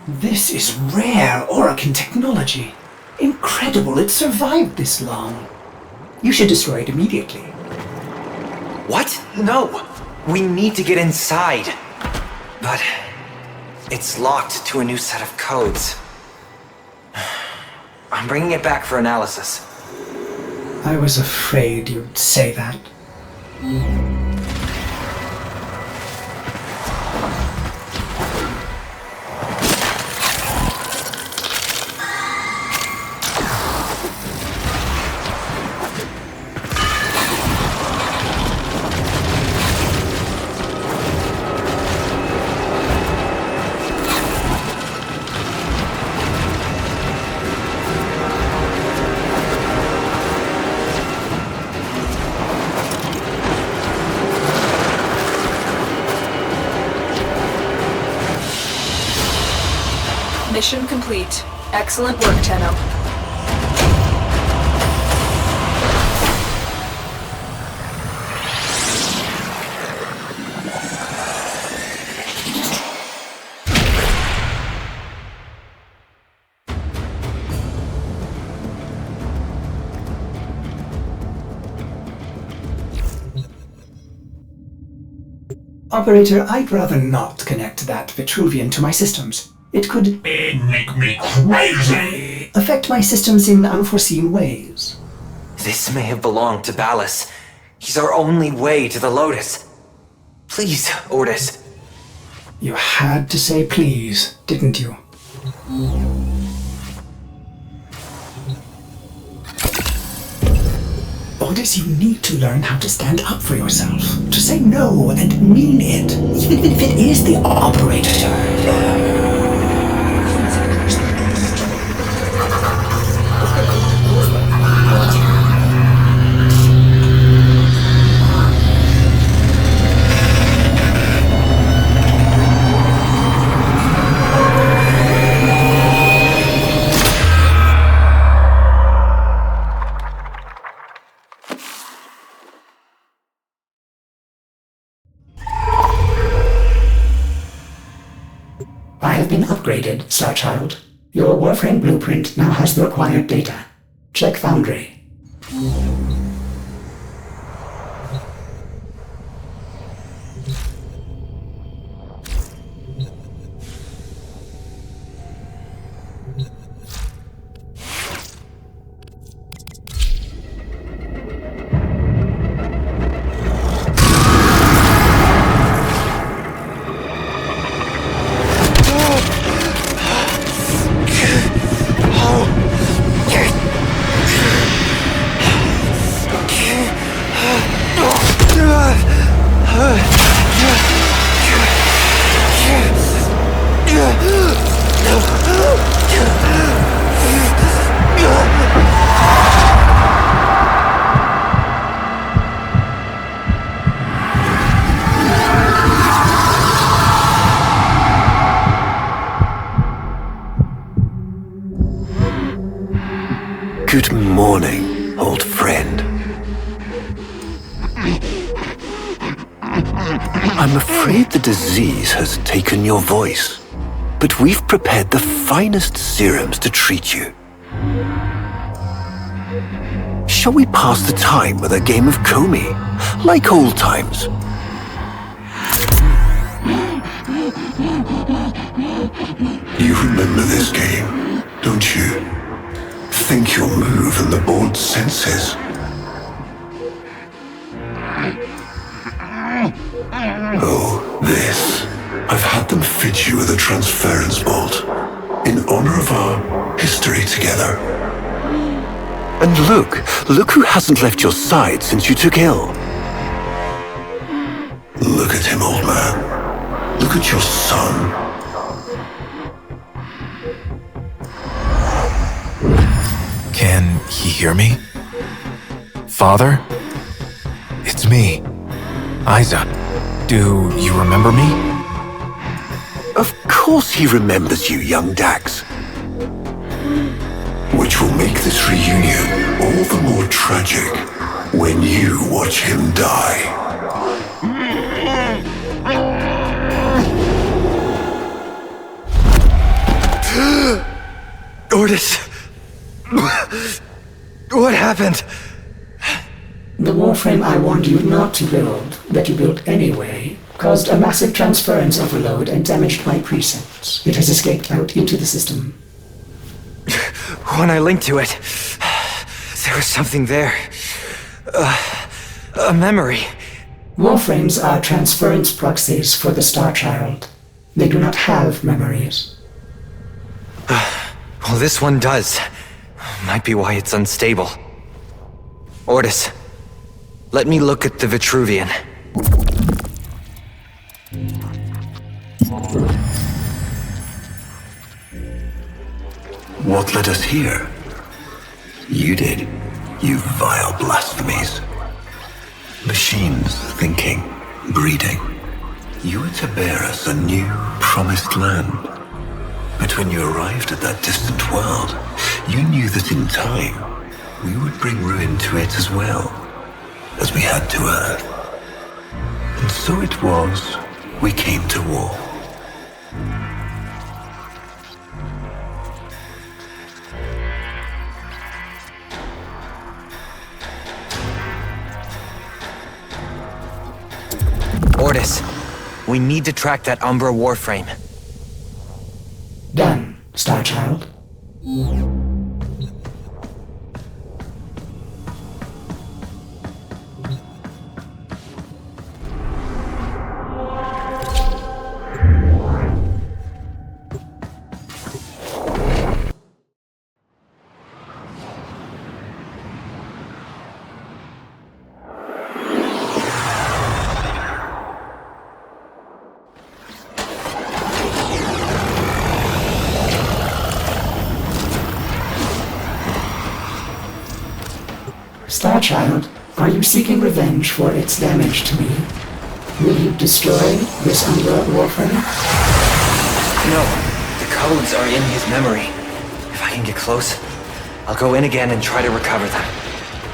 This is rare Orokin technology. Incredible it survived this long. You should destroy it immediately. What? No! We need to get inside. But it's locked to a new set of codes. I'm bringing it back for analysis. I was afraid you'd say that. Mission complete. Excellent work, Tenno. Operator, I'd rather not connect that Vitruvian to my systems. It could make me crazy. Affect my systems in unforeseen ways. This may have belonged to Ballas. He's our only way to the Lotus. Please, Ortis. You had to say please, didn't you? Ortis, you need to learn how to stand up for yourself. To say no and mean it, even if it is the operator. I have been upgraded, Starchild. Your Warframe blueprint now has the required data. Check Foundry. Good morning, old friend. I'm afraid the disease has taken your voice, but we've prepared the finest serums to treat you. Shall we pass the time with a game of Komi, like old times? You remember this game? don't you? Think you'll move in the board's senses. Oh, this. I've had them fit you with a transference bolt in honor of our history together. And look who hasn't left your side since you took ill. Look at him, old man. Look at your son. Can he hear me? Father? It's me, Isa. Do you remember me? Of course he remembers you, young Dax. Which will make this reunion all the more tragic when you watch him die. Ordis! What happened? The Warframe I warned you not to build, that you built anyway, caused a massive transference overload and damaged my precepts. It has escaped out into the system. When I linked to it, there was something there. A memory. Warframes are transference proxies for the Star Child. They do not have memories. Well, this one does. Might be why it's unstable. Ordis, let me look at the Vitruvian. What led us here? You did, you vile blasphemies. Machines thinking, breeding. You were to bear us a new, promised land. But when you arrived at that distant world, you knew that in time, we would bring ruin to it as well, as we had to Earth. And so it was, we came to war. Ordis, we need to track that Umbra Warframe. Done, Star Child. Star Child, are you seeking revenge for its damage to me? Will you destroy this Umbra Warframe? No, the codes are in his memory. If I can get close, I'll go in again and try to recover them.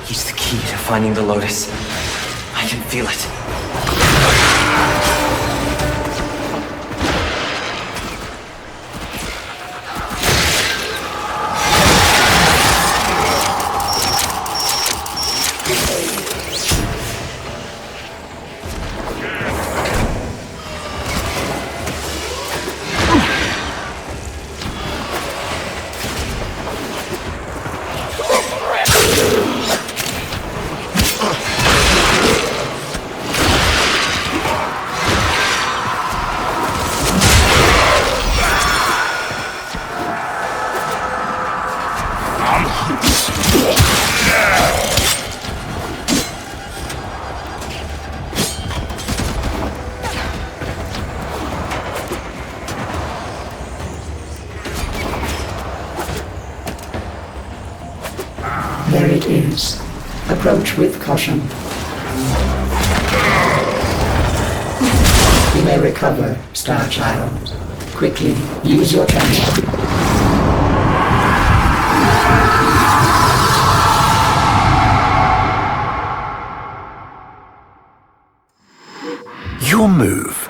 He's the key to finding the Lotus. I can feel it. There it is. Approach with caution. You may recover, Star Child. Quickly, use your transport. Your move.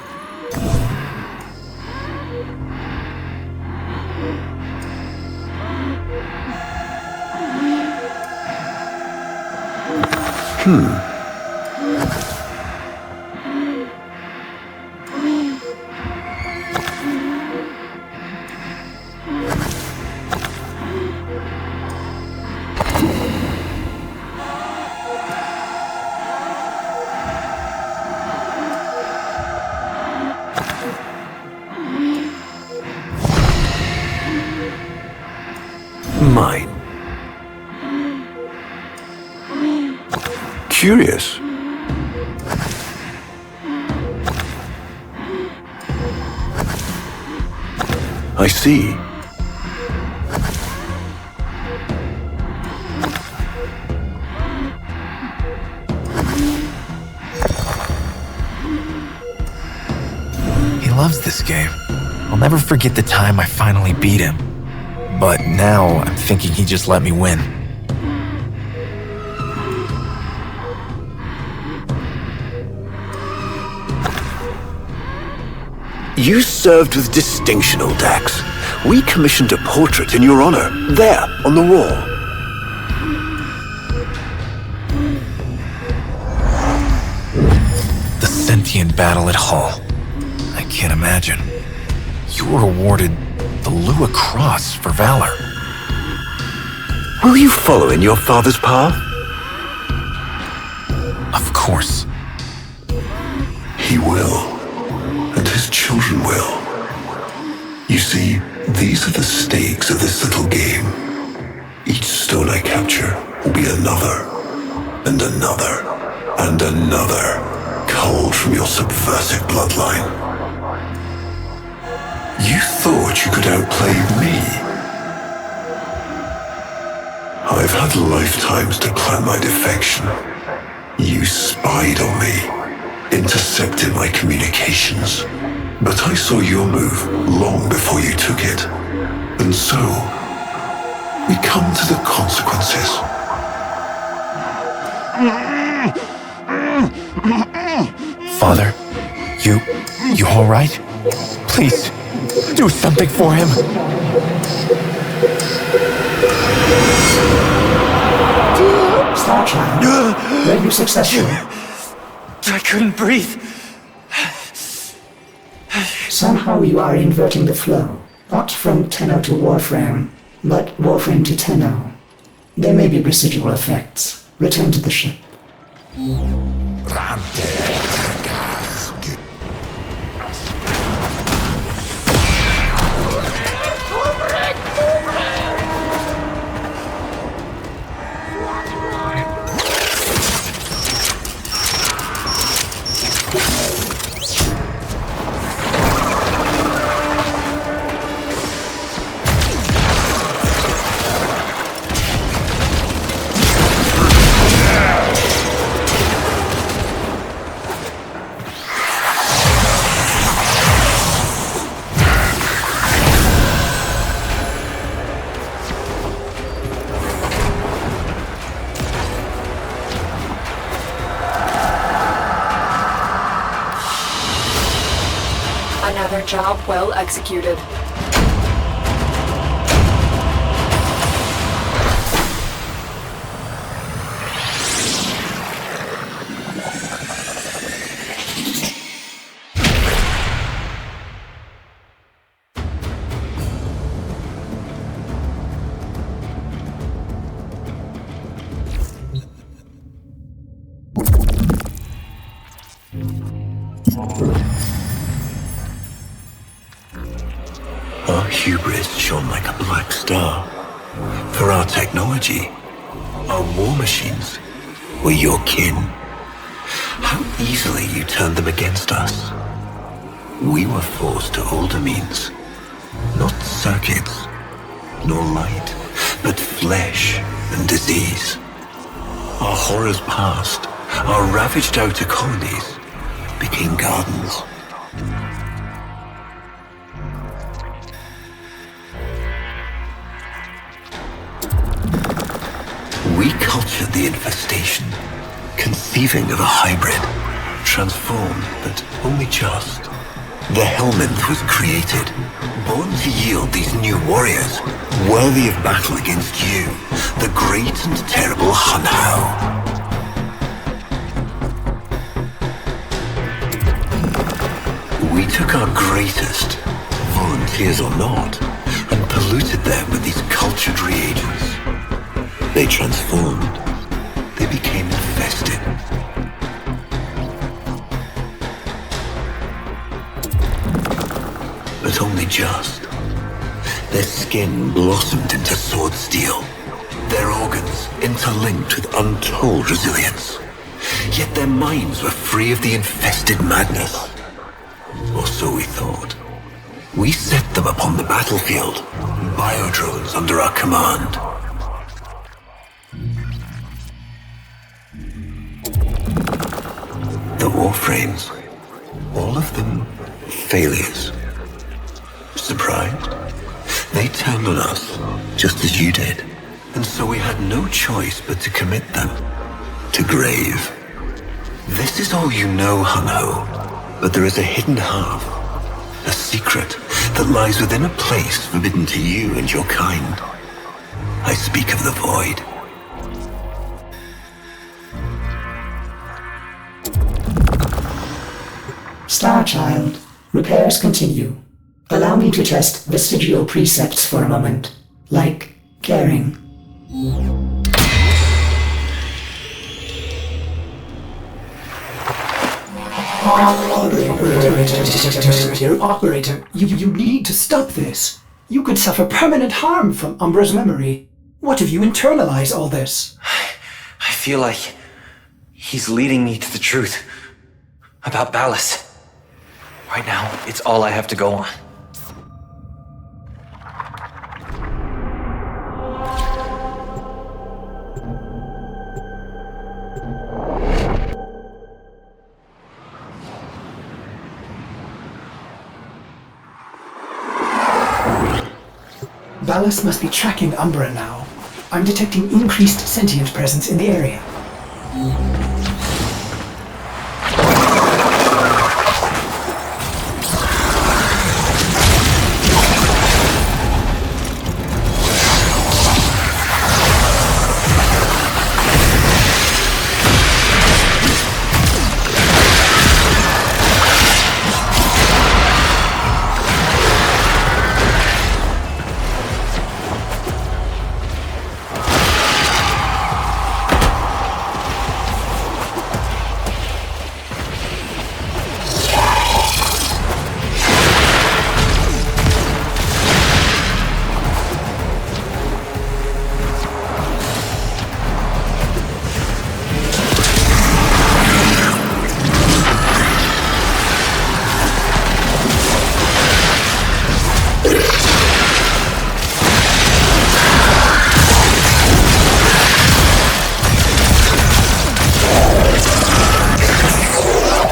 mine. Curious. I see. He loves this game. I'll never forget the time I finally beat him. But now I'm thinking he just let me win. You served with distinction, old Dax. We commissioned a portrait in your honor, there, on the wall. The sentient battle at Hull. I can't imagine. You were awarded the Lua Cross for valor. Will you follow in your father's path? Of course. He will. And his children will. You see, these are the stakes of this little game. Each stone I capture will be another, and another, and another, culled from your subversive bloodline. You thought you could outplay me? I've had lifetimes to plan my defection. You spied on me, intercepted my communications. But I saw your move long before you took it. And so, we come to the consequences. Father, you all right? Please, do something for him. Star Child, were you successful? I couldn't breathe. Somehow you are inverting the flow. Not from Tenno to Warframe, but Warframe to Tenno. There may be residual effects. Return to the ship. Another job well executed. Our hubris shone like a black star. For our technology, our war machines were your kin. How easily you turned them against us. We were forced to older means. Not circuits, nor light, but flesh and disease. Our horrors passed. Our ravaged outer colonies became gardens. We cultured the infestation, conceiving of a hybrid, transformed, but only just. The Helminth was created, born to yield these new warriors, worthy of battle against you, the great and terrible Hunhow. We took our greatest, volunteers or not, and polluted them with these cultured reagents. They transformed. They became infested. But only just. Their skin blossomed into sword steel, their organs interlinked with untold resilience. Yet their minds were free of the infested madness. Or so we thought. We set them upon the battlefield, biodrones under our command. The Warframes, all of them failures. Surprised? They turned on us, just as you did. And so we had no choice but to commit them to grave. This is all you know, Hun-Ho, but there is a hidden half, a secret that lies within a place forbidden to you and your kind. I speak of the Void. Starchild, repairs continue. Allow me to test vestigial precepts for a moment, like caring. Operator, you need to stop this. You could suffer permanent harm from Umbra's memory. What if you internalize all this? I feel like he's leading me to the truth about Ballas. Right now, it's all I have to go on. Ballas must be tracking Umbra now. I'm detecting increased sentient presence in the area.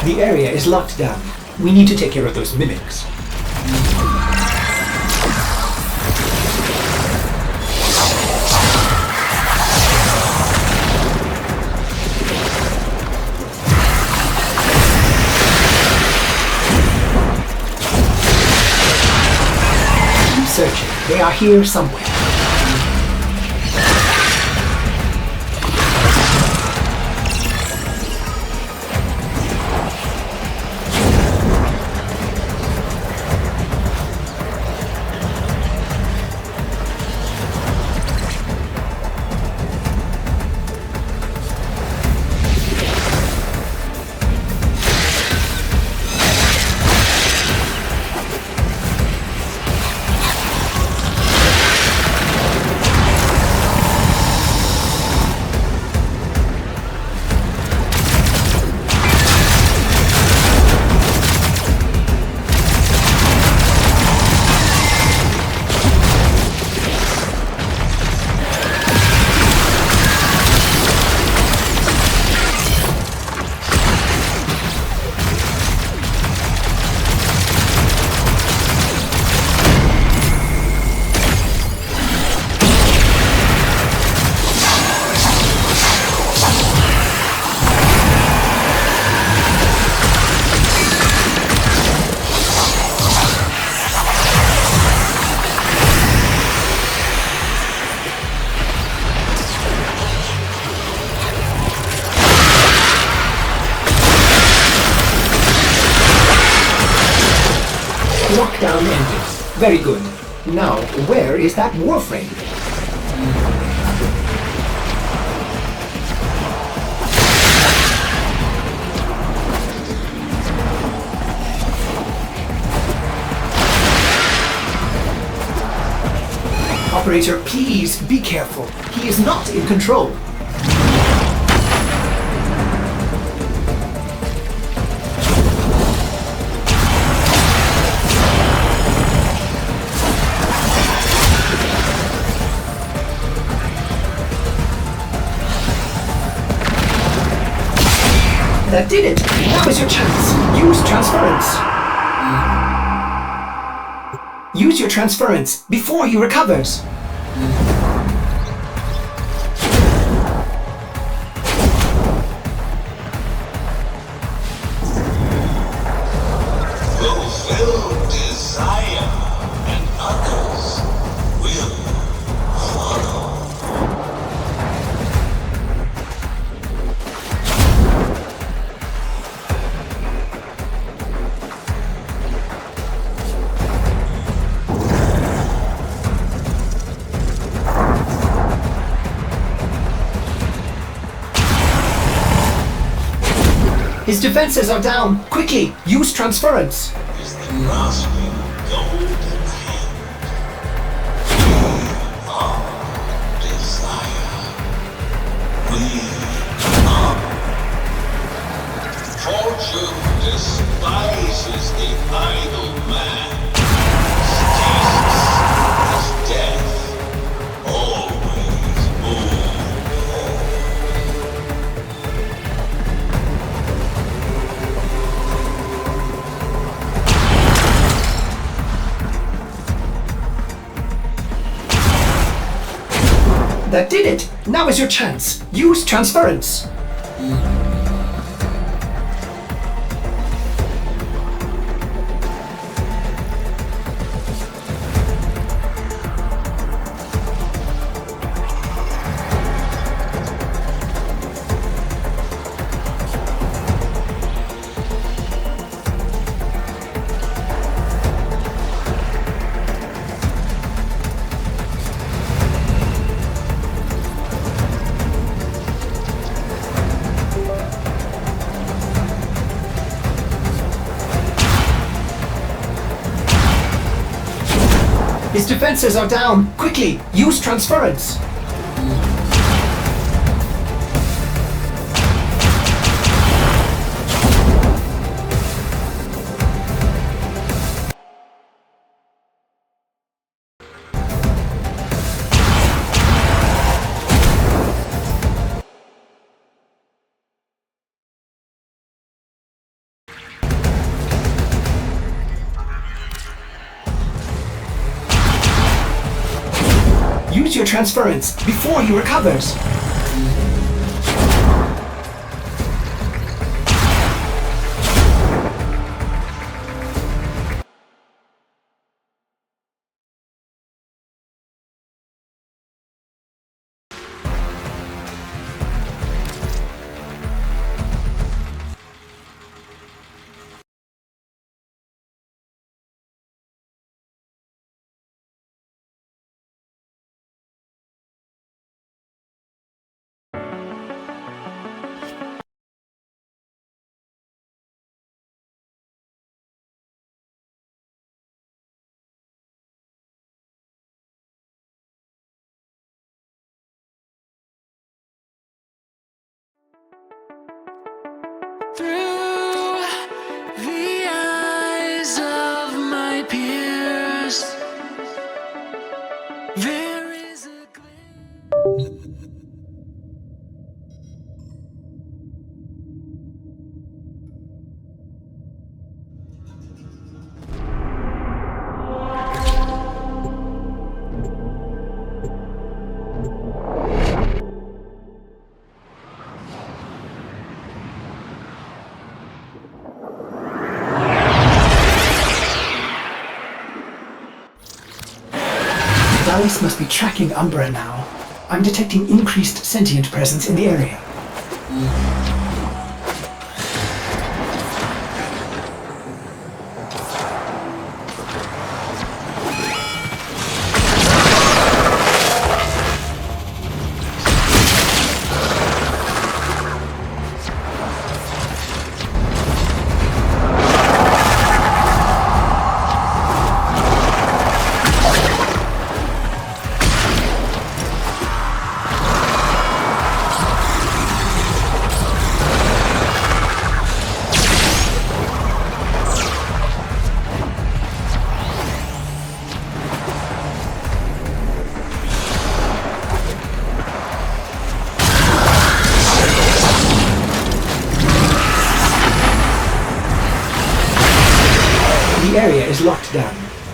The area is locked down. We need to take care of those mimics. Keep searching. They are here somewhere. Lockdown ended. Very good. Now, where is that Warframe? Operator, please be careful. He is not in control. That did it! Now is your chance! Use transference! Use your transference before he recovers! Fulfill desire, and others will follow. His defenses are down! Quickly, use transference! Is the grasping golden hand. We are desire. We are. Fortune despises the idle man. Tastes as death. Always move. That did it! Now is your chance! Use transference! His defenses are down! Quickly, use transference! Use your transference before he recovers! Through the eyes of my peers, there is a Ballas must be tracking Umbra now. I'm detecting increased sentient presence in the area.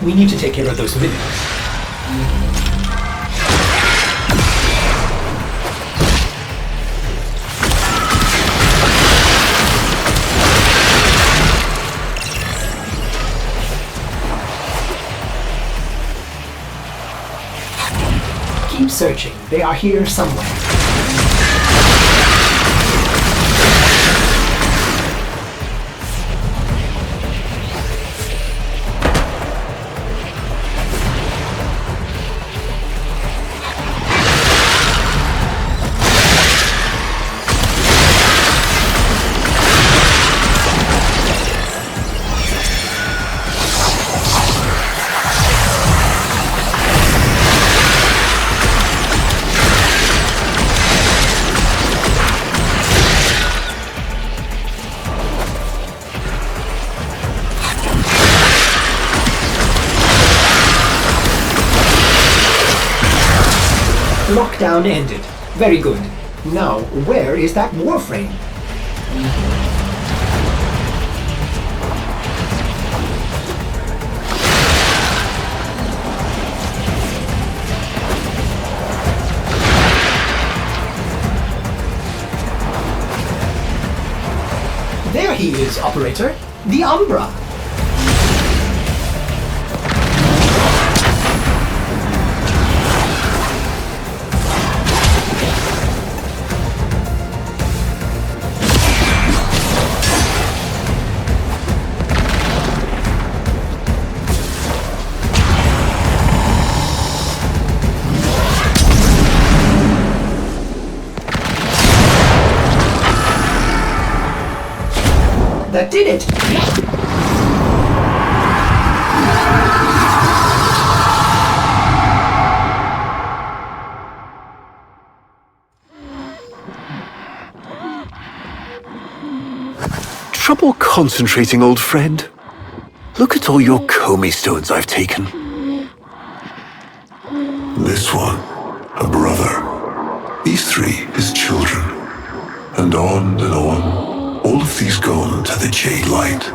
We need to take care of those minions. Keep searching. They are here somewhere. Lockdown ended. Very good. Now, where is that Warframe? There he is, operator. The Umbra. That did it! Trouble concentrating, old friend? Look at all your Comey stones I've taken. This one, a brother. These three, his children. And on. All of these gone to the Jade Light.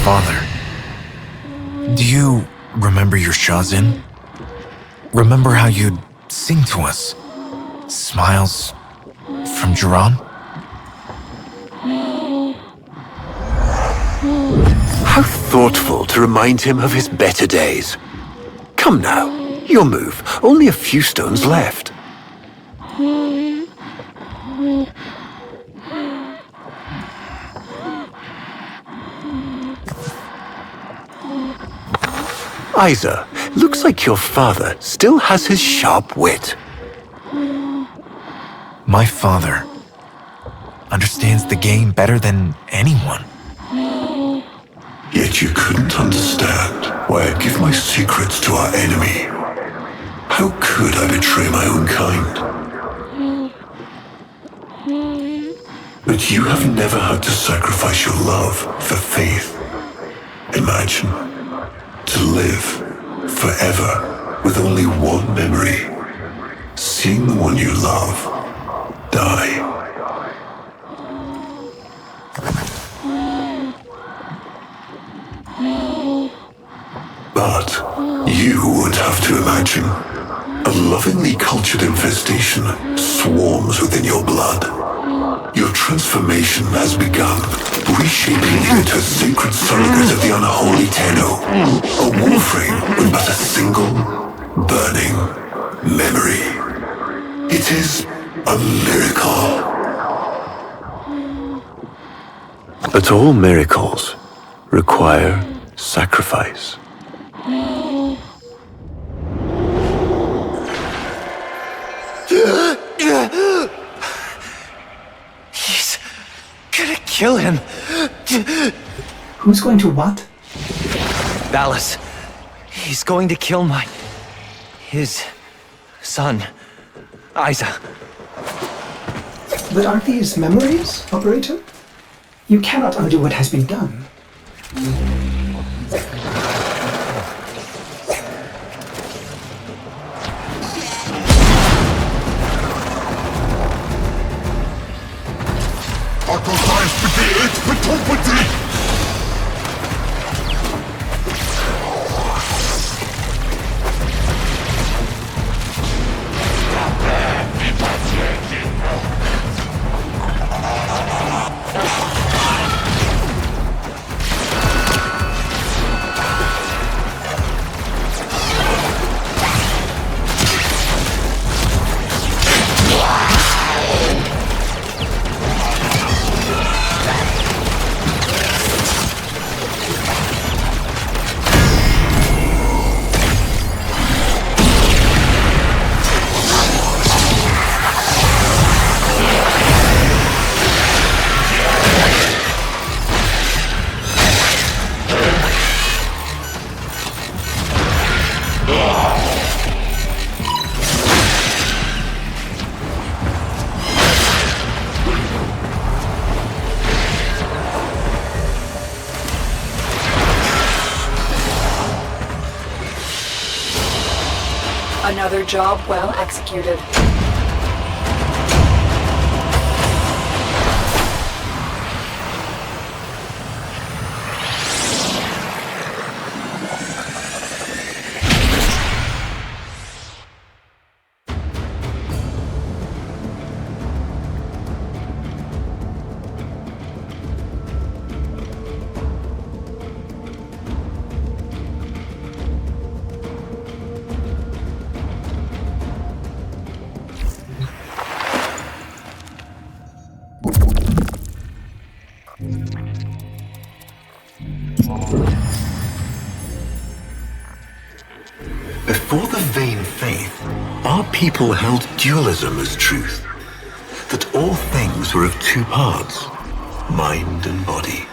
Father, do you remember your Shazin? Remember how you'd sing to us? Smiles from Jiran? How thoughtful to remind him of his better days. Come now, your move. Only a few stones left. Isa, looks like your father still has his sharp wit. My father understands the game better than anyone. Yet you couldn't understand why I give my secrets to our enemy. How could I betray my own kind? But you have never had to sacrifice your love for faith. Imagine, to live forever with only one memory. Seeing the one you love die. But you would have to imagine a lovingly cultured infestation swarms within your blood. Your transformation has begun, reshaping you into a sacred surrogate of the unholy Tenno. A Warframe with but a single, burning memory. It is a miracle. But all miracles require sacrifice. He's gonna kill him. Who's going to what? Ballas. He's going to kill his son, Isa. But aren't these memories, Operator? You cannot undo what has been done. Another job well executed. Before the vain faith, our people held dualism as truth. That all things were of two parts, mind and body,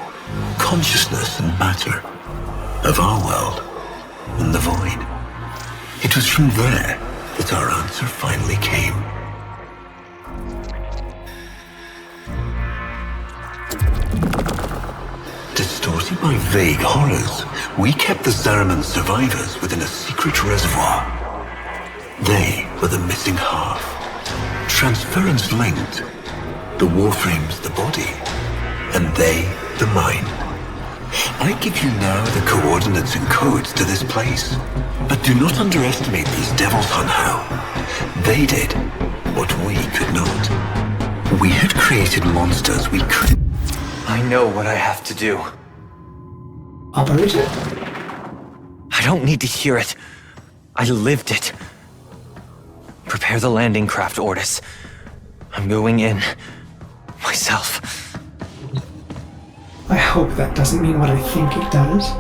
consciousness and matter, of our world and the void. It was from there that our answer finally came. Distorted by vague horrors, we kept the Zariman survivors within a secret reservoir. They were the missing half. Transference linked. The Warframe's the body, and they the mind. I give you now the coordinates and codes to this place, but do not underestimate these devils, Hunhow. They did what we could not. We had created monsters we couldn't. I know what I have to do. Operator? I don't need to hear it. I lived it. Prepare the landing craft, Ordis. I'm going in. Myself. I hope that doesn't mean what I think it does.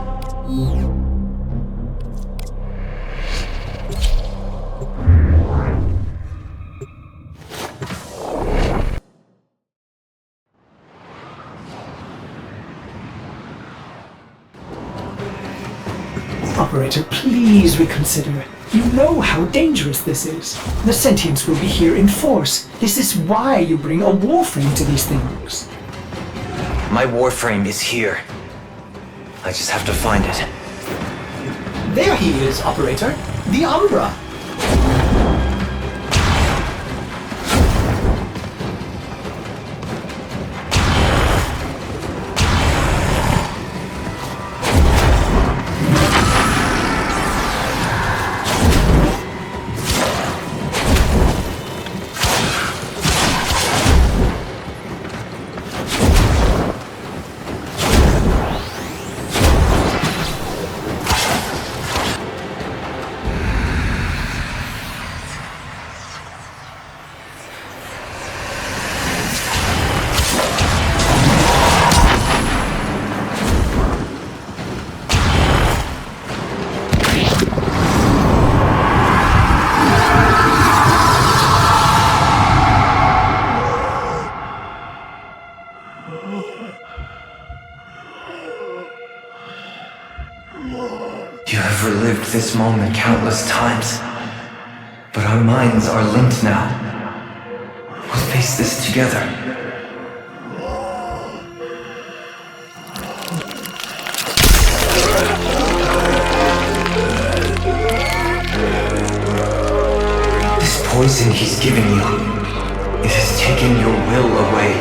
Operator, please reconsider. You know how dangerous this is. The sentients will be here in force. This is why you bring a Warframe to these things. My Warframe is here. I just have to find it. There he is, Operator. The Umbra. You have relived this moment countless times, but our minds are linked now. We'll face this together. This poison he's giving you, it has taken your will away.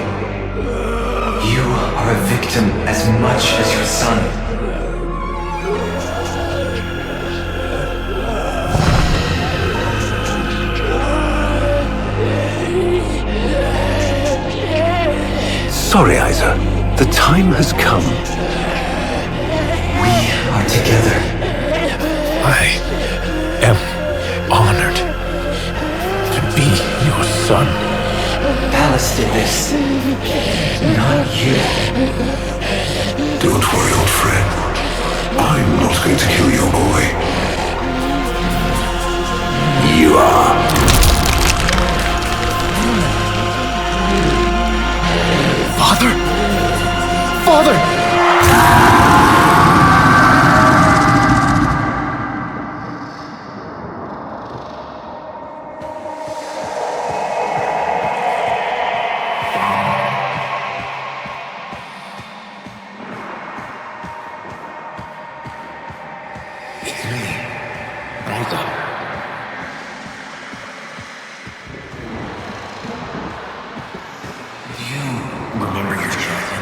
You are a victim as much as your son. Sorry, Isa. The time has come. We are together. I am honored to be your son. Ballas did this, not you. Don't worry, old friend. I'm not going to kill your boy. You are. Father! Father! It's me, Rosa. Remember your dragon?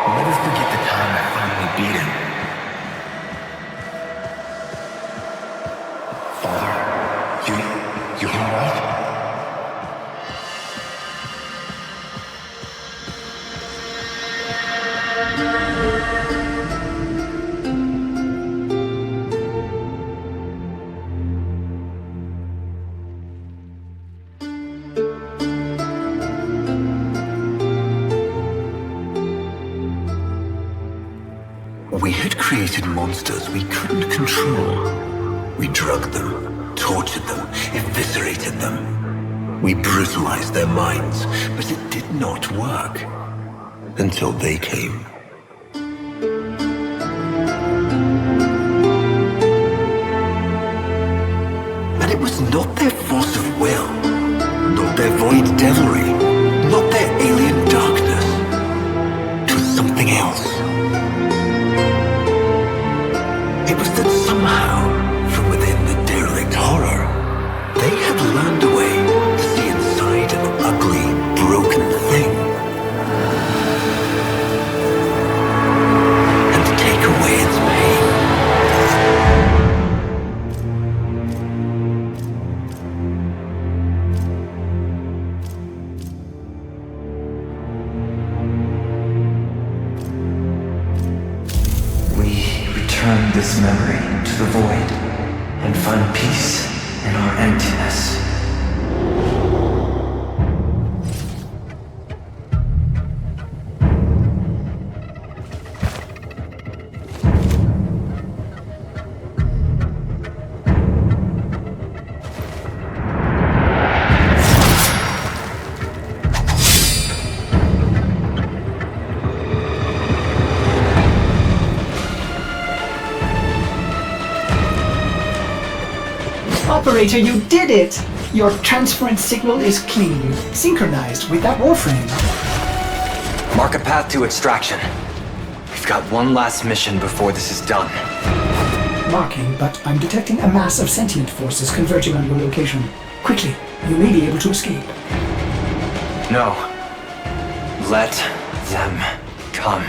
I'll never forget the time I finally beat him. Father, you alright? We had created monsters we couldn't control. We drugged them, tortured them, eviscerated them. We brutalized their minds, but it did not work. Until they came. And it was not their force of will, not their void devilry, not their alien darkness. It was something else. It was that somehow, from within the derelict horror, they had learned a way to see inside an ugly, broken thing. And to take away its pain. Turn this memory to the void and find peace in our emptiness. Operator, you did it! Your transference signal is clean, synchronized with that Warframe. Mark a path to extraction. We've got one last mission before this is done. Marking, but I'm detecting a mass of sentient forces converging on your location. Quickly, you may be able to escape. No. Let them come.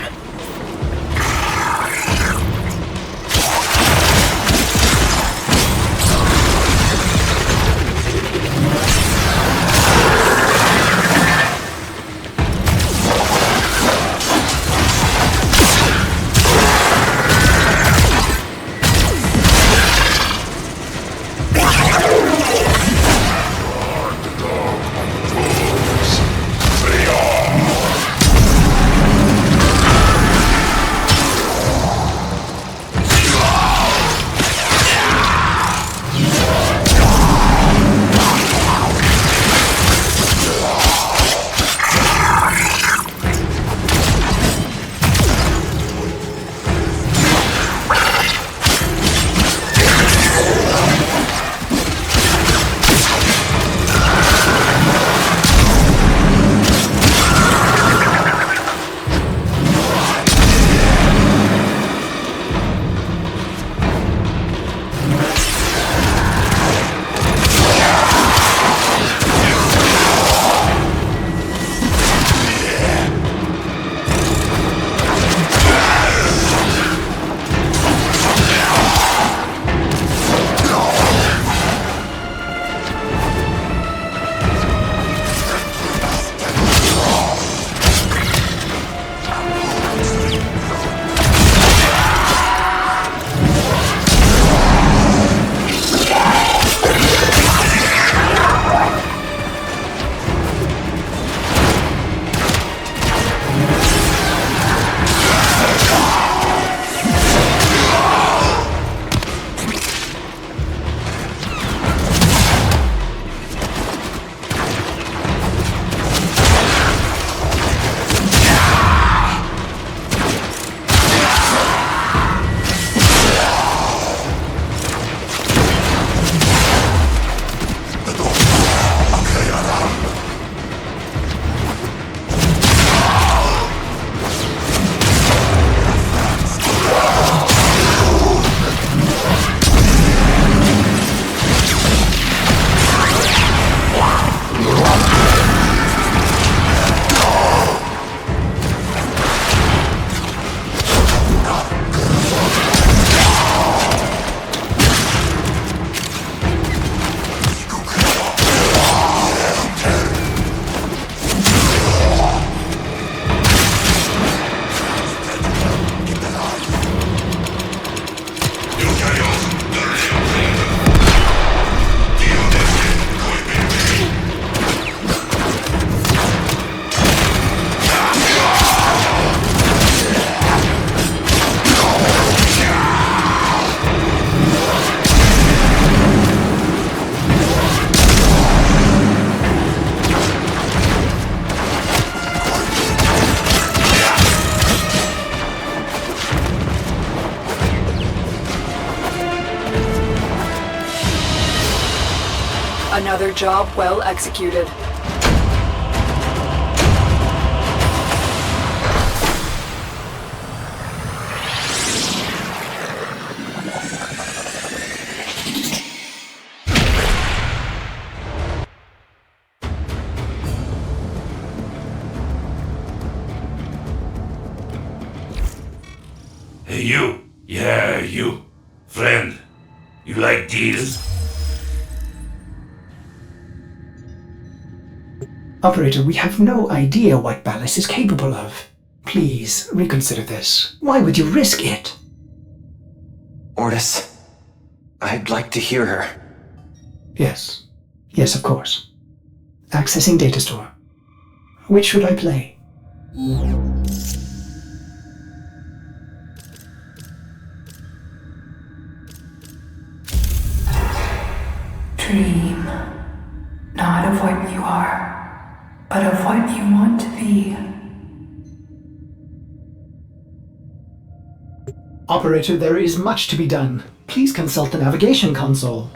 Another job well executed. Hey, you. Yeah, you. Friend. You like deals? Operator, we have no idea what Ballas is capable of. Please, reconsider this. Why would you risk it? Ordis, I'd like to hear her. Yes. Yes, of course. Accessing data store. Which should I play? Dream. Not of what you are, but of what you want to be. Operator, there is much to be done. Please consult the navigation console.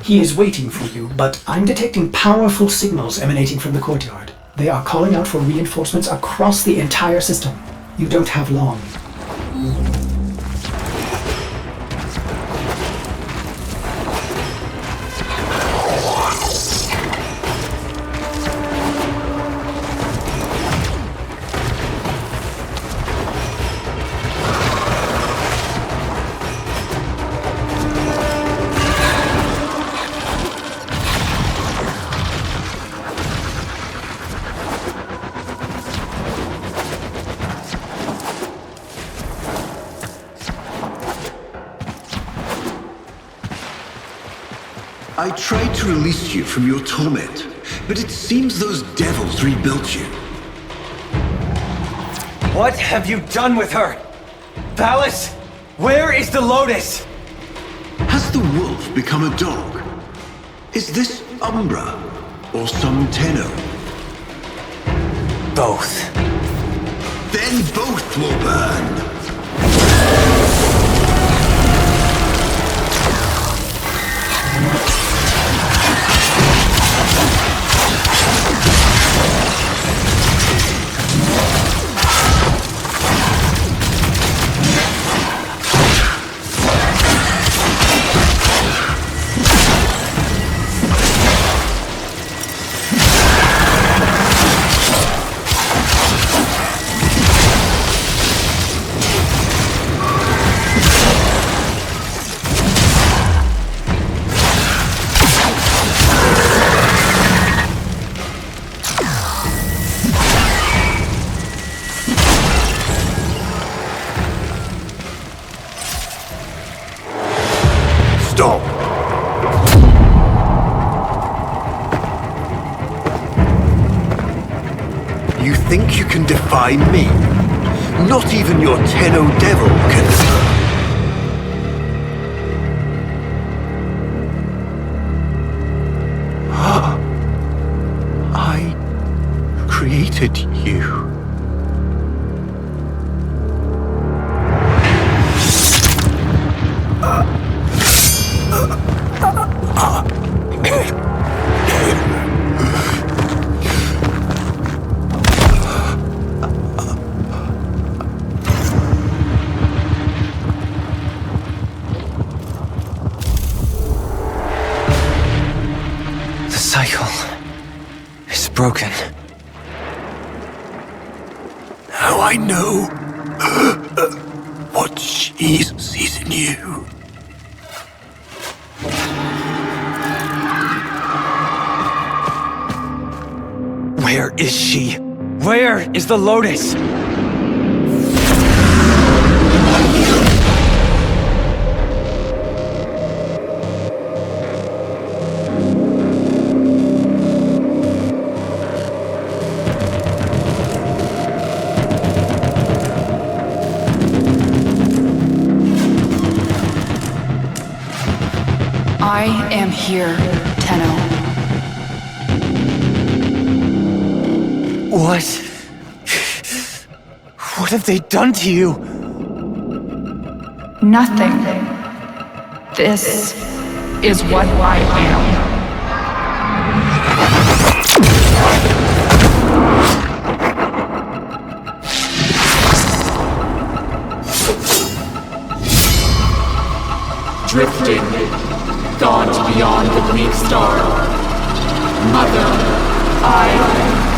He is waiting for you, but I'm detecting powerful signals emanating from the courtyard. They are calling out for reinforcements across the entire system. You don't have long. I tried to release you from your torment, but it seems those devils rebuilt you. What have you done with her? Ballas, where is the Lotus? Has the wolf become a dog? Is this Umbra or some Tenno? Both. Then both will burn. You think you can defy me? Not even your Tenno devil can. I created you. Broken. Now I know what she sees in you. Where is she? Where is the Lotus? am here, Tenno. What? What have they done to you? Nothing. This is what I am. Drifting, gaunt beyond the bleak star. Mother, I